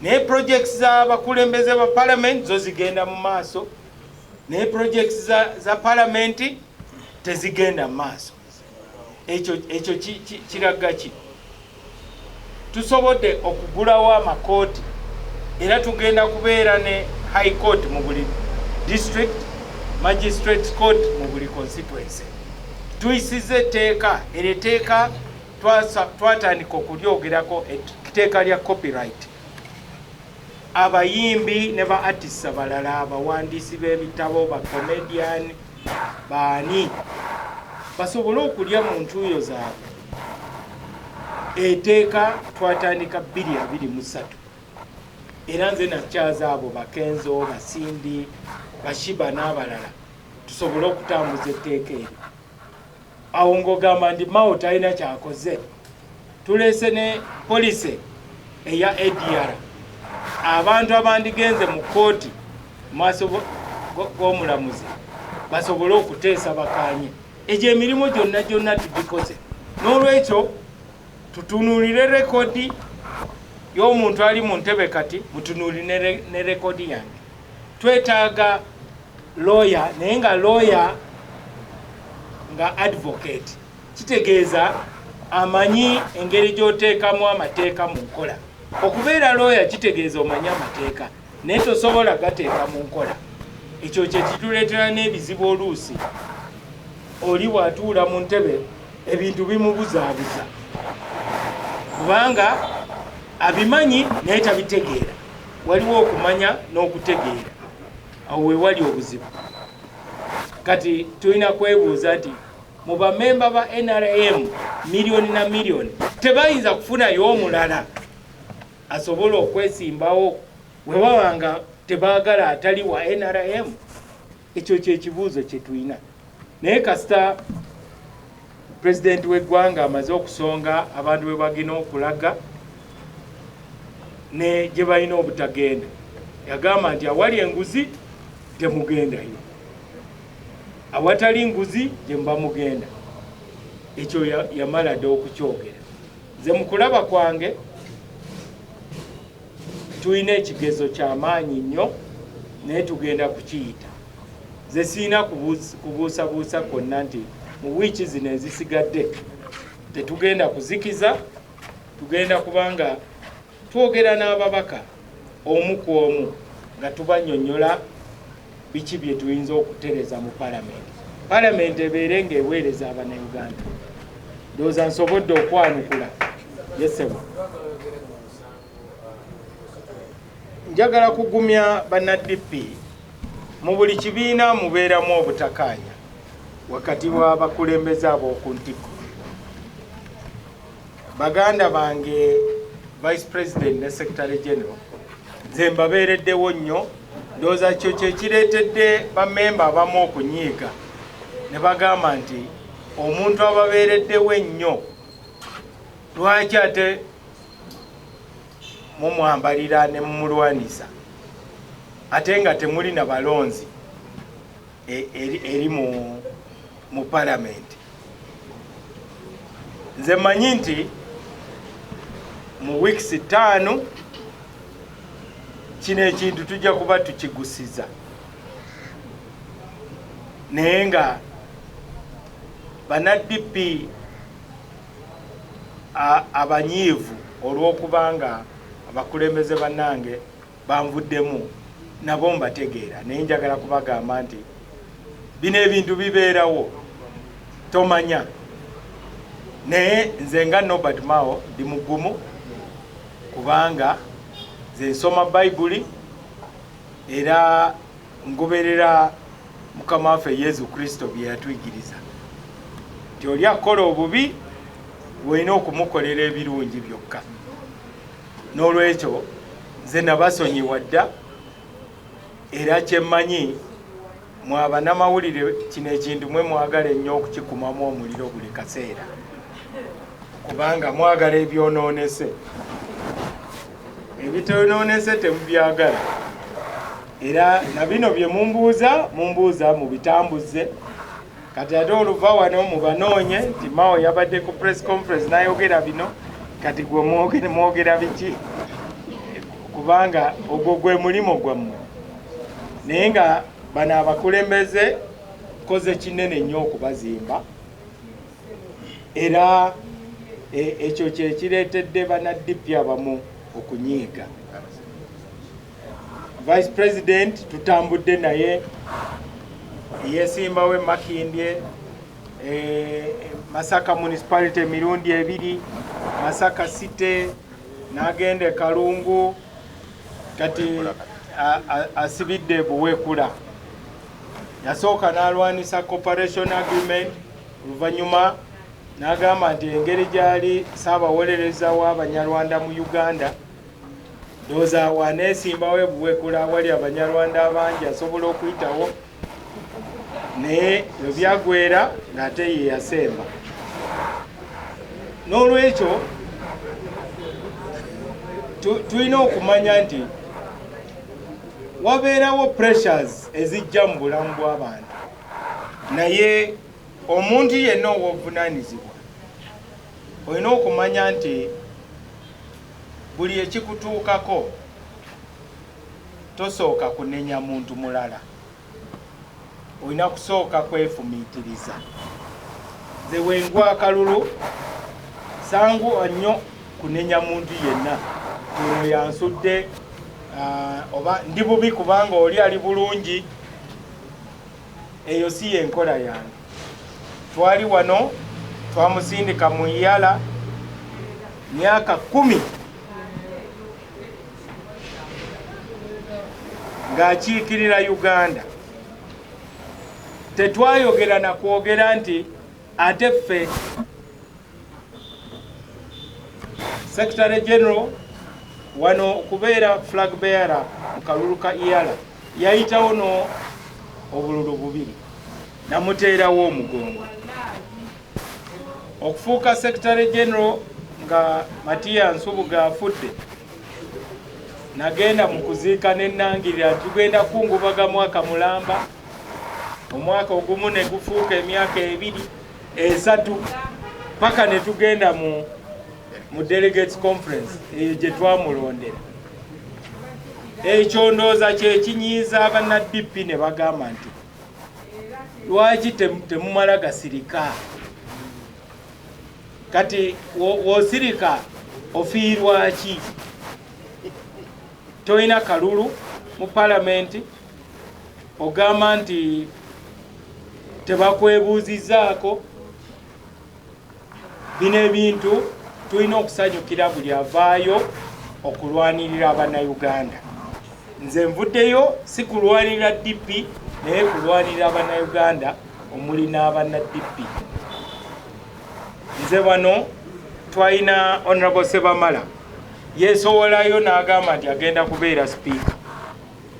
naye projects z'abakulembeze ba palamenti zo zigenda mu maaso, naye projects za palamenti tezigenda mu maaso. Ekyo kiraga ki? Tusobodde okugulawo amakooti era tugenda kubeera ne high court mu buli district, magistrate court mu buli constituency. Tuyisize etteeka, era etteeka twatandika okulyogerako etteeka lya copyright. Abayimbi ne ba artists abalala, abawandiisi b'ebitabo, ba comedian, baani basobole okulya mu ntuuyo zaabwe. Etteeka twatandika 2023 era nze nakyaza abo Bakenzo, Basindi, Bashiba n'abalala tusobole okutambuza etteeka eryo. Awo ng'ogamba ndi Mao talina kyakoze. Tuleese ne poliisi eya ADR, abantu abandigenze mu kooti mu maaso g'omulamuzi basobole okuteesa bakanye. Egyo emirimu gyonna tugikoze. N'olwekyo tutunuulire rekodi y'omuntu ali mu ntebe kati, mutunuulire ne rekodi yange. Twetaaga lawyer, naye nga lawyer nga advocate, kitegeeza amanyi engeri gy'oteekamu amateeka mu nkola. Okubeera lawyer kitegeeza omanyi amateeka naye tosobola gateeka mu nkola. Ekyo kye kituleetera n'ebizibu oluusi. Oli bw'atuula mu ntebe ebintu bimubuzaabuza kubanga abimanyi naye tabitegeera. Waliwo okumanya n'okutegeera, awo we wali obuzibu. Kati tulina kwebuuza nti mu bamemba ba NRM miliyoni na miliyoni tebayinza kufunayo omulala asobola okwesimbawo we wabanga tebaagala atali wa NRM. Ekyo kyekibuuzo kye tulina. Naye kasita pulezidenti w'eggwanga amaze okusonga abantu bwe bagina okulaga ne gye balina obutagenda, yagamba nti awali enguzi temugendayo, awatali nguzi gye muba mugenda. Ekyo yamala dde okukyogera. Nze mu kulaba kwange tulina ekigezo ky'amaanyi nnyo naye tugenda kukiyita. Nze siina kubuusabuusa kwonna nti mu wiiki zino ezisigadde tetugenda kuzikiza, tugenda kubanga twogera n'ababaka omu ku omu nga tubannyonnyola biki bye tuyinza okutereza mu palamenti. Palamenti ebeere ng'eweereza Abannayuganda. Ndowooza nsobodde okwanukula. Yesebo. Njagala kugumya banna-DP mu buli kibiina mubeeramu obutakkaanya wakati w'abakulembeze ab'oku ntikko. Baganda bange Vice President ne Secretary General nze mbabeereddewo nnyo. Ndowooza kyo kye kireetedde bammemba abamu okunyiiga ne bagamba nti omuntu ababeereddewo ennyo lwaki ate mumwambalira ne mumulwanisa ate nga temuli na balonzi eri mu palamenti. Nze manyi nti mu weeks 5 kino ekintu tujja kuba tukigusiza, naye nga banna-DP abanyiivu olw'okubanga abakulembeze bannange banvuddemu nabo mbategeera, naye njagala kubagamba nti bino ebintu bibeerawo tomanya. Naye nze nga Norbert Mao ndi mugumu kubanga nze nsoma Bayibuli era ngoberera Mukama waffe Yesu Kristo bye yatuyigiriza nti oli akola obubi weena okumukolera ebirungi byokka. N'olwekyo nze nabasonyiwa dda era kyemmanyi mwe bannamawulire kino ekintu mwe mwagala ennyo okukikumamu omuliro buli kaseera kubanga mwagala ebyonoonese. Ebitonoonese temubyagala era na bino bye mumbuuza mu bitambuze kati ate oluva wano mubanoonye nti Mao yabadde ku press conference n'ayogera bino kati gwe mwogera biki kubanga ogwo gwe mulimo gwammwe naye nga bano abakulembeze koze kinene nnyo okubazimba era ekyo kyekireetedde bannaddipi abamu okunyiiga. Vice President tutambudde naye yesimbawe Makindye Masaka Municipality emirundi ebiri, Masaka City n'agende Kalungu kati asibidde Buweekula. Yasooka n'alwanisa cooperation agreement oluvannyuma n'agamba nti engeri gyali Ssaabawolereza w'Abanyarwanda mu Uganda ndowooza waneesimbawo Buweekula awali Abanyarwanda abangi asobola okuyitawo naye bwe byagwera ng'ate ye yasemba. N'olwekyo tulina okumanya nti wabeerawo pressures ezijja mu bulamu bw'abantu naye omuntu yenna ow'obuvunaanyizibwa olina okumanya nti buli ekikutuukako tosooka kunenya muntu mulala, olina kusooka kwefumiitiriza. Nze wengwa akalulu sangu nnyo kunenya muntu yenna ono yansudde oba ndi bubi kubanga oli ali bulungi, eyo si yenkola yange. Twali wano twamusindika mu Yala myaka 10 ng'akiikirira Uganda. Tetwayogera na kwogera nti ate ffe Secretary General wano okubeera flag bearer mu kalulu ka Yala yayitawo no obululu bubiri namuteerawo omugongo. Okufuuka Secretary General nga Matiya Nsubuga afudde nagenda mu kuziika n'ennangirira tugenda kungubaga mwaka mulamba, omwaka ogumu ne gufuuka emyaka 2 3 paka ne tugenda mu delegates conference eyo gye twamulondera. Ekyo ndowooza kye kinyiiza abannaddipi ne bagamba nti lwaki temumala gasirika? Kati wosirika ofiirwa ki? Toyina kalulu mu palamenti ogamba nti tebakwebuuzizaako. Bino ebintu tulina okusanyukira buli avaayo okulwanirira Abannayuganda. Nze nvuddeyo si kulwanirira DP naye kulwanirira Abannayuganda omuli n'abannaddipi. Nze wano twalina Honorable Sebamala yeesowolayo n'agamba nti agenda kubeera speaker.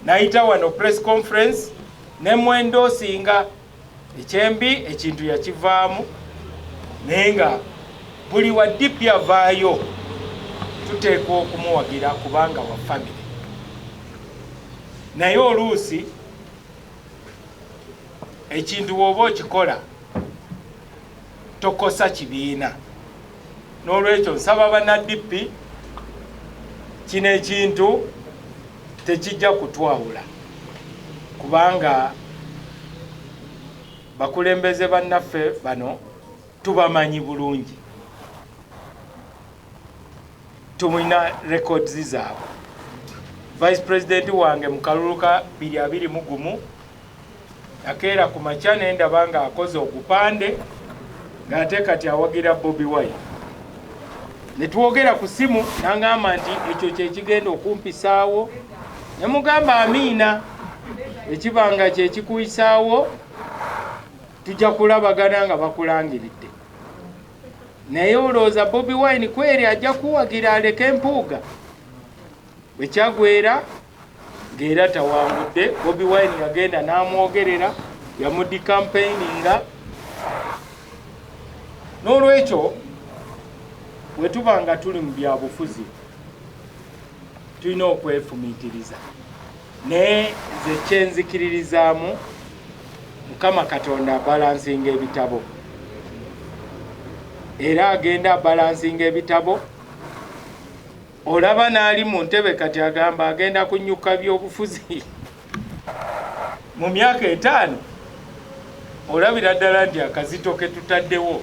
Nayita wano press conference ne mwendoosinga ekyembi ekintu yakivaamu naye nga buli wa DP avaayo tuteekwa okumuwagira kubanga wa family. Naye oluusi ekintu bw'oba okikola tokosa kibiina. N'olwekyo nsaba bannaddipi kino ekintu tekijja kutwawula kubanga bakulembeze bannaffe bano tubamanyi bulungi, tumina records zaabwe. Vice President wange mu kalulu ka 2021 yakeera ku makya ne ndaba nga akoze okupande ng'ate kati awagira Bobi Wine. Ne twogera ku simu n'angamba nti ekyo kye kigenda okumpisaawo, ne mugamba Amina ekibanga kye kikuyisaawo tujja kulabagana nga bakulangiridde. Naye olowooza Bobi Wine kweri ajja kuwagira aleke empuuga? Bwe kyagwera ng'era tawangudde, Bobi Wine yagenda n'amwogerera yamudi campaigninga. N'olwekyo bwe tuba nga tuli mu byabufuzi tulina okwefumiitiriza. ne ze kyenzikiririzaamu Mukama Katonda abalansinga ebitabo era agenda abalansinga ebitabo. Olaba n'ali mu ntebe kati agamba agenda kunyuka byobufuzi mu myaka 5 olabira ddala nti akazito ke tutaddewo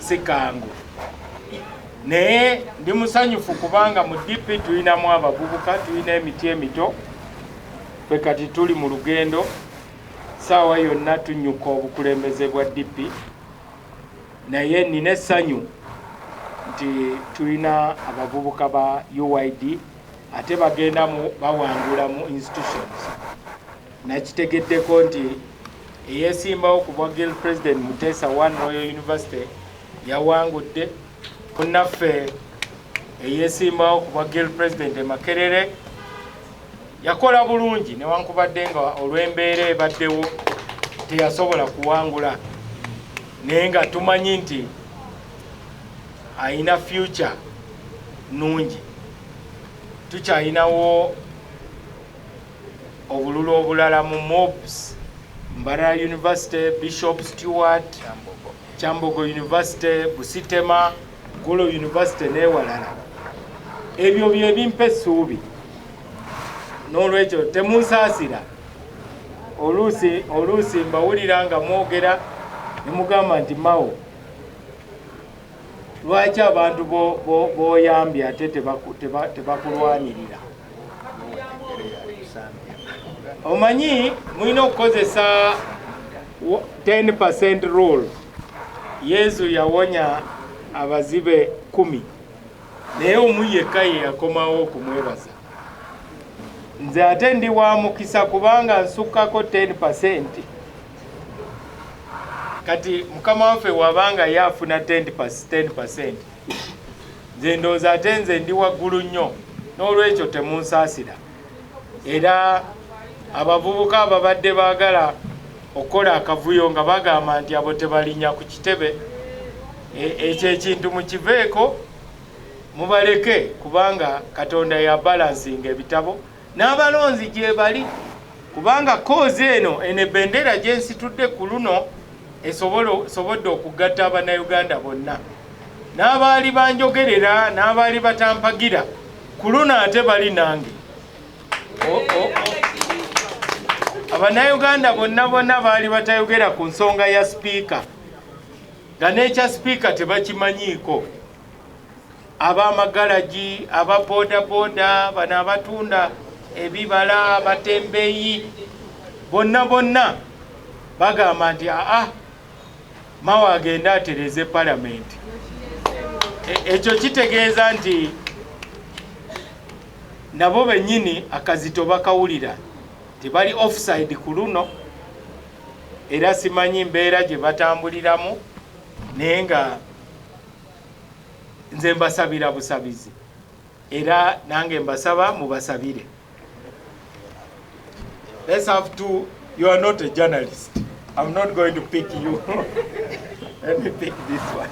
si kangu. Naye ndi musanyufu kubanga mu DP tulinamu abavubuka, tulina emiti emito, ffe kati tuli mu lugendo saawa yonna tunyuka obukulembeze bwa DP. Naye nina essanyu nti tulina abavubuka ba UID ate bagenda bawangula mu institutions. Nakitegeddeko nti eyeesimbawo ku bwa Guild President Mutesa One Royal University yawangudde. Kunnaffe eyeesimbawo ku bwa Guild President Makerere yakola bulungi newankubadde nga olw'embeera ebaddewo teyasobola kuwangula, naye nga tumanyi nti ayina future nungi. Tukyalinawo obululu obulala mu Mobs, Mbarara University, Bishop Stewart, Kyambogo University, Busitema, Gulu University n'ewalala. Ebyo bye bimpa essuubi. N'olwekyo temunsaasira. Oluusi mbawulira nga mwogera ne mugamba nti Mao, lwaki abantu b'oyambye ate tebakulwanirira? Omanyi mulina okukozesa 10% rule. Yesu yawonya abazibe 10 naye omu yekka ye yakomawo okumwebaza. Nze ate ndi wa mukisa kubanga nsukkako 10%. Kati mukama waffe wabanga yafuna 10%, nze ndowooza ate nze ndi waggulu nnyo, n'olwekyo temunsaasira. Era abavubuka ababadde baagala okukola akavuyo nga bagamba nti abo tebalinya ku kitebe, ekyo ekintu mukiveeko mubaleke, kubanga Katonda ya balansinga ebitabo n'abalonzi gye bali, kubanga koozi eno ebendera gye nsitudde ku luno esobodde okugatta Abannayuganda bonna, n'abaali banjogerera n'abaali batampagira ku luno ate bali nange. Abannayuganda bonna baali batayogera ku nsonga ya sipiika, nga n'ekya sipiika tebakimanyiiko. Ab'amagalagi, aba bodaboda, bano abatunda ebibala, abatembeeyi, bonna bagamba nti Mao agenda atereze palamenti. Ekyo kitegeeza nti nabo bennyini akazito bakawulira, tebali offside ku luno, era simanyi mbeera gye batambuliramu, naye nga nze mbasabira busabizi, era nange mbasaba mubasabire. Let's have to, you are not a journalist. I'm not going to pick you. Let me pick this one.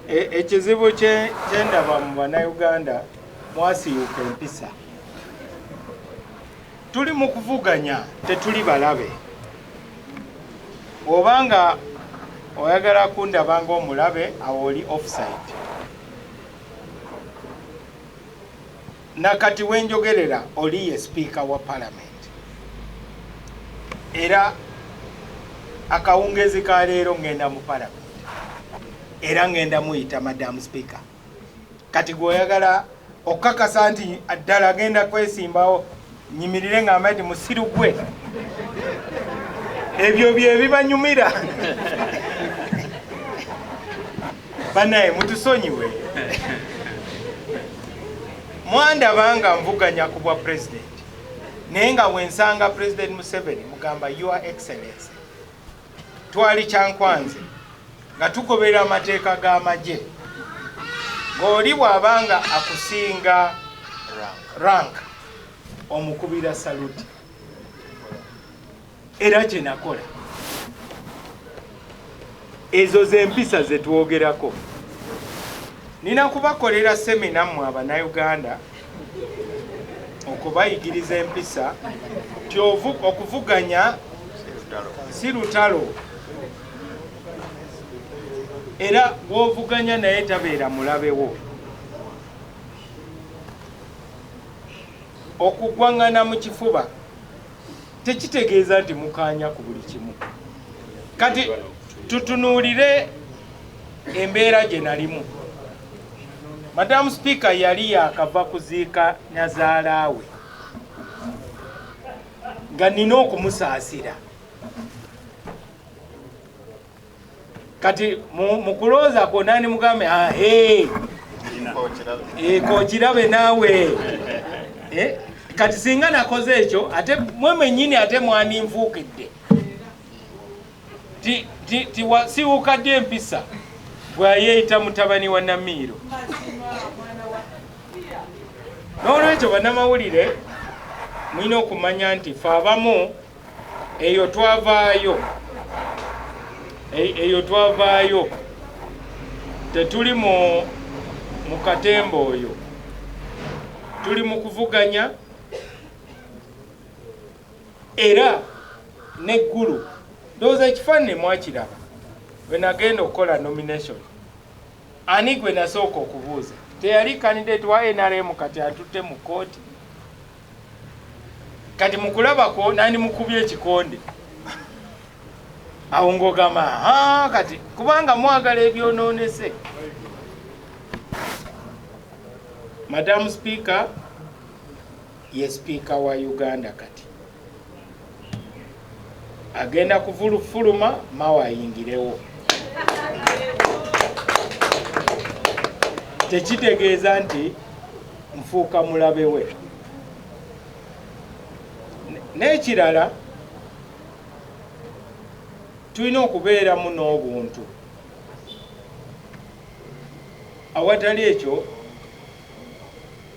Ekizibu kye ndaba mu Bannayuganda mwasiyuka empisa. Tuli mu kuvuganya, tetuli balabe. Obanga oyagala kundaba ng'omulabe, awo oli offside. Nakati wenjogerera oli ye speaker wa parliament. Era akawungezi ka leero ngenda mu parliament. Era ngenda muyita Madam Speaker. Kati gwoyagala okakasa nti addala agenda kwesimbawo nyimirire ngamba nti musiru gwe. Ebyo bye bibanyumira. Banaye mutusonyiwe. Mwandabanga mvuganya ku bwa president. Naye nga wensanga President Museveni mugamba Your Excellency. Twali kyankwanze nga tukobera amateeka g'amagye. Ng'oli bw'abanga akusinga rank omukubira saluti era kye nakola ezo z'empisa ze twogerako. Nina kubakolera semina mmwe Abannayuganda okubayigiriza empisa ti okuvuganya si lutalo era bw'ovuganya naye tabeera mulabewo. Okugwangana mu kifuba tekitegeeza nti mukanya ku buli kimu. Kati tutunuulire embeera gye nalimu. Madamu Speaker yali yakava kuziika nyazaalawe nga nina okumusaasira. Kati mu kulooza kwonna ni mugambe kookirabe naawe. Kati singa nakoze ekyo ate mwenyini ate mwandinfuukidde siwukadde empisa bwayeeyita mutabani wa Namiiro. N'olwekyo bannamawulire mulina okumanya nti fe abamu eyo twavaayo tetuli mu katemba oyo, tuli mu kuvuganya era n'eggulu. Ndowooza ekifaananyi mwakiraba bwe nagenda okukola nomination. Ani gwe nasooka okubuuza? Teyali candidate wa NRM kati atutte mu kooti. Kati mukulabako nani mukubye ekikonde awo ng'ogamba kati kubanga mwagala ebyonoonese. Madamu Speaker ye Speaker wa Uganda kati agenda kuvulufuluma Mao ayingirewo. Tekitegeeza nti nfuuka mulabe we. N'ekirala tulina okubeeramu n'obuntu. Awatali ekyo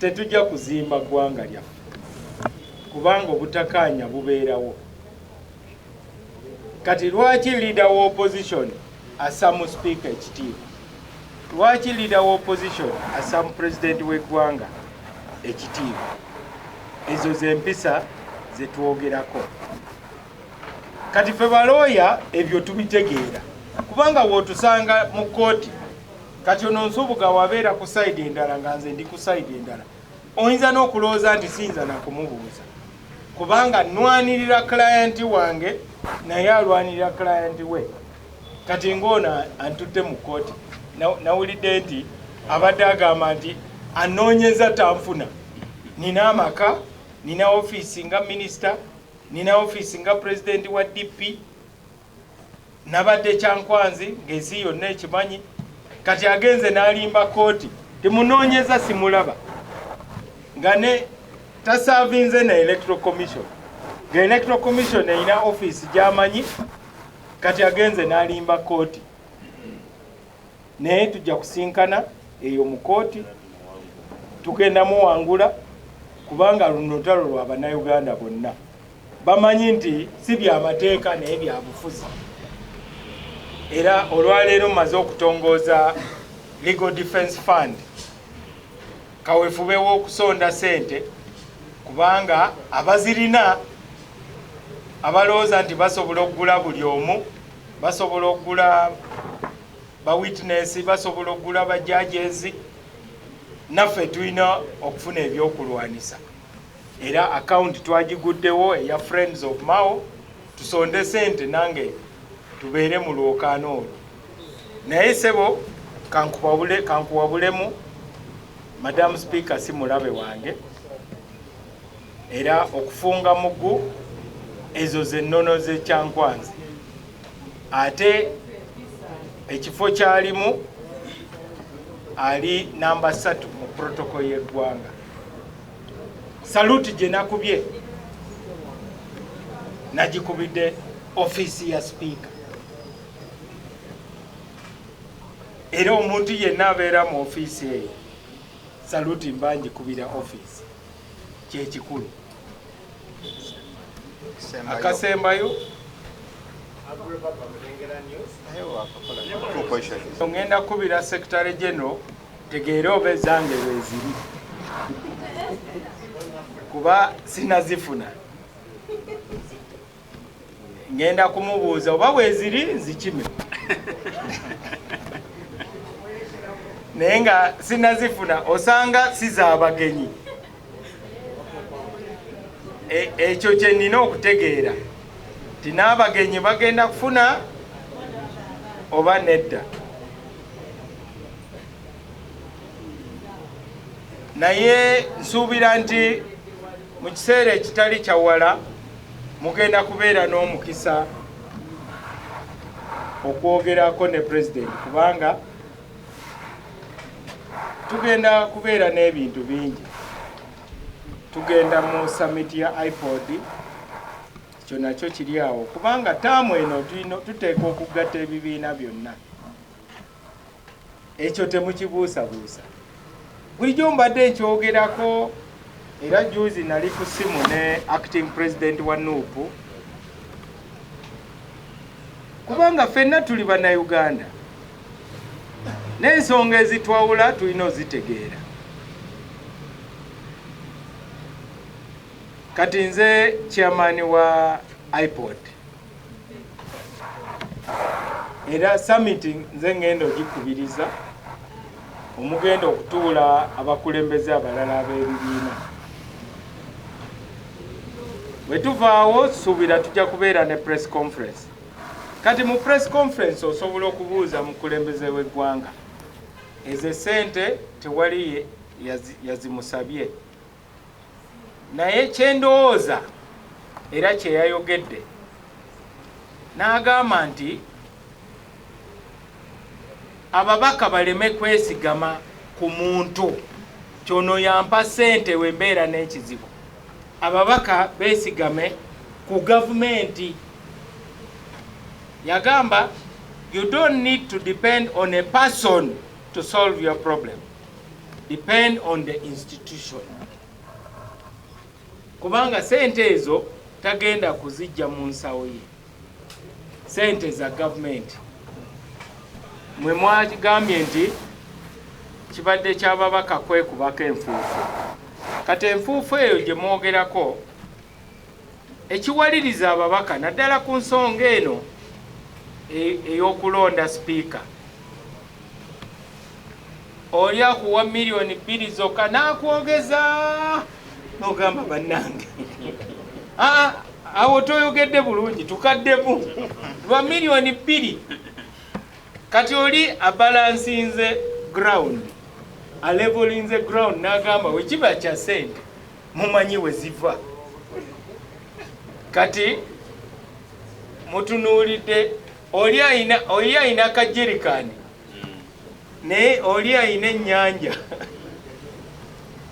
tetujja kuzimba ggwanga lyaffe kubanga obutakkaanya bubeerawo. Kati lwaki leader wa opposition assamu speaker ekitiibwa? Lwaki leader wa opposition assamu president w'eggwanga ekitiibwa? Ezo z'empisa ze twogerako. Kati ffe balooya ebyo tubitegeera kubanga w'otusanga mu kooti kati ono Nsubuga wabeera ku side endala nga nze ndi ku side endala, oyinza n'okulowooza nti siyinza na kumubuuza kubanga nnwanirira client wange naye alwanirira client we. Kati ng'ono antutte mu kooti nawulidde nti abadde agamba nti anoonyeza tanfuna. Nina amaka, nina ofiisi nga minisita, nina ofiisi nga president wa DP, nabadde Kyankwanzi ng'ensi yonna ekimanyi. Kati agenze n'alimba kooti timunoonyeza simulaba nga ne tasaavinze na electoral commission. Nga electoral commission erina ofiisi gy'amanyi, kati agenze n'alimba kooti. Naye tujja kusinkana eyo mu kooti tugenda muwangula kubanga luno lutalo lwa Bannayuganda bonna. Bamanyi nti si byamateeka naye bya bufuzi. Era olwaleero mmaze okutongooza Legal Defence Fund kaweefubewo okusonda sente kubanga abazirina abalowooza nti basobola okugula buli omu, basobola okugula ba witness, basobola okugula ba judges, naffe tulina okufuna ebyokulwanisa. Era account twagiguddewo eya Friends of Mao tusonde sente nange tubeere mu lwokaano olwo. Naye sebo kankuwabulemu Madamu Speaker si mulabe wange era okufunga muggu ezo zennono ze Kyankwanzi. Ate ekifo kyalimu ali namba 3 mu protocol y'eggwanga. Saluti gye nakubye nagikubidde ofiisi ya Speaker. Era omuntu yenna abeera mu ofiisi eyo saluti mbanji kubira office kyekikulu. Akasembayo ngenda kubira Secretary General tegeera oba ezange weziri kuba sinazifuna. Ngenda kumubuuza oba weziri nzikime naye nga sinazifuna osanga sizaabagenyi. Ekyo kye nnina okutegeera ti n'abagenyi bagenda kufuna oba nedda. Naye nsuubira nti mu kiseera ekitali kyawala mugenda kubeera n'omukisa okwogerako ne President kubanga tugenda kubeera n'ebintu bingi. Tugenda mu summit ya iPod, kyo nakyo kiri awo kubanga taamu eno tuteeka okugatta ebibiina byonna. Ekyo temukibuusabuusa. Bulijjo mbadde nkyogerako era juzi nali ku simu ne acting president wa NUP kubanga ffenna tuli bannayuganda n'ensonga ezitwawula tulina ozitegeera. Kati nze chairman wa iPod era summit nze ngenda ogikubiriza omugenda okutuula abakulembeze abalala ab'ebibiina. Bwe tuvaawo suubira tujja kubeera ne press conference. Kati mu press conference osobola okubuuza mukulembeze w'eggwanga ezo ssente tewali yazimusabye, naye kyendowooza era kyeyayogedde n'agamba nti ababaka baleme kwesigama ku muntu kyono yampa ssente we mbeera n'ekizibu. Ababaka beesigame ku gavumenti. Yagamba you don't need to depend on a person to solve your problem. Depend on the institution. Kubanga sente ezo tagenda kuzijja mu nsawo ye. Sente za government. Mwe mwagambye nti kibadde ky'ababaka kwekubako enfuufu. Kati enfuufu eyo gye mwogerako ekiwaliriza ababaka naddala ku nsonga eno ey'okulonda sipiika. Oli akuwa miliyoni 2 zokka n'akwogeza n'ogamba bannange awo toyogedde bulungi tukaddemu lwa miliyoni 2. Kati oli abalansinze ground alevelinze ground n'agamba wekiba kya ssente mumanyi we ziva. Kati mutunuulidde oli ayina kajerikani naye oli ayina ennyanja.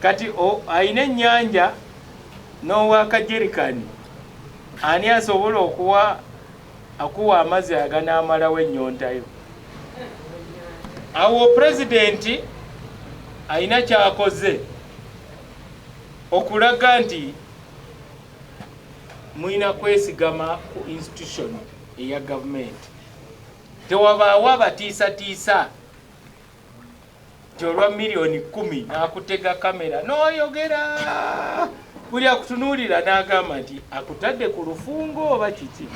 Kati ayina ennyanja n'owa kajerikani ani asobola akuwa amazzi aganaamalawo ennyontayo? Awo pulezidenti ayina kyakoze okulaga nti mulina kwesigama ku institution eya gavumenti. Tewabaawo abatiisatiisa kyolwa miliyoni 10 n'akutega kamera n'oyogera buli akutunuulira n'agamba nti akutadde ku lufungo oba kiki.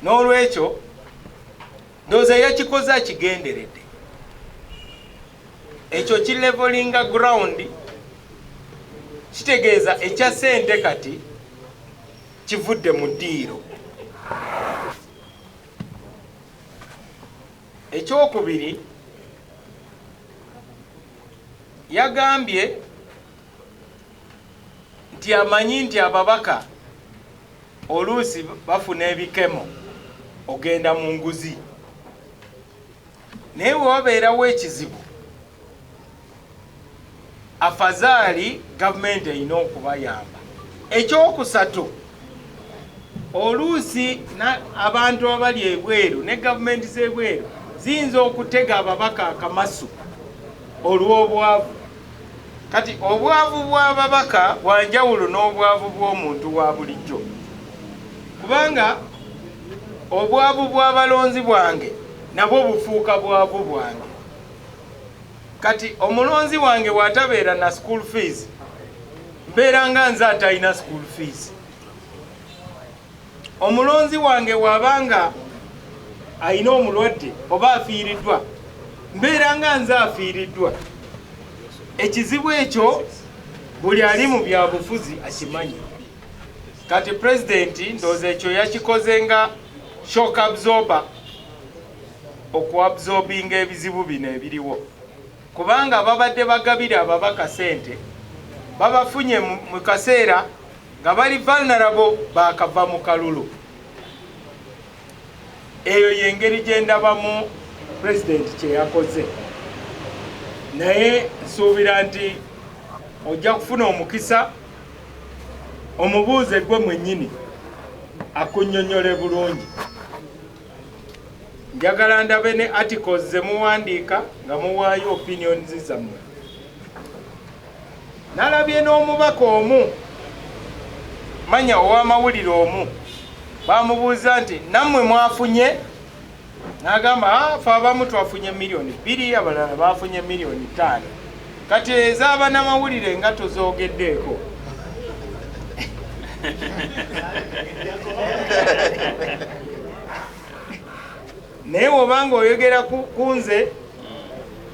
N'olwekyo ndowooza yakikoze akigenderedde. Ekyo kilevelinga ground kitegeeza ekya ssente kati kivudde mu ddiiro. Ekyokubiri yagambye nti amanyi nti ababaka oluusi bafuna ebikemo ogenda mu nguzi, naye wabeerawo ekizibu afazaali gavumenti erina okubayamba. Ekyokusatu oluusi abantu abali ebweru ne gavumenti z'ebweru ziyinza okutega ababaka akamasu olw'obwavu. Kati obwavu bw'ababaka bwanjawulo n'obwavu bw'omuntu wa bulijjo, kubanga obwavu bw'abalonzi bwange nabwo bufuuka bwavu bwange. Kati omulonzi wange watabeera na school fees, mbeera nga nze atalina school fees. Omulonzi wange wabanga alina omulwadde oba afiiriddwa, mbeera nga nze afiiriddwa. Ekizibu ekyo buli ali mu byabufuzi akimanyi. Kati pulezidenti ndowooza ekyo yakikoze nga shock absorber okuabsorbinga ebizibu bino ebiriwo, kubanga babadde bagabira ababaka sente babafunye mu kaseera nga bali vulnerable bakava mu kalulu. Eyo yengeri gye ndabamu pulezidenti kye yakoze, naye nsuubira nti ojja kufuna omukisa omubuuze gwe mwennyini akunnyonnyole bulungi. Njagala ndabe ne articles ze muwandiika nga muwaayo opinions zammwe. Nalabye n'omubaka omu, manya ow'amawulire omu, bamubuuza nti nammwe mwafunye? N'agamba ffe abamu twafunye million 2, abalala bafunye million 5. Kati ez'abanamawulire nga tozogeddeeko. Naye obanga oyogera ku nze,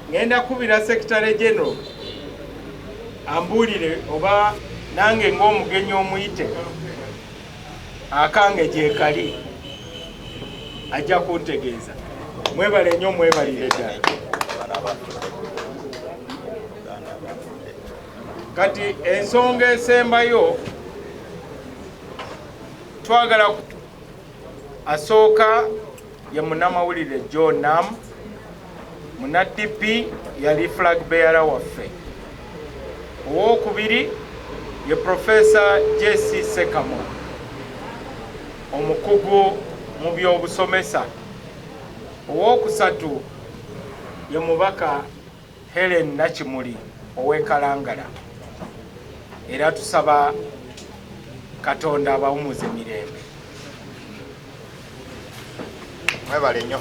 ngenda kubira Secretary General ambuulire oba nange ng'omugenyi omuyite akange gyekali ajja kuntegeeza. Mwebale nnyo, mwebalire ddala. Kati ensonga esembayo twagala asooka ye munnamawulire John Nam, muna DP yali flag bearer waffe. Owokubiri ye Professor J.C. Sekamo, omukugu mu by'obusomesa. Owokusatu ye mubaka Helen Nakimuli ow'ekalangala. Era tusaba Katonda abawumuze mirembe. Mwebale nnyo.